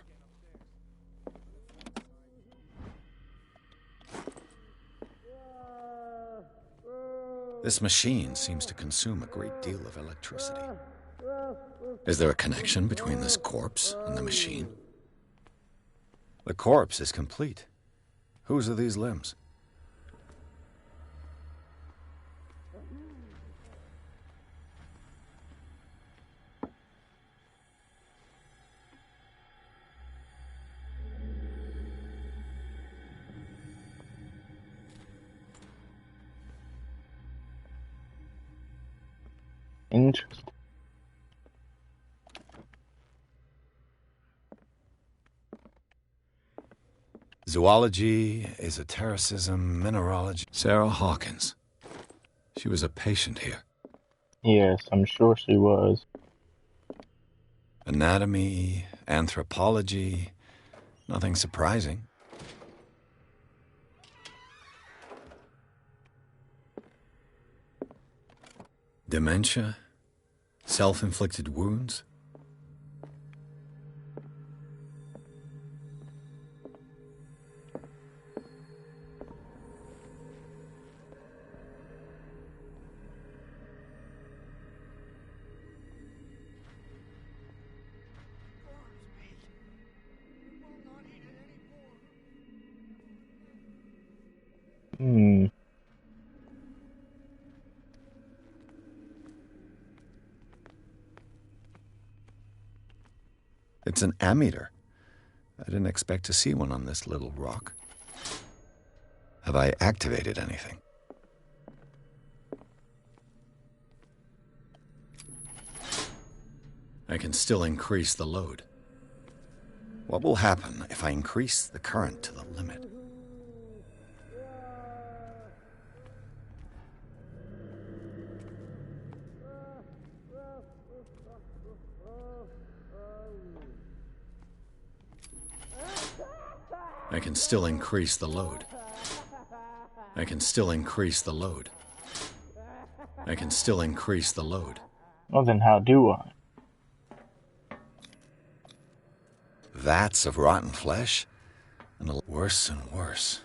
This machine seems to consume a great deal of electricity. Is there a connection between this corpse and the machine? The corpse is complete. Whose are these limbs? Interesting. Zoology, esotericism, mineralogy. Sarah Hawkins. She was a patient here. Yes, I'm sure she was. Anatomy, anthropology, nothing surprising. Dementia, self-inflicted wounds. It's an ammeter. I didn't expect to see one on this little rock. Have I activated anything? I can still increase the load. What will happen if I increase the current to the limit? I can still increase the load. I can still increase the load. I can still increase the load. Well, then how do I? Vats of rotten flesh? And worse and worse.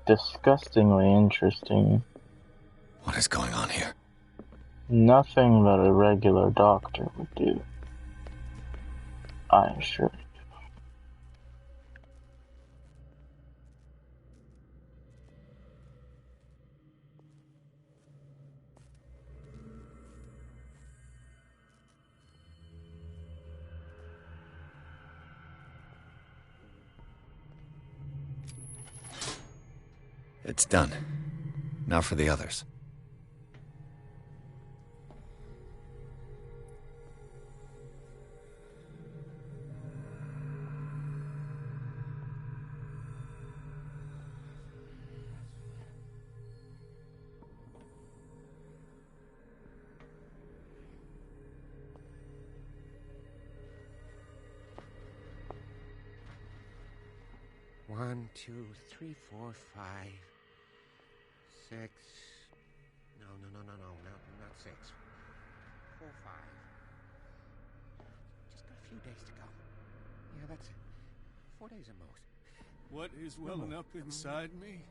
Disgustingly interesting. What is going on here? Nothing that a regular doctor would do, I assure you. It's done. Now for the others. One, two, three, four, 5, 6. No, not 6. 4, 5. few days to go. Yeah, that's it. 4 days at most. What is welling up inside me?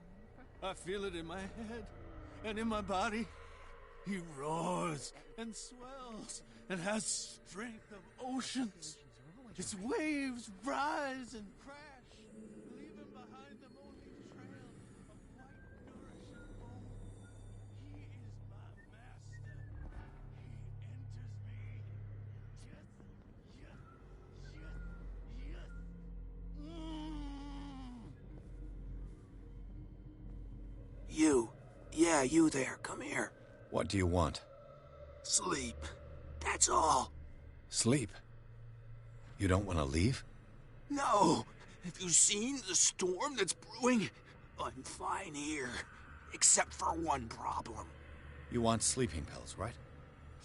I feel it in my head and in my body. He roars and swells and has strength of oceans. Its waves rise and crash, leaving behind them only trail of white, nourishing foam. He is my master. He enters me. You. Yeah, you there. Come here. What do you want? Sleep. That's all. Sleep? You don't want to leave? No. Have you seen the storm that's brewing? I'm fine here. Except for one problem. You want sleeping pills, right?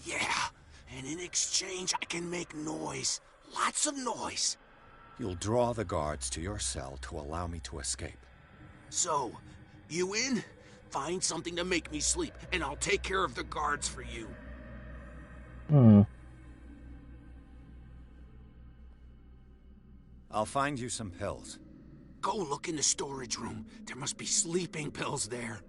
Yeah. And in exchange, I can make noise. Lots of noise. You'll draw the guards to your cell to allow me to escape. So, you in? Find something to make me sleep, and I'll take care of the guards for you. I'll find you some pills. Go look in the storage room. There must be sleeping pills there.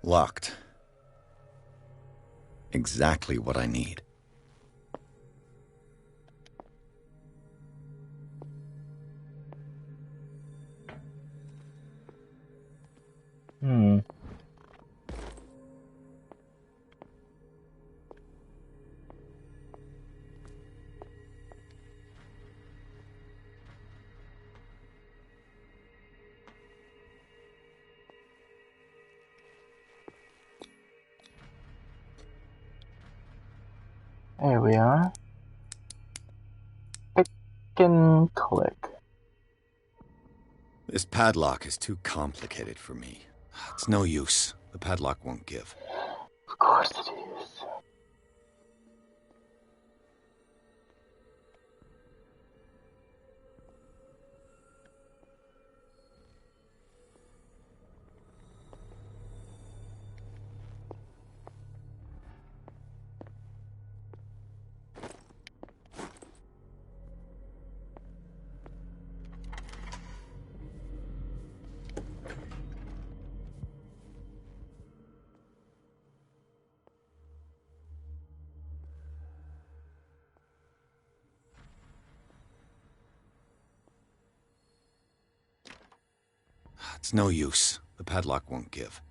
Locked. Exactly what I need. There we are. Pick and click. This padlock is too complicated for me. It's no use. The padlock won't give. Of course it is. It's no use. The padlock won't give.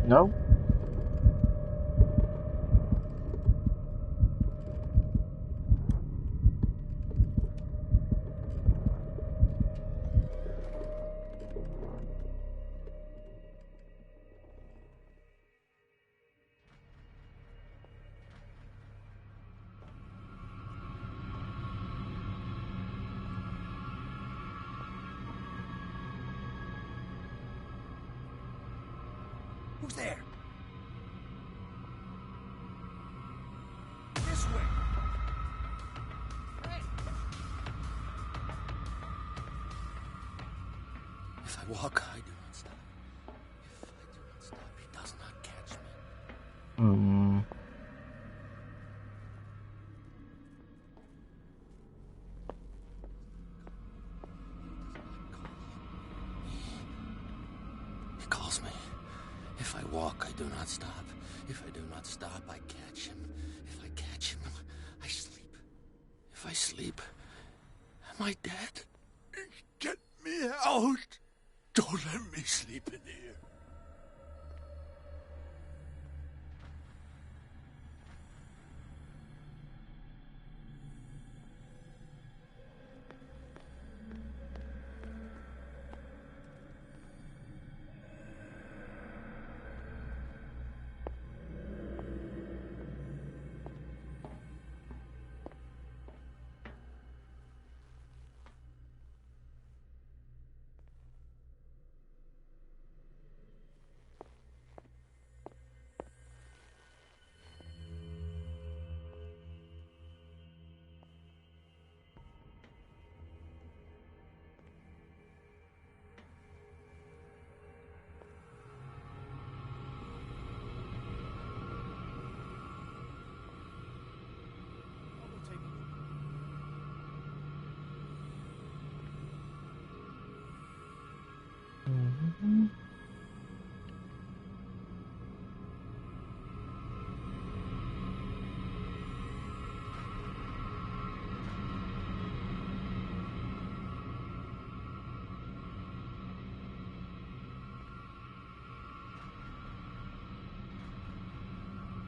No? Who's there? This way. Hey. If I walk, I do not stop. If I do not stop, he does not catch me. do not stop, if I do not stop, I catch him. If I catch him, I sleep. If I sleep, am I dead? Get me out! Don't let me sleep in here.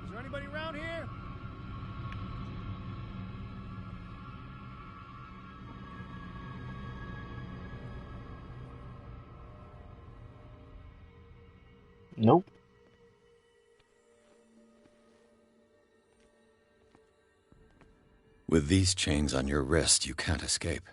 Is there anybody around here? Nope. With these chains on your wrist, you can't escape.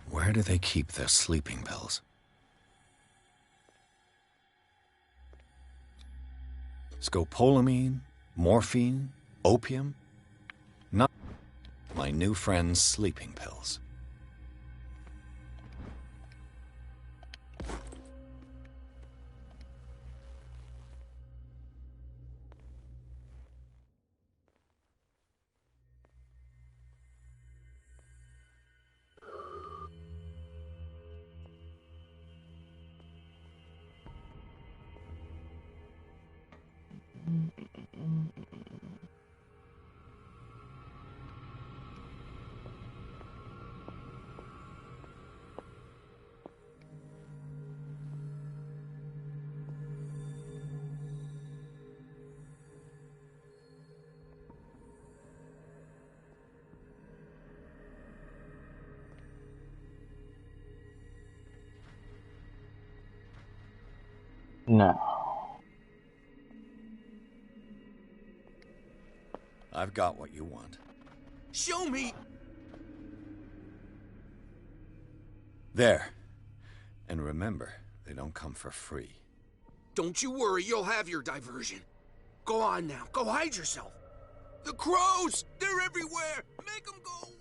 Where do they keep their sleeping pills? Scopolamine? Morphine? Opium? Not my new friend's sleeping pills. No. I've got what you want. Show me! There. And remember, they don't come for free. Don't you worry, you'll have your diversion. Go on now, go hide yourself. The crows! They're everywhere! Make them go away!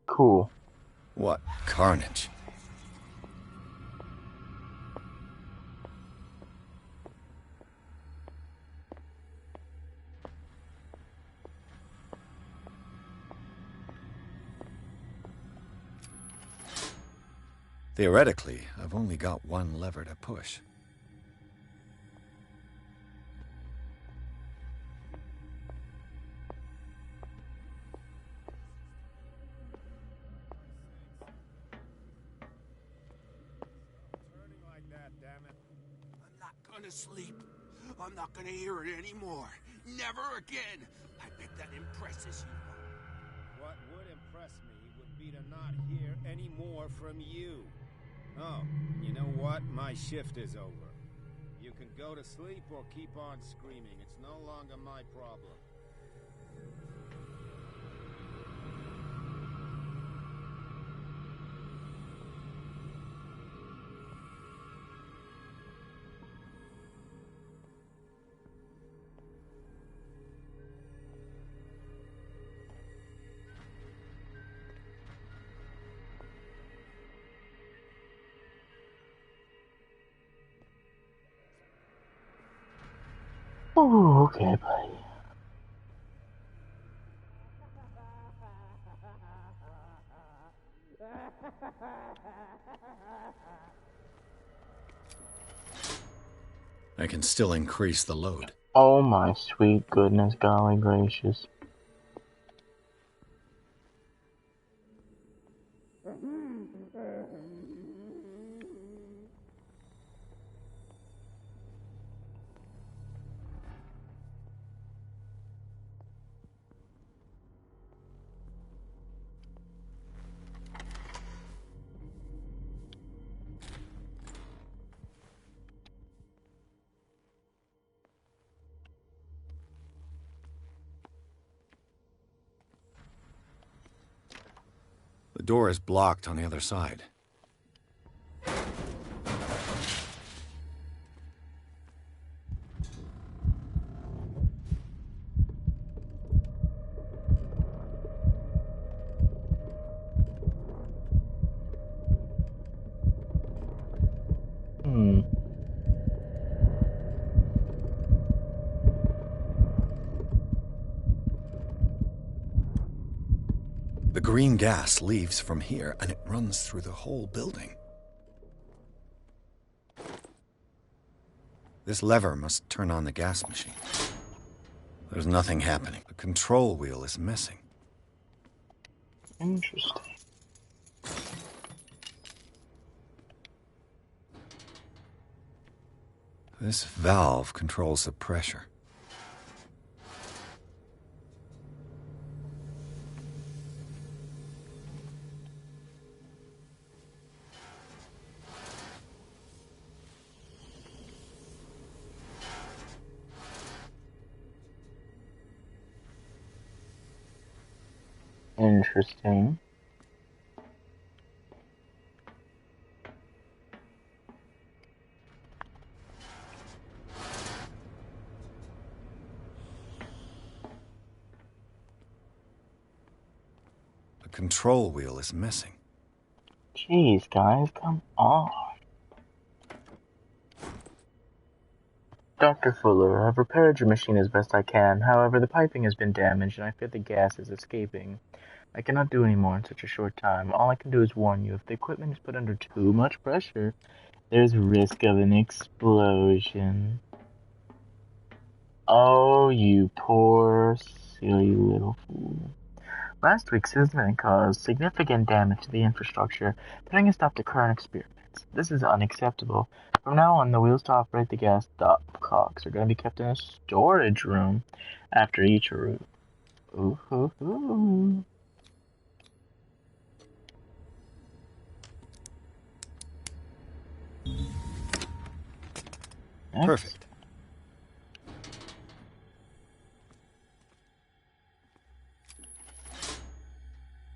Cool. What carnage. Theoretically, I've only got one lever to push. to sleep. I'm not gonna hear it anymore. Never again. I bet that impresses you. What would impress me would be to not hear any more from you. Oh, you know what? My shift is over. You can go to sleep or keep on screaming. It's no longer my problem. Oh, okay, buddy. I can still increase the load. Oh my sweet goodness, golly gracious. The door is blocked on the other side. The green gas leaves from here, and it runs through the whole building. This lever must turn on the gas machine. There's nothing happening. The control wheel is missing. Interesting. This valve controls the pressure. Interesting. The control wheel is missing. Jeez, guys, come on. Dr. Fuller, I've repaired your machine as best I can. However, the piping has been damaged and I fear the gas is escaping. I cannot do any more in such a short time. All I can do is warn you, if the equipment is put under too much pressure, there's risk of an explosion. Oh, you poor, silly little fool. Last week's incident caused significant damage to the infrastructure, putting a stop to current experiments. This is unacceptable. From now on, the wheels to operate the gas stopcocks are going to be kept in a storage room after each route. Ooh, hoo, hoo. Perfect.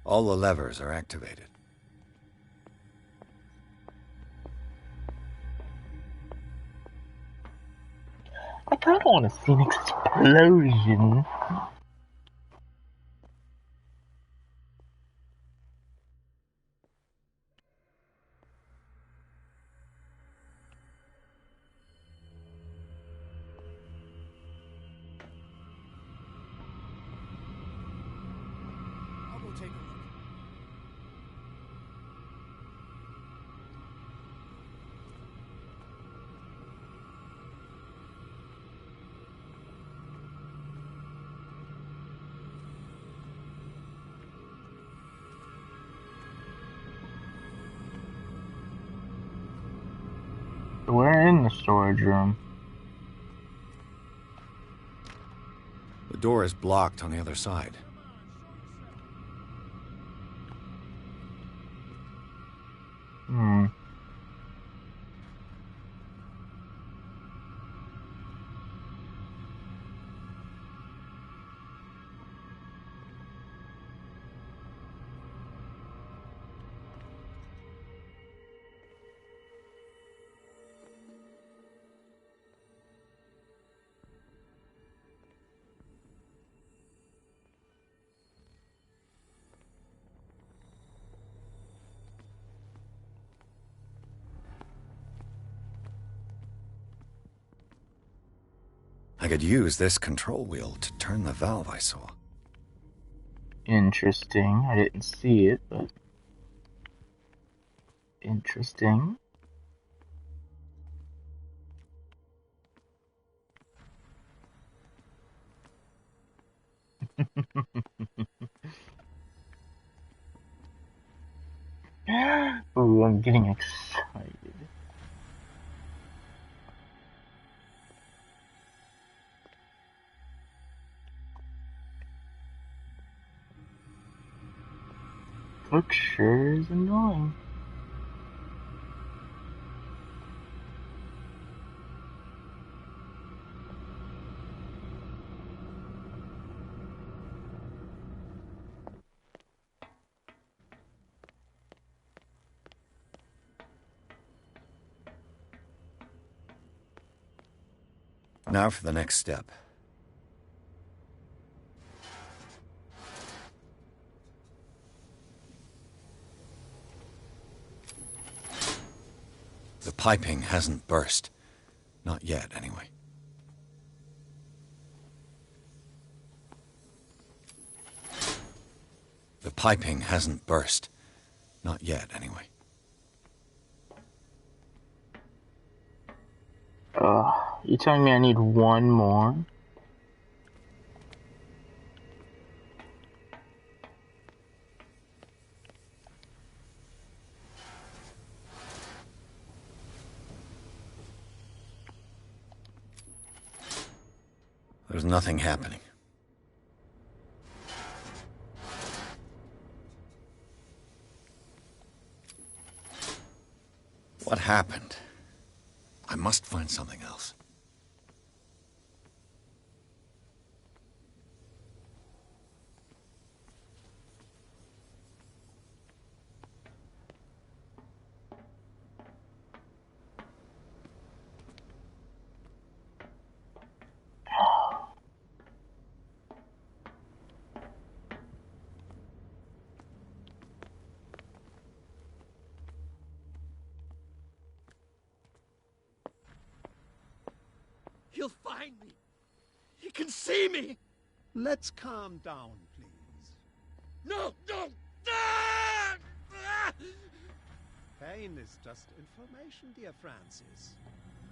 All the levers are activated. I kind of want to see an explosion. I'll go take a look. We're in the storage room. door is blocked on the other side. Hmm. I could use this control wheel to turn the valve I saw. Interesting. I didn't see it, but interesting. Ooh, I'm getting excited. Cook sure is annoying. Now for the next step. The piping hasn't burst. Not yet, anyway. The piping hasn't burst. Not yet, anyway. You telling me I need one more? There's nothing happening. What happened? I must find something else. He'll find me. He can see me. Let's calm down, please. No, no! Ah! Ah! Pain is just information, dear Francis.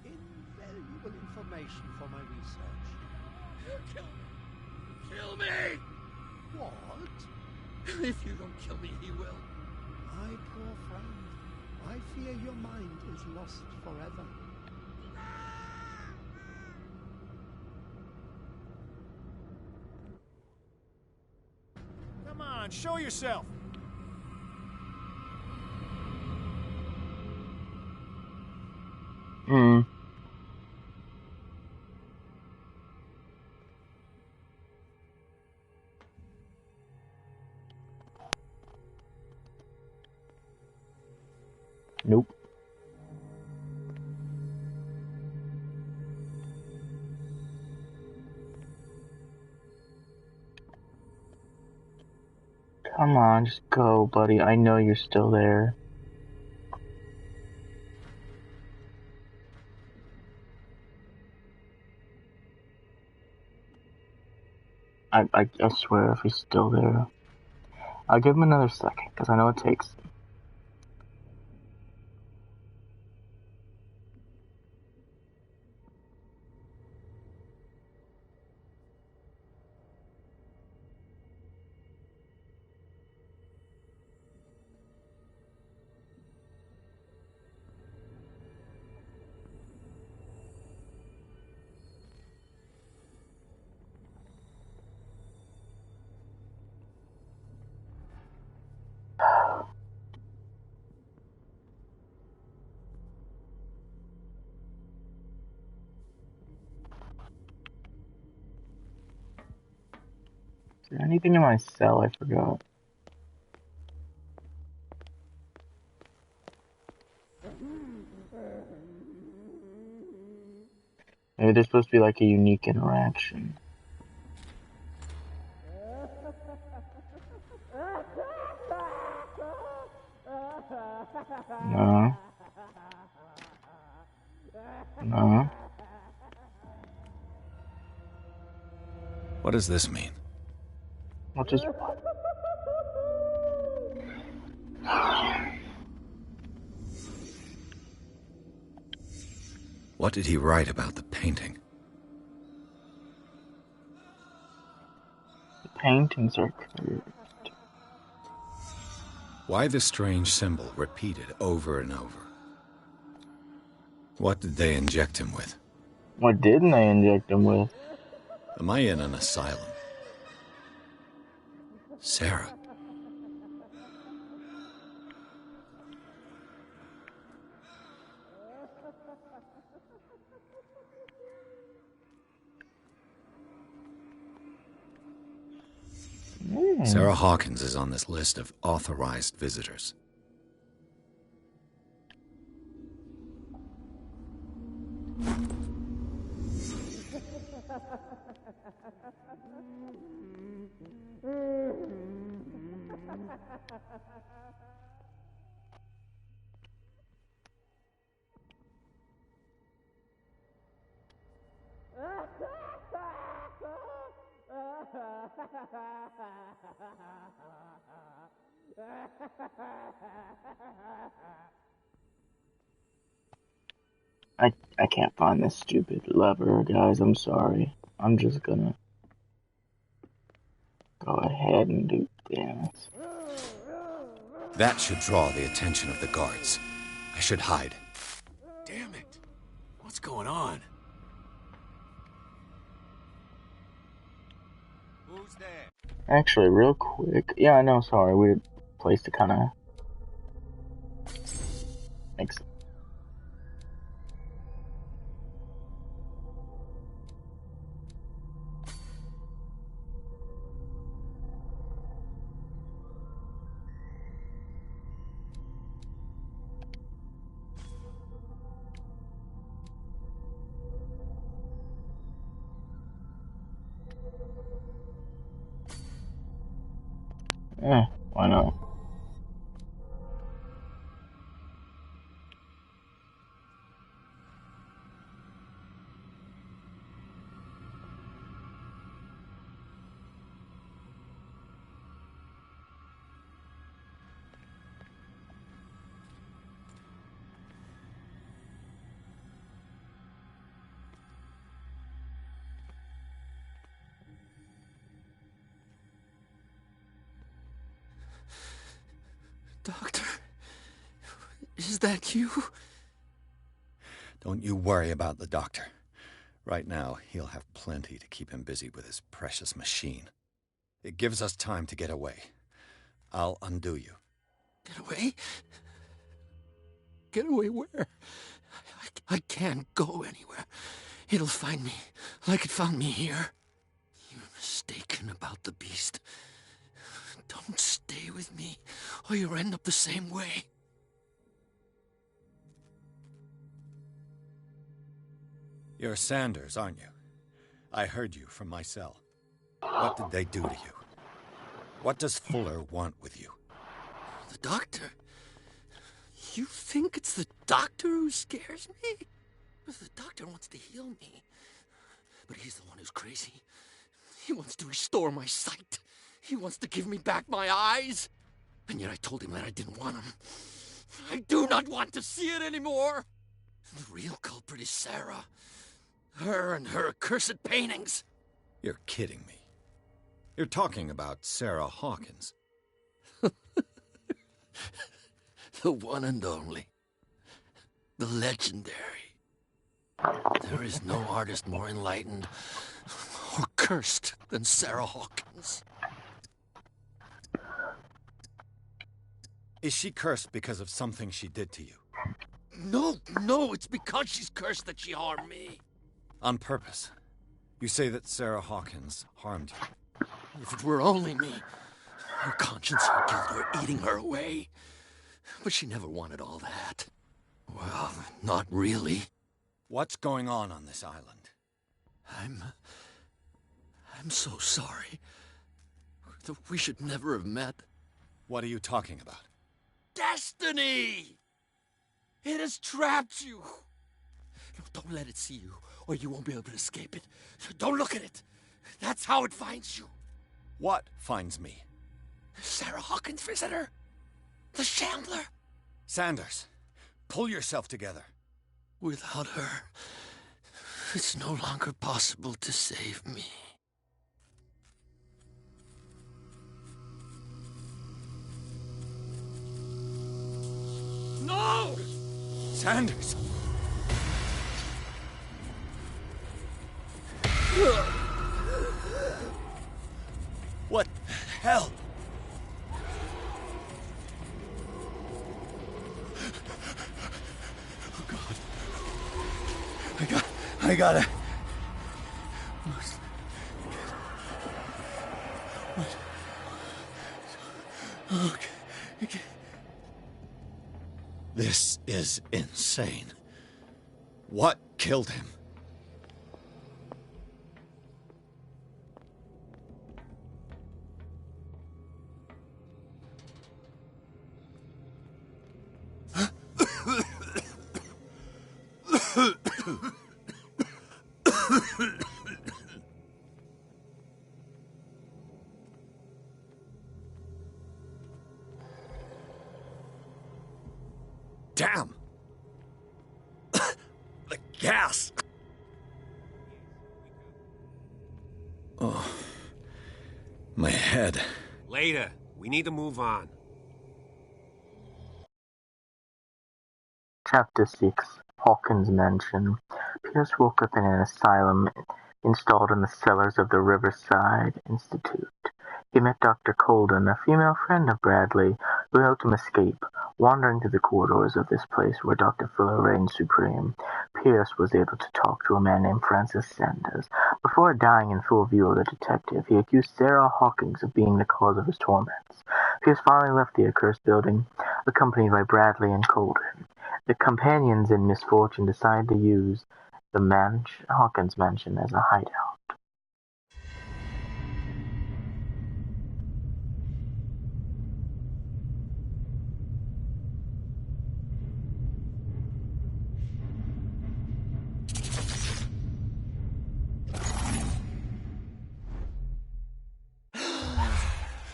Invaluable information for my research. Kill me! Kill me! What? If you don't kill me, he will. My poor friend, I fear your mind is lost forever. Come on, show yourself! Nope. Come on, just go, buddy. I know you're still there. I swear, if he's still there. I'll give him another second, because I know it takes. there anything in my cell I forgot? Maybe there's supposed to be like a unique interaction. No. No. What does this mean? What does... What did he write about the painting? The paintings are cursed. Why the strange symbol repeated over and over? What did they inject him with? What didn't they inject him with? Am I in an asylum? Sarah. Sarah Hawkins is on this list of authorized visitors. I can't find this stupid lever, guys. I'm sorry. I'm just gonna go ahead and do this. That should draw the attention of the guards. I should hide. Damn it. What's going on? Who's there? Actually, real quick. Yeah, I know, sorry. Weird place to kind of... make sense. Why not? Doctor, is that you? Don't you worry about the doctor. Right now, he'll have plenty to keep him busy with his precious machine. It gives us time to get away. I'll undo you. Get away? Get away where? I can't go anywhere. It'll find me like it found me here. You're mistaken about the beast. Don't stay with me, or you'll end up the same way. You're Sanders, aren't you? I heard you from my cell. What did they do to you? What does Fuller want with you? The doctor? You think it's the doctor who scares me? The doctor wants to heal me. But he's the one who's crazy. He wants to restore my sight. He wants to give me back my eyes. And yet I told him that I didn't want him. I do not want to see it anymore. The real culprit is Sarah. Her and her accursed paintings. You're kidding me. You're talking about Sarah Hawkins. The one and only. The legendary. There is no artist more enlightened or cursed than Sarah Hawkins. Is she cursed because of something she did to you? No, it's because she's cursed that she harmed me. On purpose. You say that Sarah Hawkins harmed you. If it were only me, her conscience had killed her, eating her away. But she never wanted all that. Well, not really. What's going on this island? I'm so sorry. We should never have met. What are you talking about? Destiny! It has trapped you. No, don't let it see you, or you won't be able to escape it. Don't look at it. That's how it finds you. What finds me? Sarah Hawkins' visitor. The Shambler. Sanders, pull yourself together. Without her, it's no longer possible to save me. No! Sanders! What the hell? Oh, God. I gotta... What? Okay. This is insane. What killed him? Damn! The gas! Oh. My head. Later. We need to move on. Chapter 6 Hawkins Mansion. Pierce woke up in an asylum installed in the cellars of the Riverside Institute. He met Dr. Colden, a female friend of Bradley, who helped him escape. Wandering through the corridors of this place where Dr. Fuller reigned supreme, Pierce was able to talk to a man named Francis Sanders. Before dying in full view of the detective, he accused Sarah Hawkins of being the cause of his torments. Pierce finally left the accursed building, accompanied by Bradley and Colden. The companions in misfortune decided to use the Hawkins Mansion as a hideout.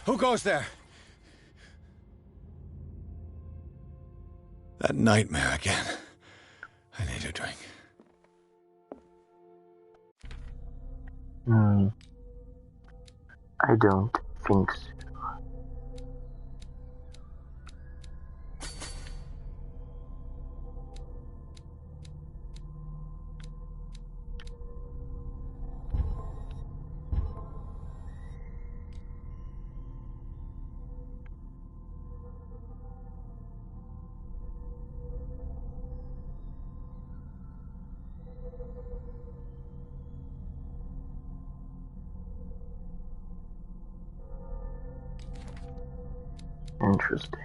Who goes there? That nightmare again. I need a drink. I don't think so. Interesting.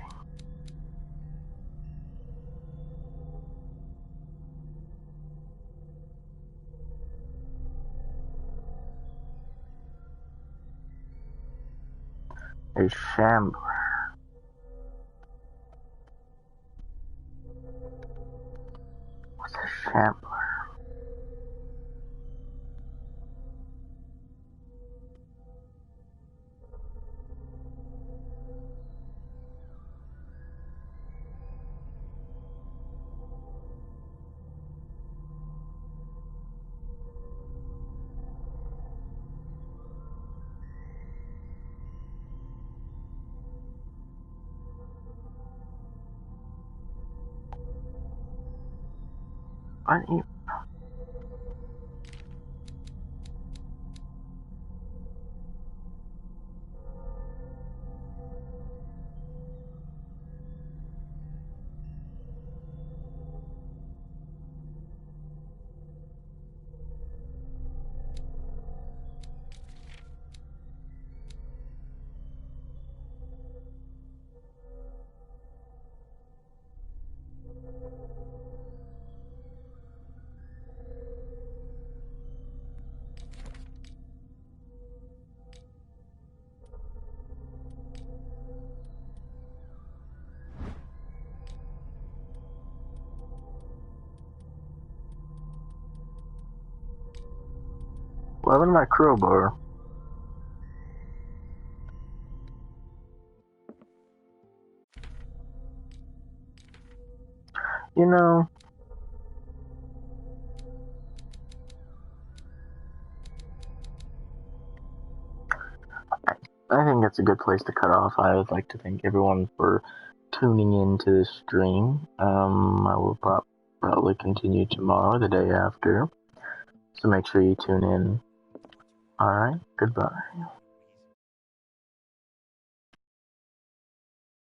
A shambler. What's a shambler? What happened to my crowbar? You know, I think that's a good place to cut off. I would like to thank everyone for tuning in to this stream. I will probably continue tomorrow, the day after. So make sure you tune in. Alright, goodbye.